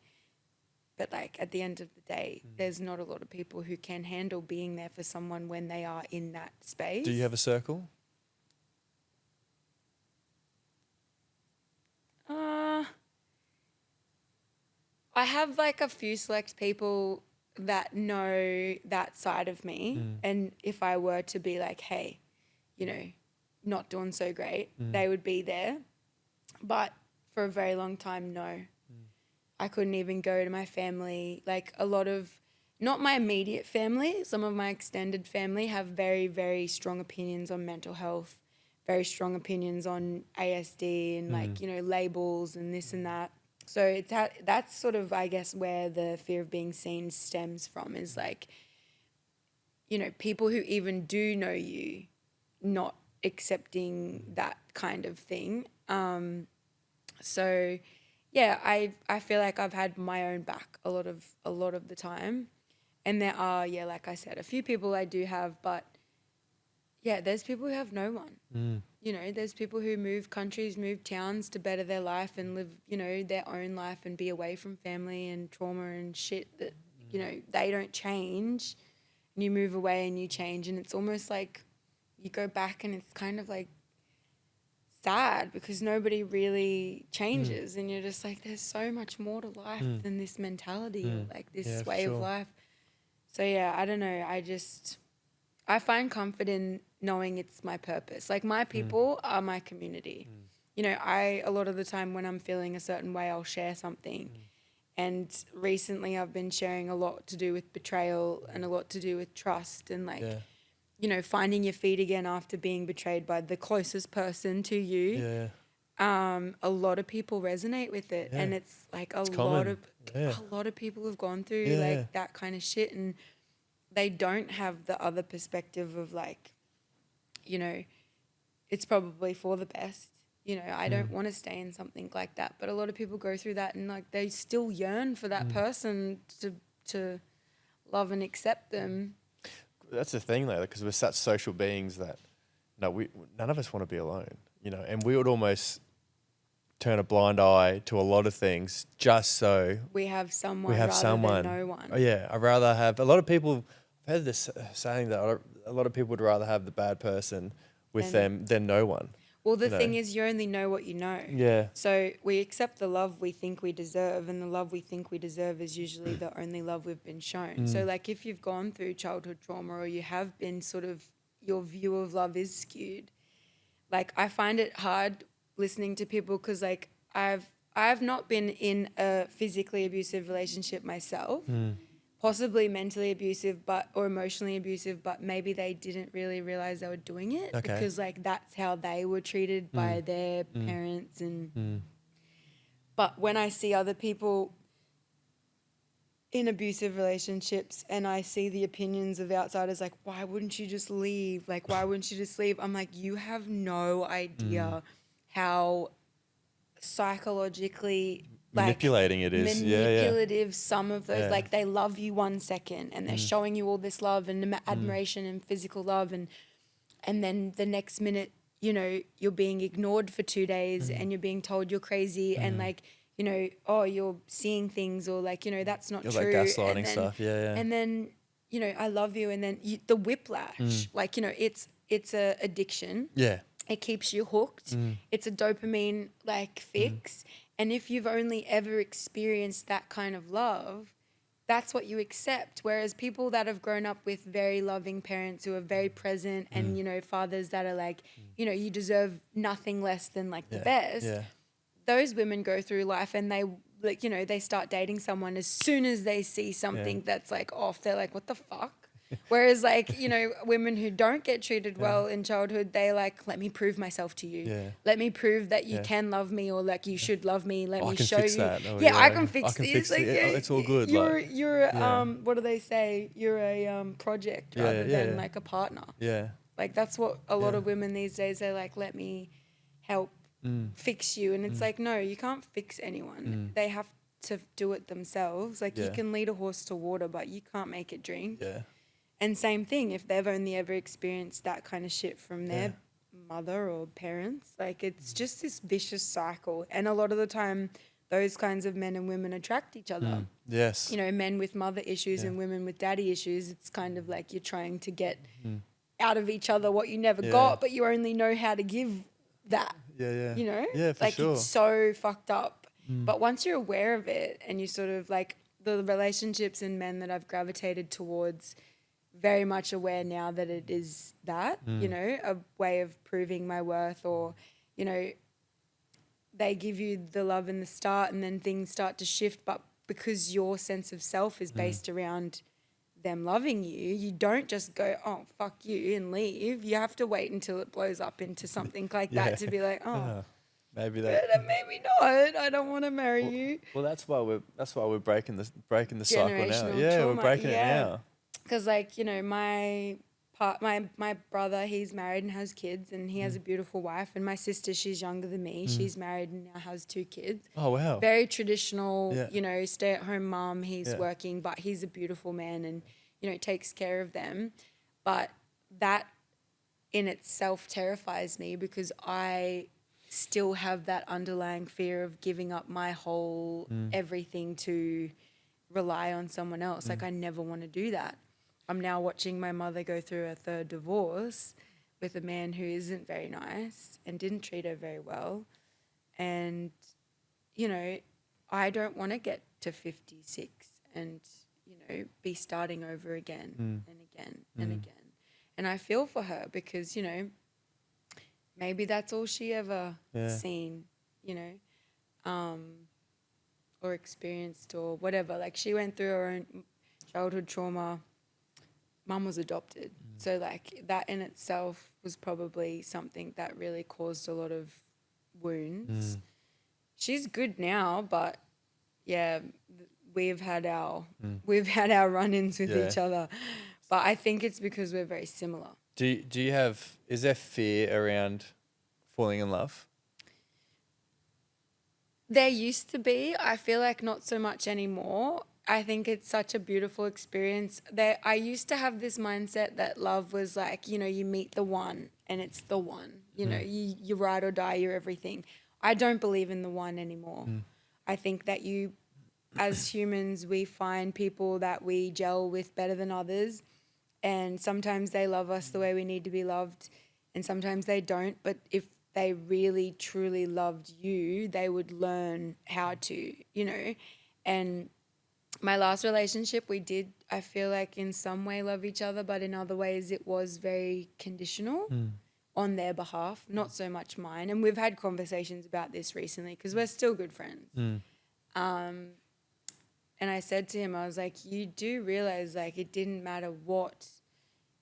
But like at the end of the day, there's not a lot of people who can handle being there for someone when they are in that space. Do you have a circle? I have like a few select people that know that side of me. And if I were to be like, hey, you know, not doing so great, they would be there. But for a very long time, no. I couldn't even go to my family. Like a lot of, not my immediate family, some of my extended family have very, very strong opinions on mental health, very strong opinions on ASD and like, you know, labels and this and that. So it's that's sort of, I guess, where the fear of being seen stems from, is like, you know, people who even do know you not accepting that kind of thing. So yeah, I feel like I've had my own back a lot of the time. And there are, yeah, like I said, a few people I do have, but yeah, there's people who have no one. You know, there's people who move countries, move towns to better their life and live, you know, their own life and be away from family and trauma and shit that, you know, they don't change. And you move away and you change, and it's almost like you go back and it's kind of like sad because nobody really changes, and you're just like, there's so much more to life than this mentality or like this way of life. So yeah, I don't know. I find comfort in knowing it's my purpose. Like my people are my community. You know, a lot of the time when I'm feeling a certain way, I'll share something. And recently I've been sharing a lot to do with betrayal and a lot to do with trust and like, you know, finding your feet again after being betrayed by the closest person to you. A lot of people resonate with it, and it's like a lot of people have gone through like that kind of shit, and they don't have the other perspective of like, you know, it's probably for the best. You know, I don't want to stay in something like that, but a lot of people go through that and like they still yearn for that person to love and accept them. That's the thing though, because we're such social beings that none of us want to be alone, you know, and we would almost turn a blind eye to a lot of things just so we have someone than no one. Oh, yeah, I'd rather have, a lot of people, I've heard this saying that a lot of people would rather have the bad person with them than no one. Well, the thing is, you only know what you know. Yeah. So we accept the love we think we deserve, and the love we think we deserve is usually the only love we've been shown. So like if you've gone through childhood trauma or you have been sort of, your view of love is skewed. Like I find it hard listening to people because like I've not been in a physically abusive relationship myself. Possibly mentally abusive or emotionally abusive, but maybe they didn't really realize they were doing it because like that's how they were treated by their parents. And but when I see other people in abusive relationships and I see the opinions of outsiders like, why wouldn't you just leave? Like, why wouldn't you just leave? I'm like, you have no idea how psychologically manipulating it is. Manipulative some of those, like they love you 1 second and they're showing you all this love and admiration and physical love, and then the next minute, you know, you're being ignored for 2 days and you're being told you're crazy and like, you know, oh, you're seeing things, or like, you know, that's not true. Like gaslighting stuff, And then, you know, I love you, and then the whiplash, like, you know, it's a addiction. Yeah. It keeps you hooked. It's a dopamine like fix. And if you've only ever experienced that kind of love, that's what you accept. Whereas people that have grown up with very loving parents who are very present and, you know, fathers that are like, you know, you deserve nothing less than like the best. Yeah. Those women go through life and they like, you know, they start dating someone as soon as they see something that's like off, they're like, what the fuck? Whereas like, you know, women who don't get treated well in childhood, they like, let me prove myself to you. Yeah. Let me prove that you can love me, or like you should love me. Let me show you. Oh, I can fix this. Like, it's all good. You're what do they say? You're a project rather than like a partner. Yeah. Like that's what a lot of women these days, they're like, let me help fix you. And it's like, no, you can't fix anyone. They have to do it themselves. Like you can lead a horse to water, but you can't make it drink. Yeah. And same thing, if they've only ever experienced that kind of shit from their mother or parents, like it's just this vicious cycle. And a lot of the time those kinds of men and women attract each other. Yes. You know, men with mother issues and women with daddy issues. It's kind of like you're trying to get out of each other what you never got, but you only know how to give that. Yeah. You know? Yeah, for like sure. it's so fucked up. But once you're aware of it and you sort of like the relationships and men that I've gravitated towards, very much aware now that it is that, you know, a way of proving my worth, or, you know, they give you the love in the start and then things start to shift, but because your sense of self is based around them loving you, you don't just go, oh, fuck you, and leave. You have to wait until it blows up into something like that to be like, oh, maybe maybe not. I don't want to marry you. Well, that's why we're breaking the cycle now. Generational Yeah, trauma, we're breaking it yeah. now. Because, like, you know, my brother, he's married and has kids, and he has a beautiful wife. And my sister, she's younger than me. She's married and now has 2 kids. Oh, wow. Very traditional, Yeah. you know, stay-at-home mum. He's Yeah. working, but he's a beautiful man and, you know, takes care of them. But that in itself terrifies me because I still have that underlying fear of giving up my whole everything to rely on someone else. Like, I never want to do that. I'm now watching my mother go through a 3rd divorce with a man who isn't very nice and didn't treat her very well. And, you know, I don't want to get to 56 and, you know, be starting over again and again and again. And I feel for her because, you know, maybe that's all she ever seen, you know, or experienced or whatever. Like, she went through her own childhood trauma. Mum was adopted. So, like, that in itself was probably something that really caused a lot of wounds. She's good now, but, yeah, we've had our run-ins with each other. But I think it's because we're very similar. Is there fear around falling in love? There used to be. I feel like not so much anymore. I think it's such a beautiful experience. I used to have this mindset that love was like, you know, you meet the one and it's the one. You know, you ride or die, you're everything. I don't believe in the one anymore. I think that as humans, we find people that we gel with better than others. And sometimes they love us the way we need to be loved and sometimes they don't. But if they really, truly loved you, they would learn how to, you know. And my last relationship, we did, I feel like, in some way love each other, but in other ways it was very conditional on their behalf, not so much mine. And we've had conversations about this recently because we're still good friends. And I said to him, I was like, you do realize, like, it didn't matter what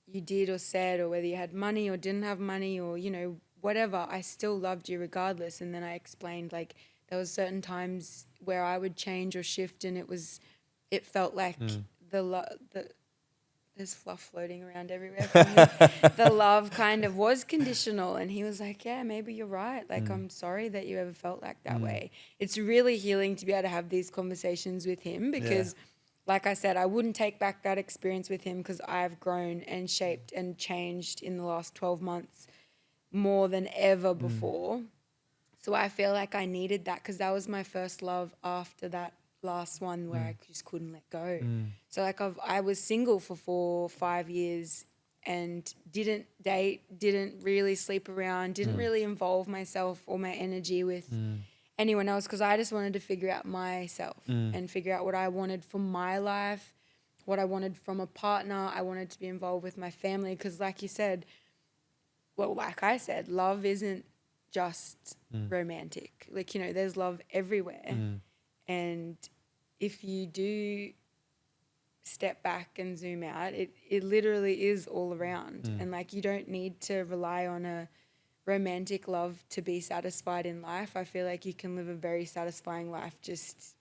you did or said or whether you had money or didn't have money or, you know, whatever, I still loved you regardless. And then I explained, like, there was certain times where I would change or shift and it felt like there's fluff floating around everywhere from me. The love kind of was conditional. And he was like, yeah, maybe you're right. Like, I'm sorry that you ever felt like that way. It's really healing to be able to have these conversations with him because, like I said, I wouldn't take back that experience with him because I've grown and shaped and changed in the last 12 months more than ever before. So I feel like I needed that because that was my first love after that last one where I just couldn't let go. So, like, I was single for 4 or 5 years and didn't date, didn't really sleep around, didn't really involve myself or my energy with anyone else because I just wanted to figure out myself and figure out what I wanted for my life, what I wanted from a partner. I wanted to be involved with my family because, like you said, like I said, love isn't just romantic. Like, you know, there's love everywhere. And if you do step back and zoom out, it literally is all around. And, like, you don't need to rely on a romantic love to be satisfied in life. I feel like you can live a very satisfying life just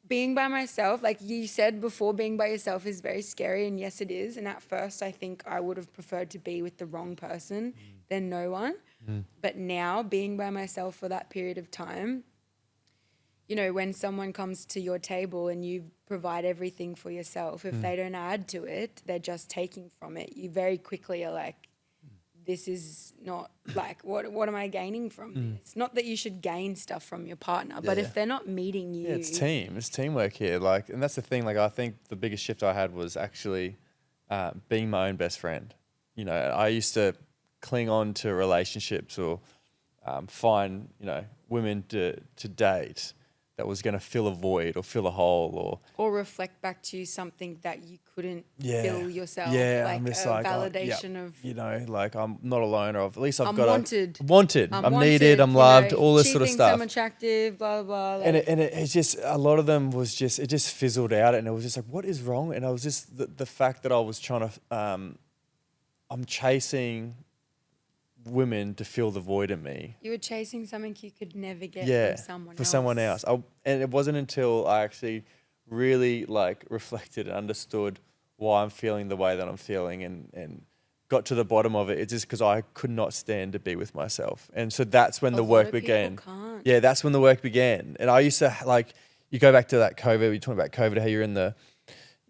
being by myself. Like you said before, being by yourself is very scary, and yes, it is. And at first, I think I would have preferred to be with the wrong person than no one. But now, being by myself for that period of time, you know, when someone comes to your table and you provide everything for yourself, if they don't add to it, they're just taking from it. You very quickly are like, this is not like, what am I gaining from this? Not that you should gain stuff from your partner, but if they're not meeting you. Yeah, it's teamwork here. Like, and that's the thing. Like, I think the biggest shift I had was actually being my own best friend. You know, I used to cling on to relationships or find, you know, women to date that was going to fill a void or fill a hole or reflect back to you something that you couldn't fill yourself. Yeah, like I'm just a like, validation of, you know, like I'm not alone, or at least I've I'm got wanted. I'm needed, I'm loved, all this sort of stuff. I'm attractive, blah, blah, blah. Like, and it's just, a lot of them was just, it just fizzled out, and it was just like, what is wrong? And I was just, the fact that I was trying to, I'm chasing women to fill the void in me. You were chasing something you could never get from someone else. And it wasn't until I actually really like reflected and understood why I'm feeling the way that I'm feeling and got to the bottom of it. It's just because I could not stand to be with myself. And so that's when the work began. Yeah, that's when the work began. And I used to, like, you go back to that COVID, you're talking about COVID, how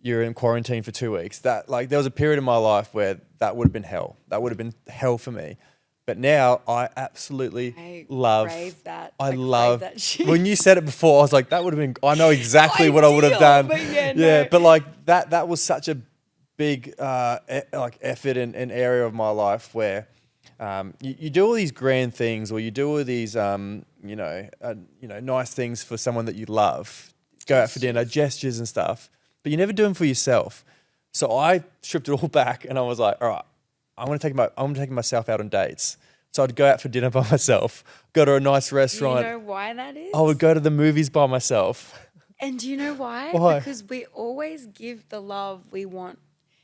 you're in quarantine for 2 weeks. That, like, there was a period in my life where that would have been hell. That would have been hell for me. But now I absolutely love that. I love that shit. When you said it before, I was like, that would have been, I know exactly what I would have done. But but like that was such a big like effort and area of my life where you do all these grand things, or you do all these nice things for someone that you love, go out for dinner, gestures and stuff, but you never do them for yourself. So I stripped it all back and I was like, all right, I'm taking myself out on dates. So I'd go out for dinner by myself, go to a nice restaurant. Do you know why that is? I would go to the movies by myself. And do you know why? Why? Because we always give the love we want.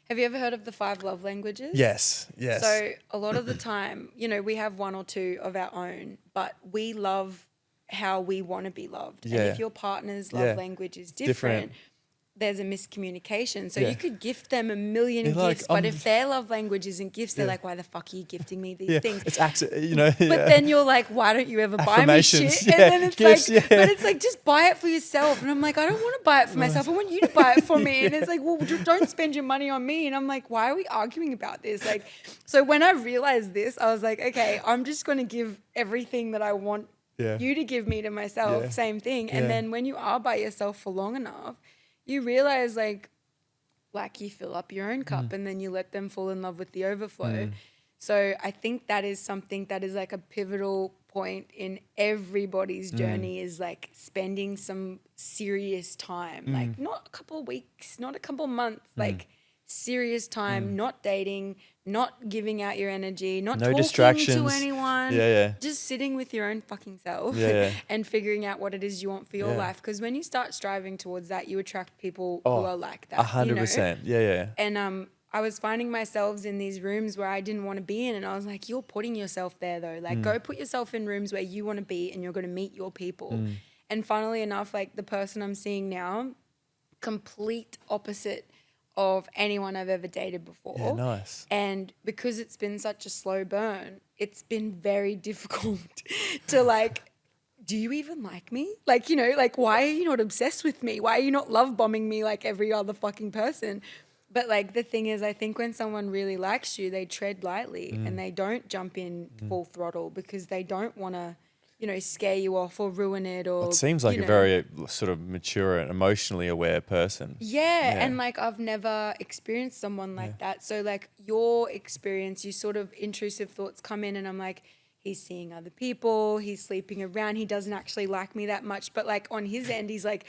Have you ever heard of the 5 love languages? Yes. So a lot of the time, you know, we have 1 or 2 of our own, but we love how we want to be loved. Yeah. And if your partner's love language is different, there's a miscommunication. So you could gift them a million gifts, but if their love language isn't gifts, they're like, why the fuck are you gifting me these things? It's accident, you know. But then you're like, why don't you ever buy me shit? And then it's gifts, like, but it's like, just buy it for yourself. And I'm like, I don't want to buy it for myself. I want you to buy it for me. And it's like, well, don't spend your money on me. And I'm like, why are we arguing about this? Like, so when I realized this, I was like, okay, I'm just going to give everything that I want you to give me to myself. Same thing. And then when you are by yourself for long enough, you realize like you fill up your own cup and then you let them fall in love with the overflow. So I think that is something that is like a pivotal point in everybody's journey, is like spending some serious time, like not a couple of weeks, not a couple of months, like serious time, not dating, not giving out your energy, not talking to anyone, just sitting with your own fucking self and figuring out what it is you want for your life. Because when you start striving towards that, you attract people who are like that. 100%. And I was finding myself in these rooms where I didn't want to be in, and I was like, you're putting yourself there though. Like, go put yourself in rooms where you want to be and you're going to meet your people. And funnily enough, like the person I'm seeing now, complete opposite of anyone I've ever dated before. Yeah, nice. And because it's been such a slow burn, it's been very difficult to like, do you even like me? Like, you know, like, why are you not obsessed with me? Why are you not love bombing me like every other fucking person? But like the thing is, I think when someone really likes you, they tread lightly and they don't jump in full throttle because they don't want to, you know, scare you off or ruin it. Or it seems like a very sort of mature and emotionally aware person. Yeah, and like I've never experienced someone like that. So like your experience, you sort of intrusive thoughts come in and I'm like, he's seeing other people, he's sleeping around, he doesn't actually like me that much. But like on his end, he's like,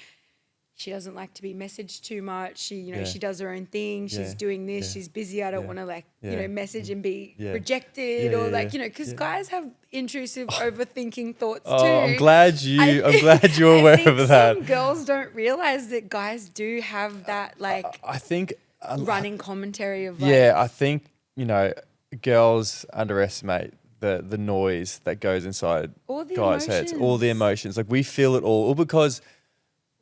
she doesn't like to be messaged too much. She, you know, she does her own thing. She's doing this. She's busy. I don't want to like, you know, message and be rejected or like, you know, because guys have intrusive overthinking thoughts too. I'm glad you're aware of that. Some girls don't realize that guys do have that like, I think running commentary of like, I think, you know, girls underestimate the noise that goes inside guys' heads, all the emotions. Like we feel it all because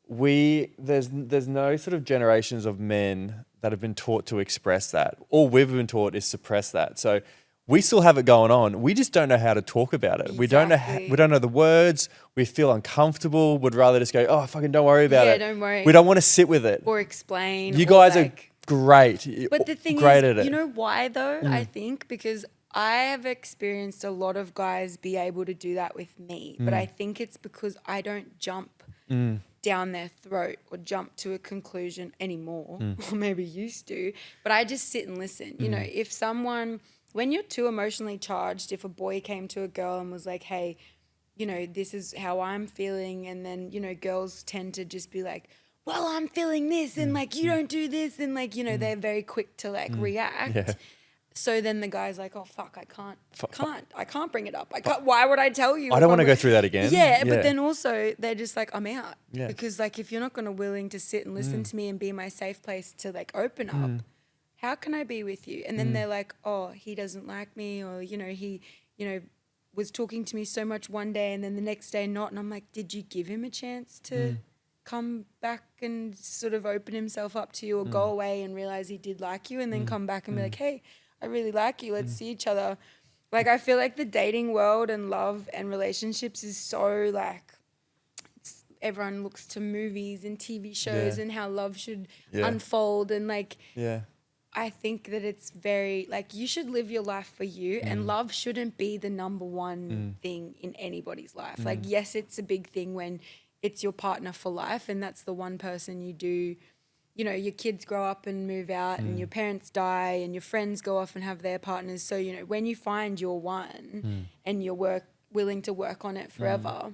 there's no sort of generations of men that have been taught to express that. All we've been taught is suppress that. So we still have it going on. We just don't know how to talk about it. Exactly. We don't know the words. We feel uncomfortable. Would rather just go, oh, fucking don't worry about it. Yeah, don't worry. We don't want to sit with it. Or explain. You guys are great. But the thing great is, at it. you know why though? I think because I have experienced a lot of guys be able to do that with me, but I think it's because I don't jump down their throat or jump to a conclusion anymore, or maybe used to, but I just sit and listen. You know, if someone, when you're too emotionally charged, if a boy came to a girl and was like, hey, you know, this is how I'm feeling, and then, you know, girls tend to just be like, well, I'm feeling this, and like, you don't do this, and like, you know, they're very quick to like react. Yeah. So then the guy's like, oh, fuck, I can't bring it up. Why would I tell you? I don't want to go through that again. Yeah, but then also they're just like, I'm out. Yeah. Because like, if you're not going to willing to sit and listen to me and be my safe place to like open up, how can I be with you? And then they're like, oh, he doesn't like me, or, you know, he, you know, was talking to me so much one day and then the next day not. And I'm like, did you give him a chance to come back and sort of open himself up to you, or go away and realize he did like you, and then come back and be like, hey, I really like you. Let's see each other. Like, I feel like the dating world and love and relationships is so like, everyone looks to movies and TV shows and how love should unfold. And like, I think that it's very like, you should live your life for you, and love shouldn't be the number one thing in anybody's life. Like, yes, it's a big thing when it's your partner for life, and that's the one person you do. You know, your kids grow up and move out, and your parents die, and your friends go off and have their partners. So, you know, when you find your one and you're willing to work on it forever,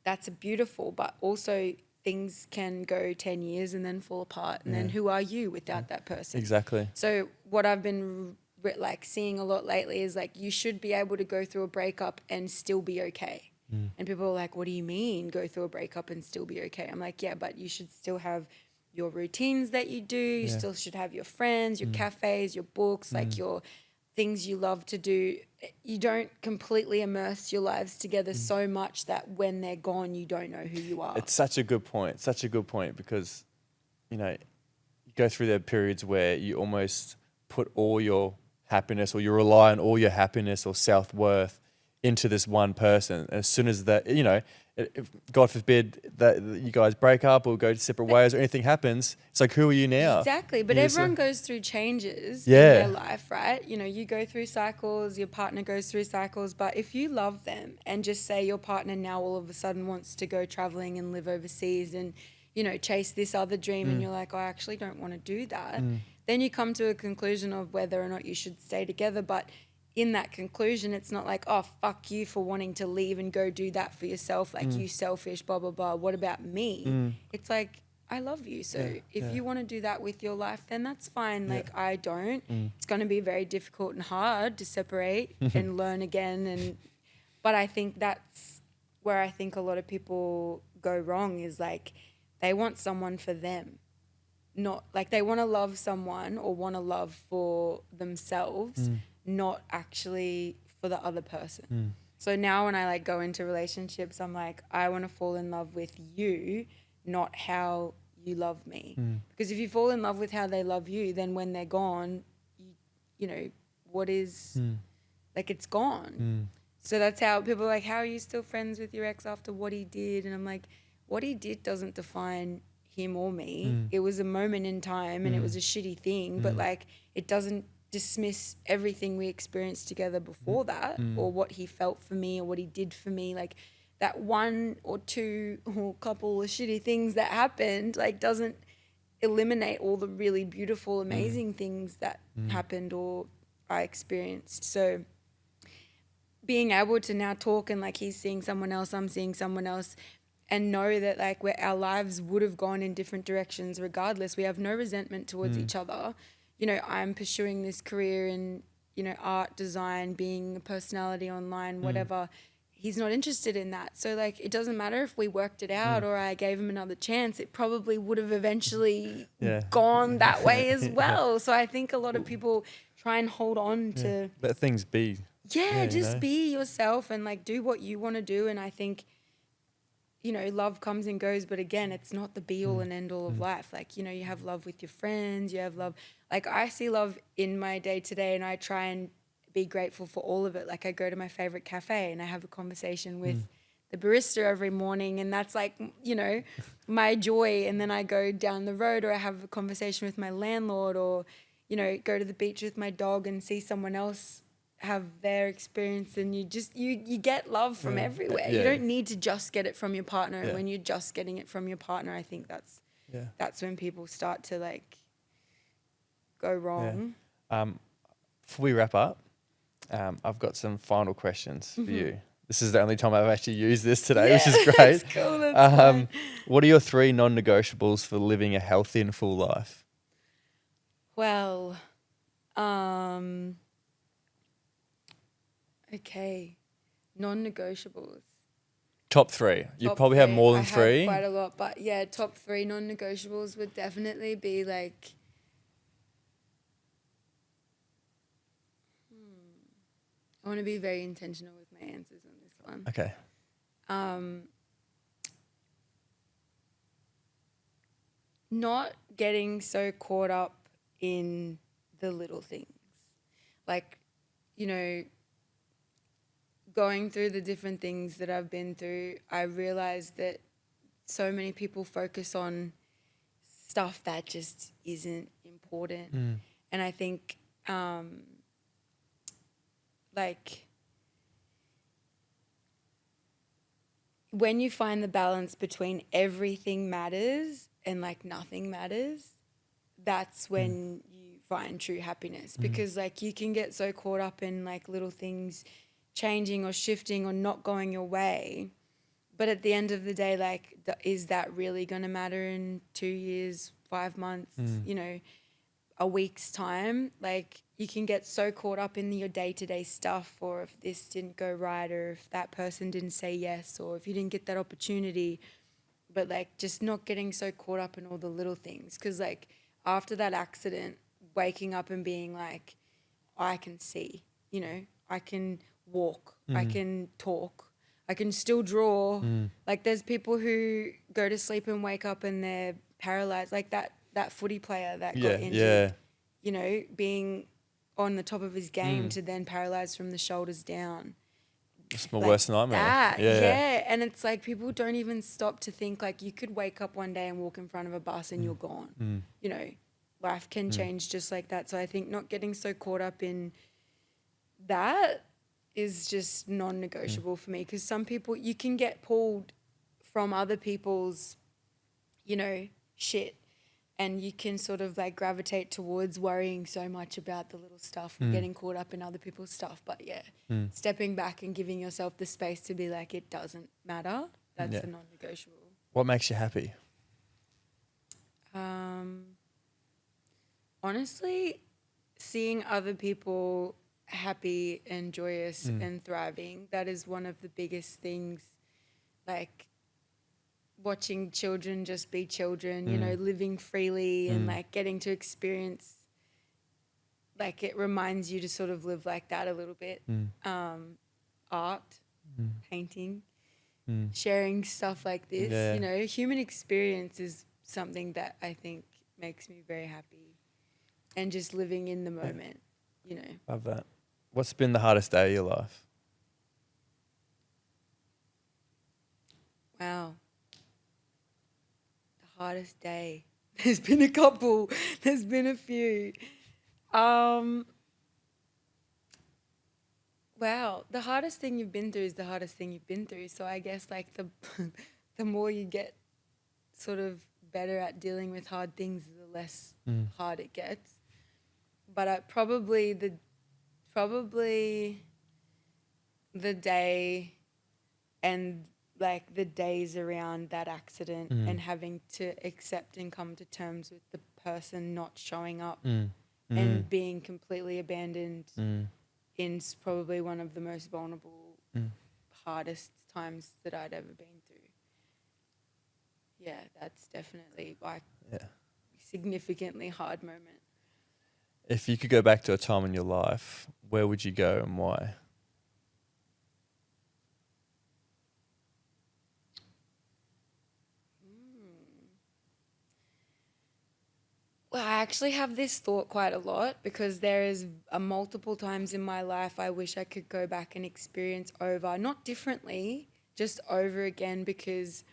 that's beautiful. But also things can go 10 years and then fall apart. And then who are you without that person? Exactly. So what I've been like seeing a lot lately is like, you should be able to go through a breakup and still be okay. And people are like, what do you mean go through a breakup and still be okay? I'm like, yeah, but you should still have your routines that you do. You still should have your friends, your cafes, your books, like your things you love to do. You don't completely immerse your lives together so much that when they're gone, you don't know who you are. It's such a good point. Because, you know, you go through the periods where you almost put all your happiness, or you rely on all your happiness or self-worth into this one person. And as soon as that, you know, if God forbid that you guys break up or go to separate ways or anything happens, it's like, who are you now? Exactly. But everyone goes through changes in their life, right? You know, you go through cycles, your partner goes through cycles. But if you love them and just say your partner now all of a sudden wants to go traveling and live overseas and, you know, chase this other dream, and you're like, oh, I actually don't want to do that. Then you come to a conclusion of whether or not you should stay together. But in that conclusion, it's not like, oh, fuck you for wanting to leave and go do that for yourself. Like, you selfish, blah, blah, blah. What about me? It's like, I love you. So if you want to do that with your life, then that's fine. Like, I don't. It's going to be very difficult and hard to separate and learn again. But I think that's where I think a lot of people go wrong, is like, they want someone for them. Not like they want to love someone or want to love for themselves, not actually for the other person. So now when I like go into relationships, I'm like, I want to fall in love with you, not how you love me. Because if you fall in love with how they love you, then when they're gone, you know, what is, like, it's gone. So that's how people are like, how are you still friends with your ex after what he did? And I'm like, what he did doesn't define him or me. It was a moment in time and it was a shitty thing, but like, it doesn't dismiss everything we experienced together before that, or what he felt for me or what he did for me. Like, that one or two or couple of shitty things that happened, like, doesn't eliminate all the really beautiful, amazing things that happened or I experienced. So being able to now talk and like, he's seeing someone else, I'm seeing someone else, and know that like our lives would have gone in different directions regardless. We have no resentment towards each other. You know, I'm pursuing this career in, you know, art, design, being a personality online, whatever. He's not interested in that. So like, it doesn't matter if we worked it out or I gave him another chance, it probably would have eventually gone that way as well. So I think a lot of people try and hold on to... Let things be. Yeah, just be yourself and like do what you want to do. And I think, you know, love comes and goes, but again, it's not the be all and end all of life. Like, you know, you have love with your friends, you have love. Like, I see love in my day to day and I try and be grateful for all of it. Like, I go to my favorite cafe and I have a conversation with the barista every morning, and that's like, you know, my joy. And then I go down the road, or I have a conversation with my landlord, or, you know, go to the beach with my dog and see someone else have their experience, and you just you get love from everywhere. Yeah. You don't need to just get it from your partner. Yeah. And when you're just getting it from your partner, I think that's when people start to like go wrong. Before we wrap up, I've got some final questions for you. This is the only time I've actually used this today, which is great. That's cool. That's fine. What are your 3 non-negotiables for living a healthy and full life? Well, okay, non-negotiables. Top 3. You Top probably have 3. more than I 3. have quite a lot, but yeah, top 3 non-negotiables would definitely be like, I want to be very intentional with my answers on this one. Okay. Not getting so caught up in the little things. Like, you know, going through the different things that I've been through, I realized that so many people focus on stuff that just isn't important. And I think, like, when you find the balance between everything matters and like nothing matters, that's when you find true happiness. Because like you can get so caught up in like little things changing or shifting or not going your way, but at the end of the day, like, is that really going to matter in 2 years, 5 months, you know, a week's time? Like, you can get so caught up in your day-to-day stuff, or if this didn't go right, or if that person didn't say yes, or if you didn't get that opportunity, but like just not getting so caught up in all the little things. Because like after that accident, waking up and being like, I can see, you know, I can walk, I can talk, I can still draw. Like there's people who go to sleep and wake up and they're paralyzed, like that footy player that got injured, you know, being on the top of his game to then paralyzed from the shoulders down. It's my Like worst nightmare. that, yeah. And it's like people don't even stop to think like you could wake up one day and walk in front of a bus and you're gone. You know, life can change just like that. So I think not getting so caught up in that is just non-negotiable for me, because some people, you can get pulled from other people's, you know, shit, and you can sort of like gravitate towards worrying so much about the little stuff and getting caught up in other people's stuff. But yeah, stepping back and giving yourself the space to be like, it doesn't matter. That's a non-negotiable. What makes you happy? Honestly, seeing other people happy and joyous and thriving, that is one of the biggest things. Like watching children just be children, you know, living freely and like getting to experience, like it reminds you to sort of live like that a little bit. Art, painting, sharing stuff like this, you know, human experience is something that I think makes me very happy, and just living in the moment, you know. Love that. What's been the hardest day of your life? Wow. The hardest day. There's been a couple. There's been a few. Wow. The hardest thing you've been through is the hardest thing you've been through. So I guess like the more you get sort of better at dealing with hard things, the less hard it gets. But probably the day and like the days around that accident and having to accept and come to terms with the person not showing up and being completely abandoned is probably one of the most vulnerable, hardest times that I'd ever been through. Yeah, that's definitely like significantly hard moment. If you could go back to a time in your life, where would you go and why? Well, I actually have this thought quite a lot, because there is multiple times in my life I wish I could go back and experience over, not differently, just over again, because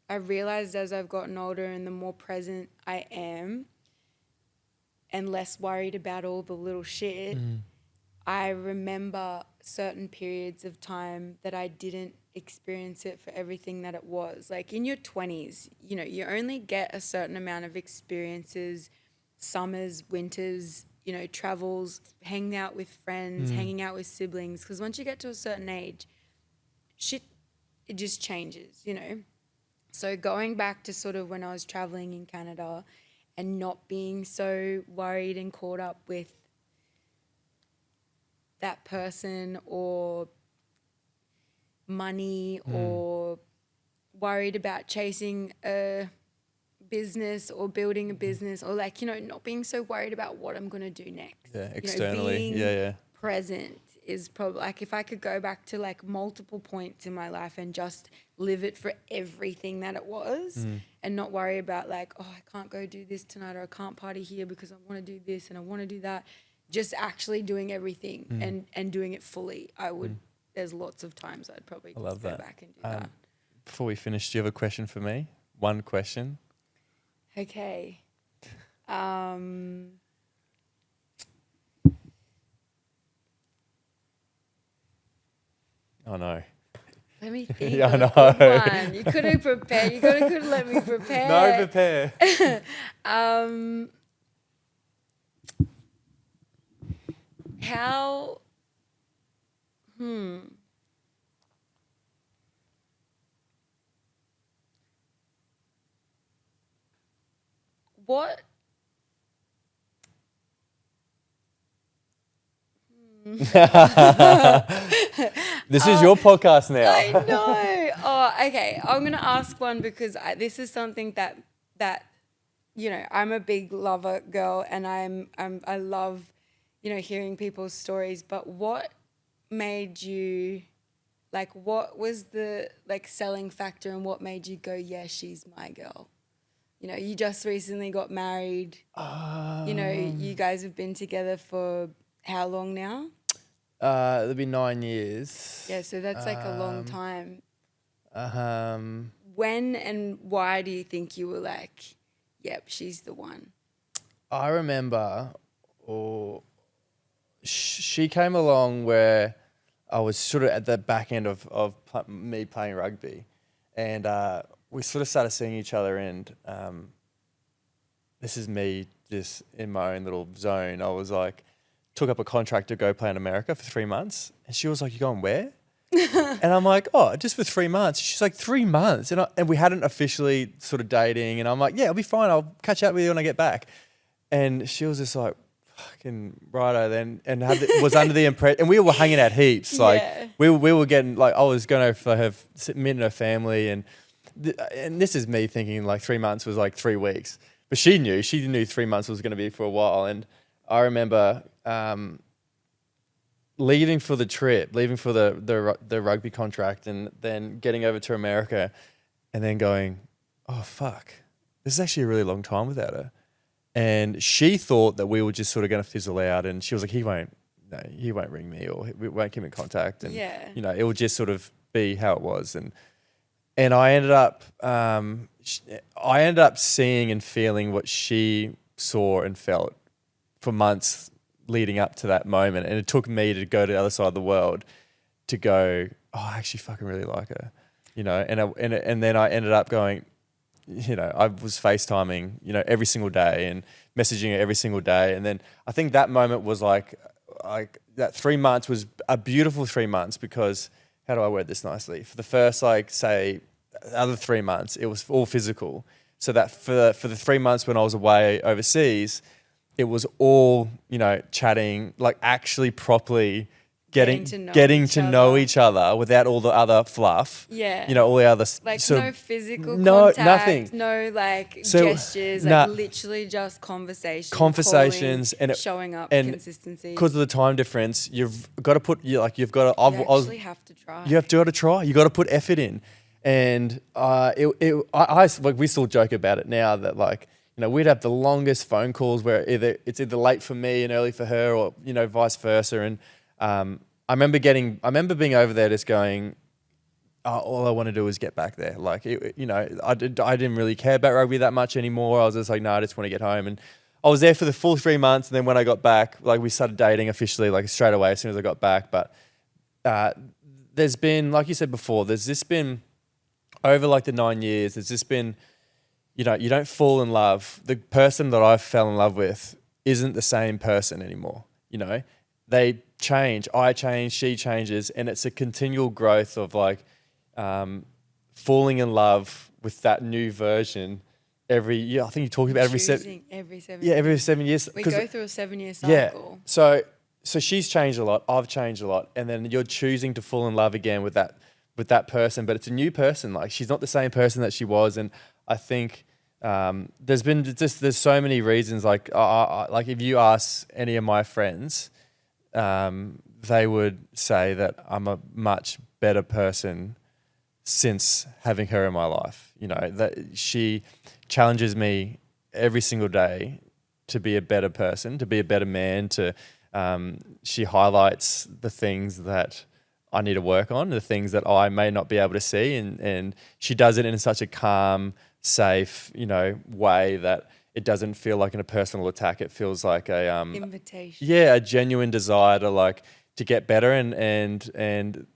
I realized as I've gotten older and the more present I am and less worried about all the little shit, I remember certain periods of time that I didn't experience it for everything that it was. Like in your 20s, you know, you only get a certain amount of experiences, summers, winters, you know, travels, hanging out with friends, hanging out with siblings. Because once you get to a certain age, shit, it just changes, you know. So going back to sort of when I was traveling in Canada and not being so worried and caught up with that person or money or worried about chasing a business or building a business or like, you know, not being so worried about what I'm going to do next. Yeah, externally. You know, being yeah. present is probably like if I could go back to like multiple points in my life and just live it for everything that it was and not worry about like, oh, I can't go do this tonight or I can't party here because I want to do this and I want to do that. Just actually doing everything and doing it fully. I would, there's lots of times I'd probably just go back and do that. Before we finish, do you have a question for me? One question. Okay. Oh no. Let me think. Yeah, I of know. a good one. You could have prepared. You could have let me prepare. No, prepare. How? What? This is your podcast now. I know. Oh, okay. I'm going to ask one because this is something that you know, I'm a big lover girl and I love, you know, hearing people's stories, but what made you, like, what was the, like, selling factor and what made you go, yeah, she's my girl? You know, you just recently got married. You know, you guys have been together for how long now? It'll be 9 years. Yeah, so that's like a long time. When and why do you think you were like, yep, she's the one? I remember, she came along where I was sort of at the back end of me playing rugby, and we sort of started seeing each other, and this is me just in my own little zone. I was like, took up a contract to go play in America for 3 months, and she was like, "You going where?" And I'm like, "Oh, just for 3 months." She's like, 3 months? And we hadn't officially sort of dating, and I'm like, "Yeah, I'll be fine. I'll catch up with you when I get back." And she was just like, fucking righto then, and was under the impression, and we were hanging out heaps. Like we were getting, like, I was going over her, meeting her family, and this is me thinking like 3 months was like 3 weeks, but she knew 3 months was going to be for a while. And I remember leaving for the trip, leaving for the rugby contract, and then getting over to America, and then going, oh fuck, this is actually a really long time without her. And she thought that we were just sort of going to fizzle out, and she was like, he won't ring me, or we won't keep in contact, and you know, it would just sort of be how it was. And I ended up seeing and feeling what she saw and felt for months leading up to that moment. And it took me to go to the other side of the world to go, oh, I actually fucking really like her, you know. And then I ended up going, you know, I was FaceTiming, you know, every single day and messaging her every single day. And then I think that moment was like that 3 months was a beautiful 3 months, because how do I word this nicely? For the first, like, say, other 3 months, it was all physical. So that for the 3 months when I was away overseas, it was all, you know, chatting, like actually properly getting to know each other without all the other fluff. Yeah. You know, all the other... Like no physical contact. Nothing. No like gestures. Like literally just conversations. Conversations. Calling, and showing up, and consistency. Because of the time difference, you've got to put... You actually have to try. You have to try. You got to put effort in. And like, we still joke about it now that, like, you know, we'd have the longest phone calls where it's either late for me and early for her, or, you know, vice versa. And I remember being over there just going, oh, all I want to do is get back there. Like, you know, I didn't really care about rugby that much anymore. I was just like, no, I just want to get home. And I was there for the full 3 months, and then when I got back, like we started dating officially, like straight away as soon as I got back. But there's been, like you said before, there's just been over like the 9 years. There's just been, you know, you don't fall in love. The person that I fell in love with isn't the same person anymore. You know, they change, I change, she changes, and it's a continual growth of like falling in love with that new version every year. I think you talked about every 7 years. every 7 years. We go through a 7-year Yeah. cycle. So she's changed a lot. I've changed a lot, and then you're choosing to fall in love again with that person, but it's a new person. Like she's not the same person that she was, and I think there's so many reasons. Like like if you ask any of my friends, they would say that I'm a much better person since having her in my life. You know, that she challenges me every single day to be a better person, to be a better man. She highlights the things that I need to work on, the things that I may not be able to see, and she does it in such a calm, safe, you know, way that it doesn't feel like a personal attack. It feels like a invitation. Yeah, a genuine desire to get better, and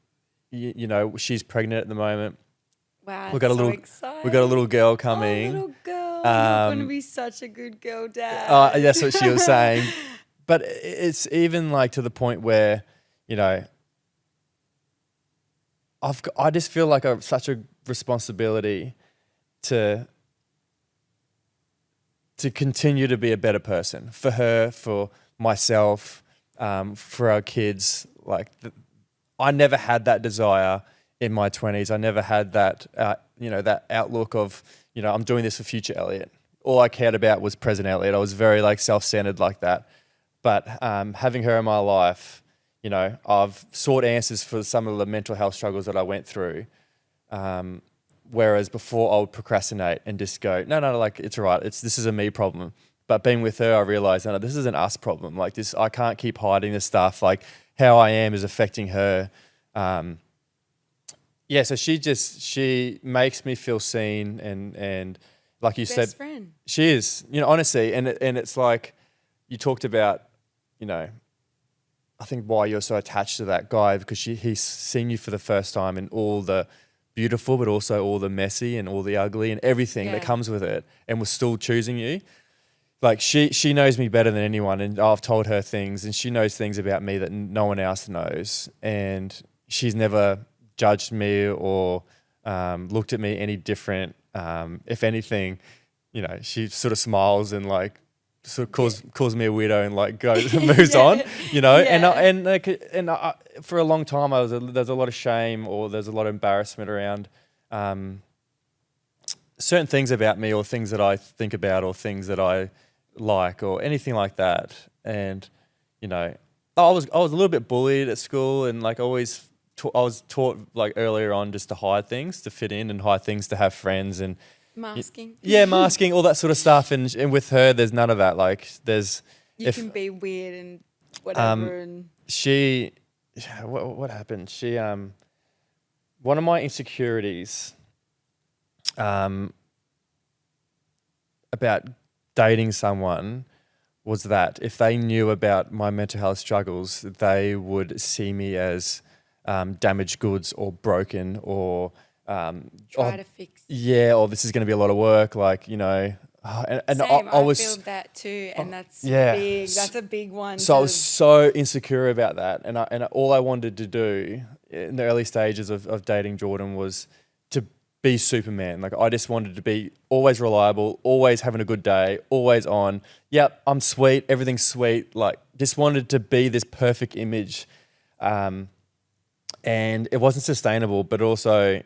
you know, she's pregnant at the moment. Wow, We've got exciting. we got a little girl coming. Oh, little girl, you're going to be such a good girl, Dad. That's what she was saying. But it's even like to the point where, you know, I just feel like such a responsibility to continue to be a better person for her, for myself, for our kids. Like I never had that desire in my 20s. I never had that, you know, that outlook of, you know, I'm doing this for future Elliot. All I cared about was present Elliot. I was very like self-centered like that. But having her in my life, you know, I've sought answers for some of the mental health struggles that I went through. Whereas before I would procrastinate and just go, no, like it's all right. This is a me problem. But being with her, I realized, no, this is an us problem. Like this, I can't keep hiding this stuff. Like how I am is affecting her. Yeah, so she makes me feel seen, and like you said, Best friend. she is, you know, honestly, and it's like you talked about, you know, I think why you're so attached to that guy, because he's seen you for the first time in all the beautiful, but also all the messy and all the ugly and everything that comes with it, and was still choosing you. Like she knows me better than anyone, and I've told her things, and she knows things about me that no one else knows, and she's never judged me or looked at me any different. If anything, you know, she sort of smiles and like sort of calls me a weirdo and like goes and moves on, you know. And I, for a long time, there's a lot of shame, or there's a lot of embarrassment around certain things about me, or things that I think about, or things that I like, or anything like that. And you know, I was a little bit bullied at school, and like always. I was taught like earlier on just to hide things, to fit in, and hide things to have friends, and masking. Masking, all that sort of stuff. And with her, there's none of that. Like you can be weird and whatever. And what happened? She one of my insecurities about dating someone was that if they knew about my mental health struggles, they would see me as damaged goods, or broken, or try to fix. Yeah, or this is going to be a lot of work. Like, you know, and Same, I was feel that too, and that's big. That's a big one. So I was so insecure about that, and all I wanted to do in the early stages of dating Jordan was to be Superman. Like I just wanted to be always reliable, always having a good day, always on. Yep, I'm sweet, everything's sweet. Like just wanted to be this perfect image. And it wasn't sustainable, but also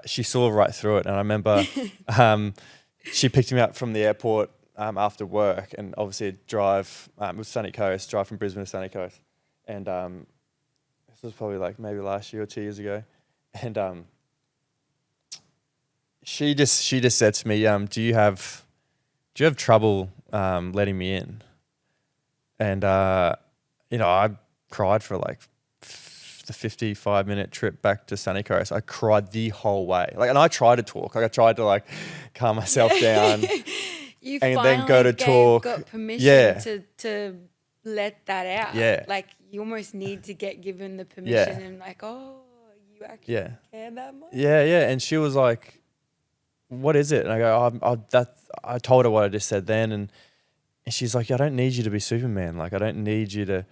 she saw right through it. And I remember she picked me up from the airport after work, and obviously a drive, it was Sunny Coast, drive from Brisbane to Sunny Coast. And this was probably like maybe last year or 2 years ago. And she just said to me, do you have trouble letting me in? And, you know, I cried for like the 55-minute trip back to Sunny Coast. I cried the whole way. Like, and I tried to talk. Like I tried to like calm myself down. You and finally then go to talk. got permission to let that out. Yeah. Like you almost need to get given the permission Yeah. and like, oh, you actually care that much? Yeah. And she was like, what is it? And I go, I told her what I just said then. And she's like, I don't need you to be Superman. Like, I don't need you to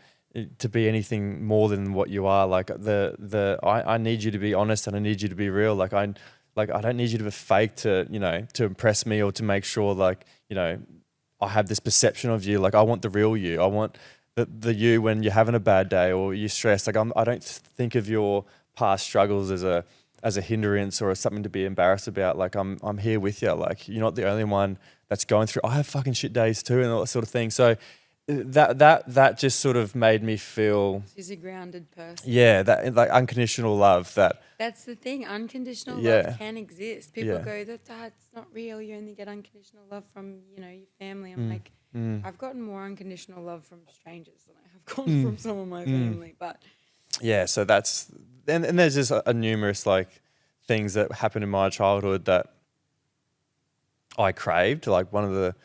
be anything more than what you are. Like I need you to be honest and I need you to be real. Like I don't need you to be fake to impress me or to make sure I have this perception of you. Like I want the real you. I want the you when you're having a bad day or you're stressed. Like I don't think of your past struggles as a hindrance or as something to be embarrassed about. Like I'm here with you. Like you're not the only one that's going through. I have fucking shit days too and all that sort of thing. So that just sort of made me feel. She's a grounded person. Yeah, that like unconditional love. That's the thing. Unconditional love can exist. People go, that's not real. You only get unconditional love from your family. I'm like, I've gotten more unconditional love from strangers than I have gotten from some of my family. But yeah, so that's and there's just a numerous like things that happened in my childhood that I craved. Like one of the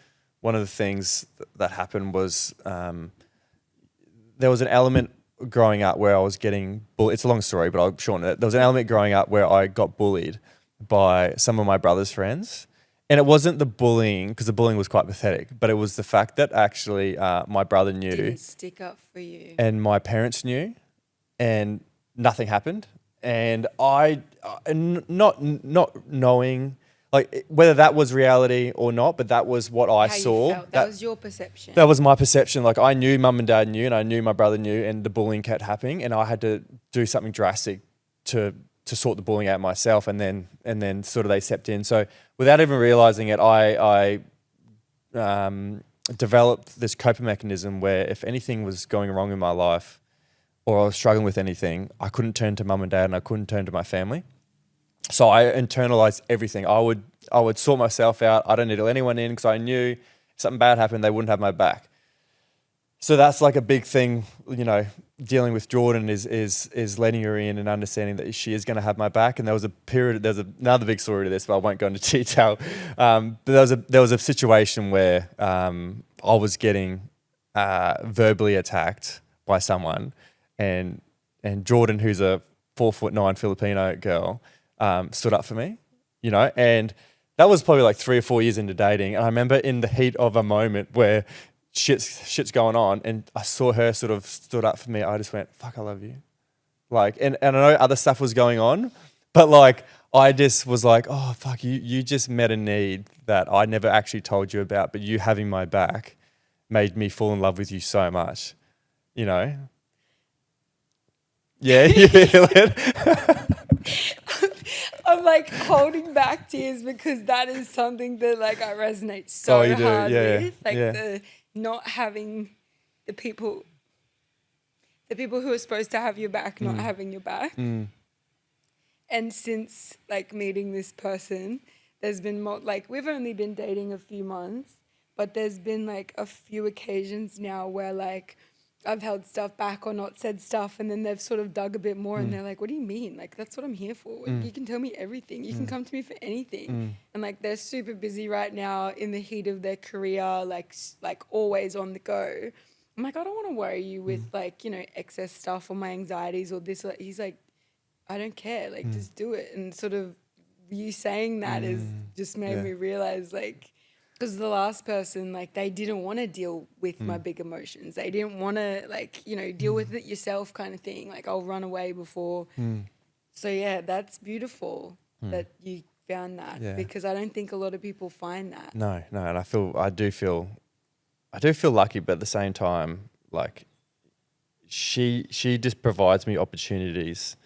things that happened was there was an element growing up where I was getting bullied. It's a long story, but I'll shorten it. There was an element growing up where I got bullied by some of my brother's friends. And it wasn't the bullying, because the bullying was quite pathetic, but it was the fact that actually my brother knew. Didn't stick up for you. And my parents knew, and nothing happened. And I, not knowing, like whether that was reality or not, but that was what I saw. You felt. That was your perception. That was my perception. Like I knew mum and dad knew, and I knew my brother knew, and the bullying kept happening, and I had to do something drastic to sort the bullying out myself, and then sort of they stepped in. So without even realizing it, I developed this coping mechanism where if anything was going wrong in my life or I was struggling with anything, I couldn't turn to mum and dad and I couldn't turn to my family. So I internalized everything. I would sort myself out. I don't need to let anyone in because I knew if something bad happened, they wouldn't have my back. So that's like a big thing, dealing with Jordan is letting her in and understanding that she is going to have my back. And there was another big story to this, but I won't go into detail. But there was a situation where I was getting verbally attacked by someone, and Jordan, who's a 4'9" Filipino girl, stood up for me, and that was probably like 3 or 4 years into dating. And I remember in the heat of a moment where shit's going on, and I saw her sort of stood up for me. I just went, fuck, I love you. Like, and I know other stuff was going on, but like, I just was like, oh, fuck, you just met a need that I never actually told you about, but you having my back made me fall in love with you so much, Yeah, you feel it? I'm like holding back tears because that is something that like I resonate so hard with. Like the not having the people who are supposed to have your back not having your back. And since like meeting this person, there's been like we've only been dating a few months, but there's been like a few occasions now where like I've held stuff back or not said stuff, and then they've sort of dug a bit more and they're like, what do you mean? Like, that's what I'm here for. Like, you can tell me everything. You can come to me for anything. And like, they're super busy right now in the heat of their career, like always on the go. I'm like, I don't want to worry you with like, excess stuff or my anxieties or this. He's like, I don't care. Like, just do it. And sort of you saying that has just made me realize like, because the last person, like, they didn't want to deal with my big emotions. They didn't want to, like, deal with it yourself kind of thing. Like, I'll run away before. So, yeah, that's beautiful that you found that because I don't think a lot of people find that. No. And I do feel lucky, but at the same time, like, she just provides me opportunities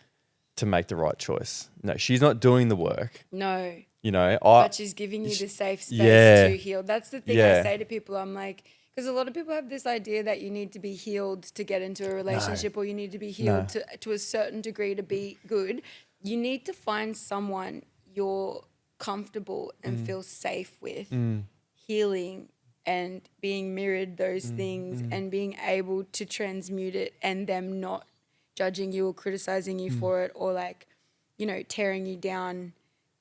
to make the right choice. No, she's not doing the work. No. But she's giving you the safe space to heal. That's the thing I say to people. I'm like, because a lot of people have this idea that you need to be healed to get into a relationship or you need to be healed to a certain degree to be good. You need to find someone you're comfortable and feel safe with, healing and being mirrored those things and being able to transmute it and them not judging you or criticizing you for it or like, tearing you down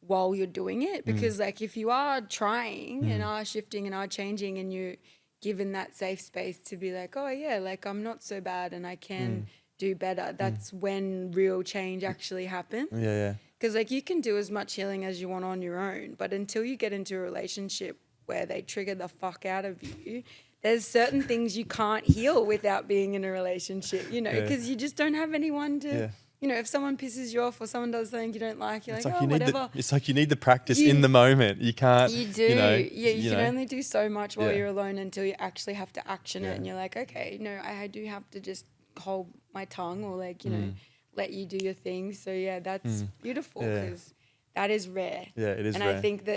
while you're doing it, because like if you are trying and are shifting and are changing and you're given that safe space to be like, oh yeah, like I'm not so bad and I can do better, that's when real change actually happens. Yeah. Because like you can do as much healing as you want on your own, but until you get into a relationship where they trigger the fuck out of you, there's certain things you can't heal without being in a relationship, you know, because you just don't have anyone to, you know, if someone pisses you off or someone does something you don't like, you're It's like, like oh, whatever. it's like you need the practice in the moment. You can't. You do. You can only do so much while you're alone until you actually have to action it. And you're like, okay, no, I do have to just hold my tongue or like, you know, let you do your thing. So yeah, that's beautiful because that is rare. Yeah, it is and rare. I think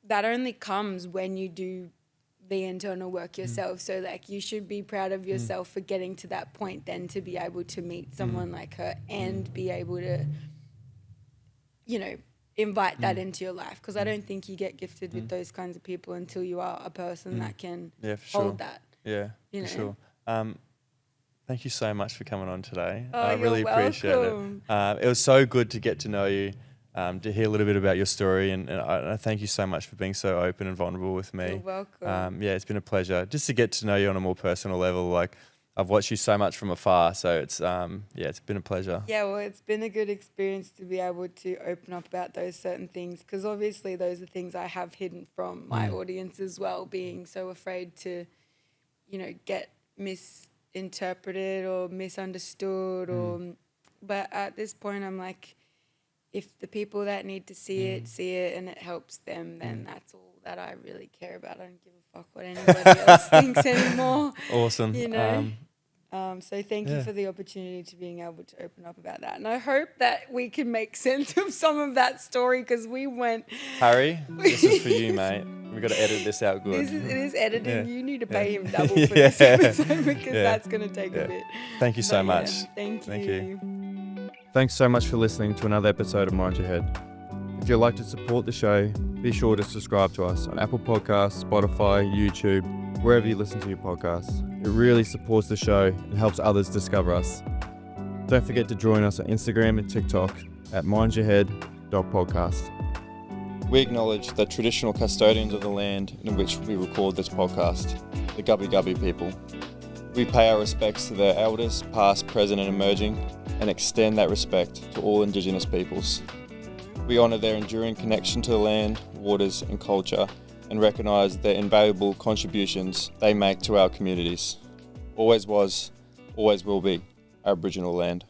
that only comes when you do the internal work yourself. So like you should be proud of yourself for getting to that point then to be able to meet someone like her and be able to, you know, invite that into your life, because I don't think you get gifted with those kinds of people until you are a person that can hold that. Yeah, you know? for sure. Thank you so much for coming on today. Oh, I really appreciate welcome. it. It was so good to get to know you, to hear a little bit about your story, and I thank you so much for being so open and vulnerable with me. You're welcome. Yeah, it's been a pleasure just to get to know you on a more personal level. Like I've watched you so much from afar, so it's it's been a pleasure. Yeah, well, it's been a good experience to be able to open up about those certain things, because obviously those are things I have hidden from my audience as well, being so afraid to, you know, get misinterpreted or misunderstood but at this point I'm like, if the people that need to see it and it helps them, then that's all that I really care about. I don't give a fuck what anybody else thinks anymore. Awesome. You know? So thank you for the opportunity to being able to open up about that. And I hope that we can make sense of some of that story, because we went... Harry, this is for you, mate. We've got to edit this out good. It is editing. You need to pay him double for this episode, because that's going to take a bit. Thank you so much. Thank you. Thanks so much for listening to another episode of Mind Your Head. If you'd like to support the show, be sure to subscribe to us on Apple Podcasts, Spotify, YouTube, wherever you listen to your podcasts. It really supports the show and helps others discover us. Don't forget to join us on Instagram and TikTok at mindyourhead.podcast. We acknowledge the traditional custodians of the land in which we record this podcast, the Gubbi Gubbi people. We pay our respects to their elders, past, present and emerging, and extend that respect to all Indigenous peoples. We honour their enduring connection to the land, waters and culture, and recognise their invaluable contributions they make to our communities. Always was, always will be Aboriginal land.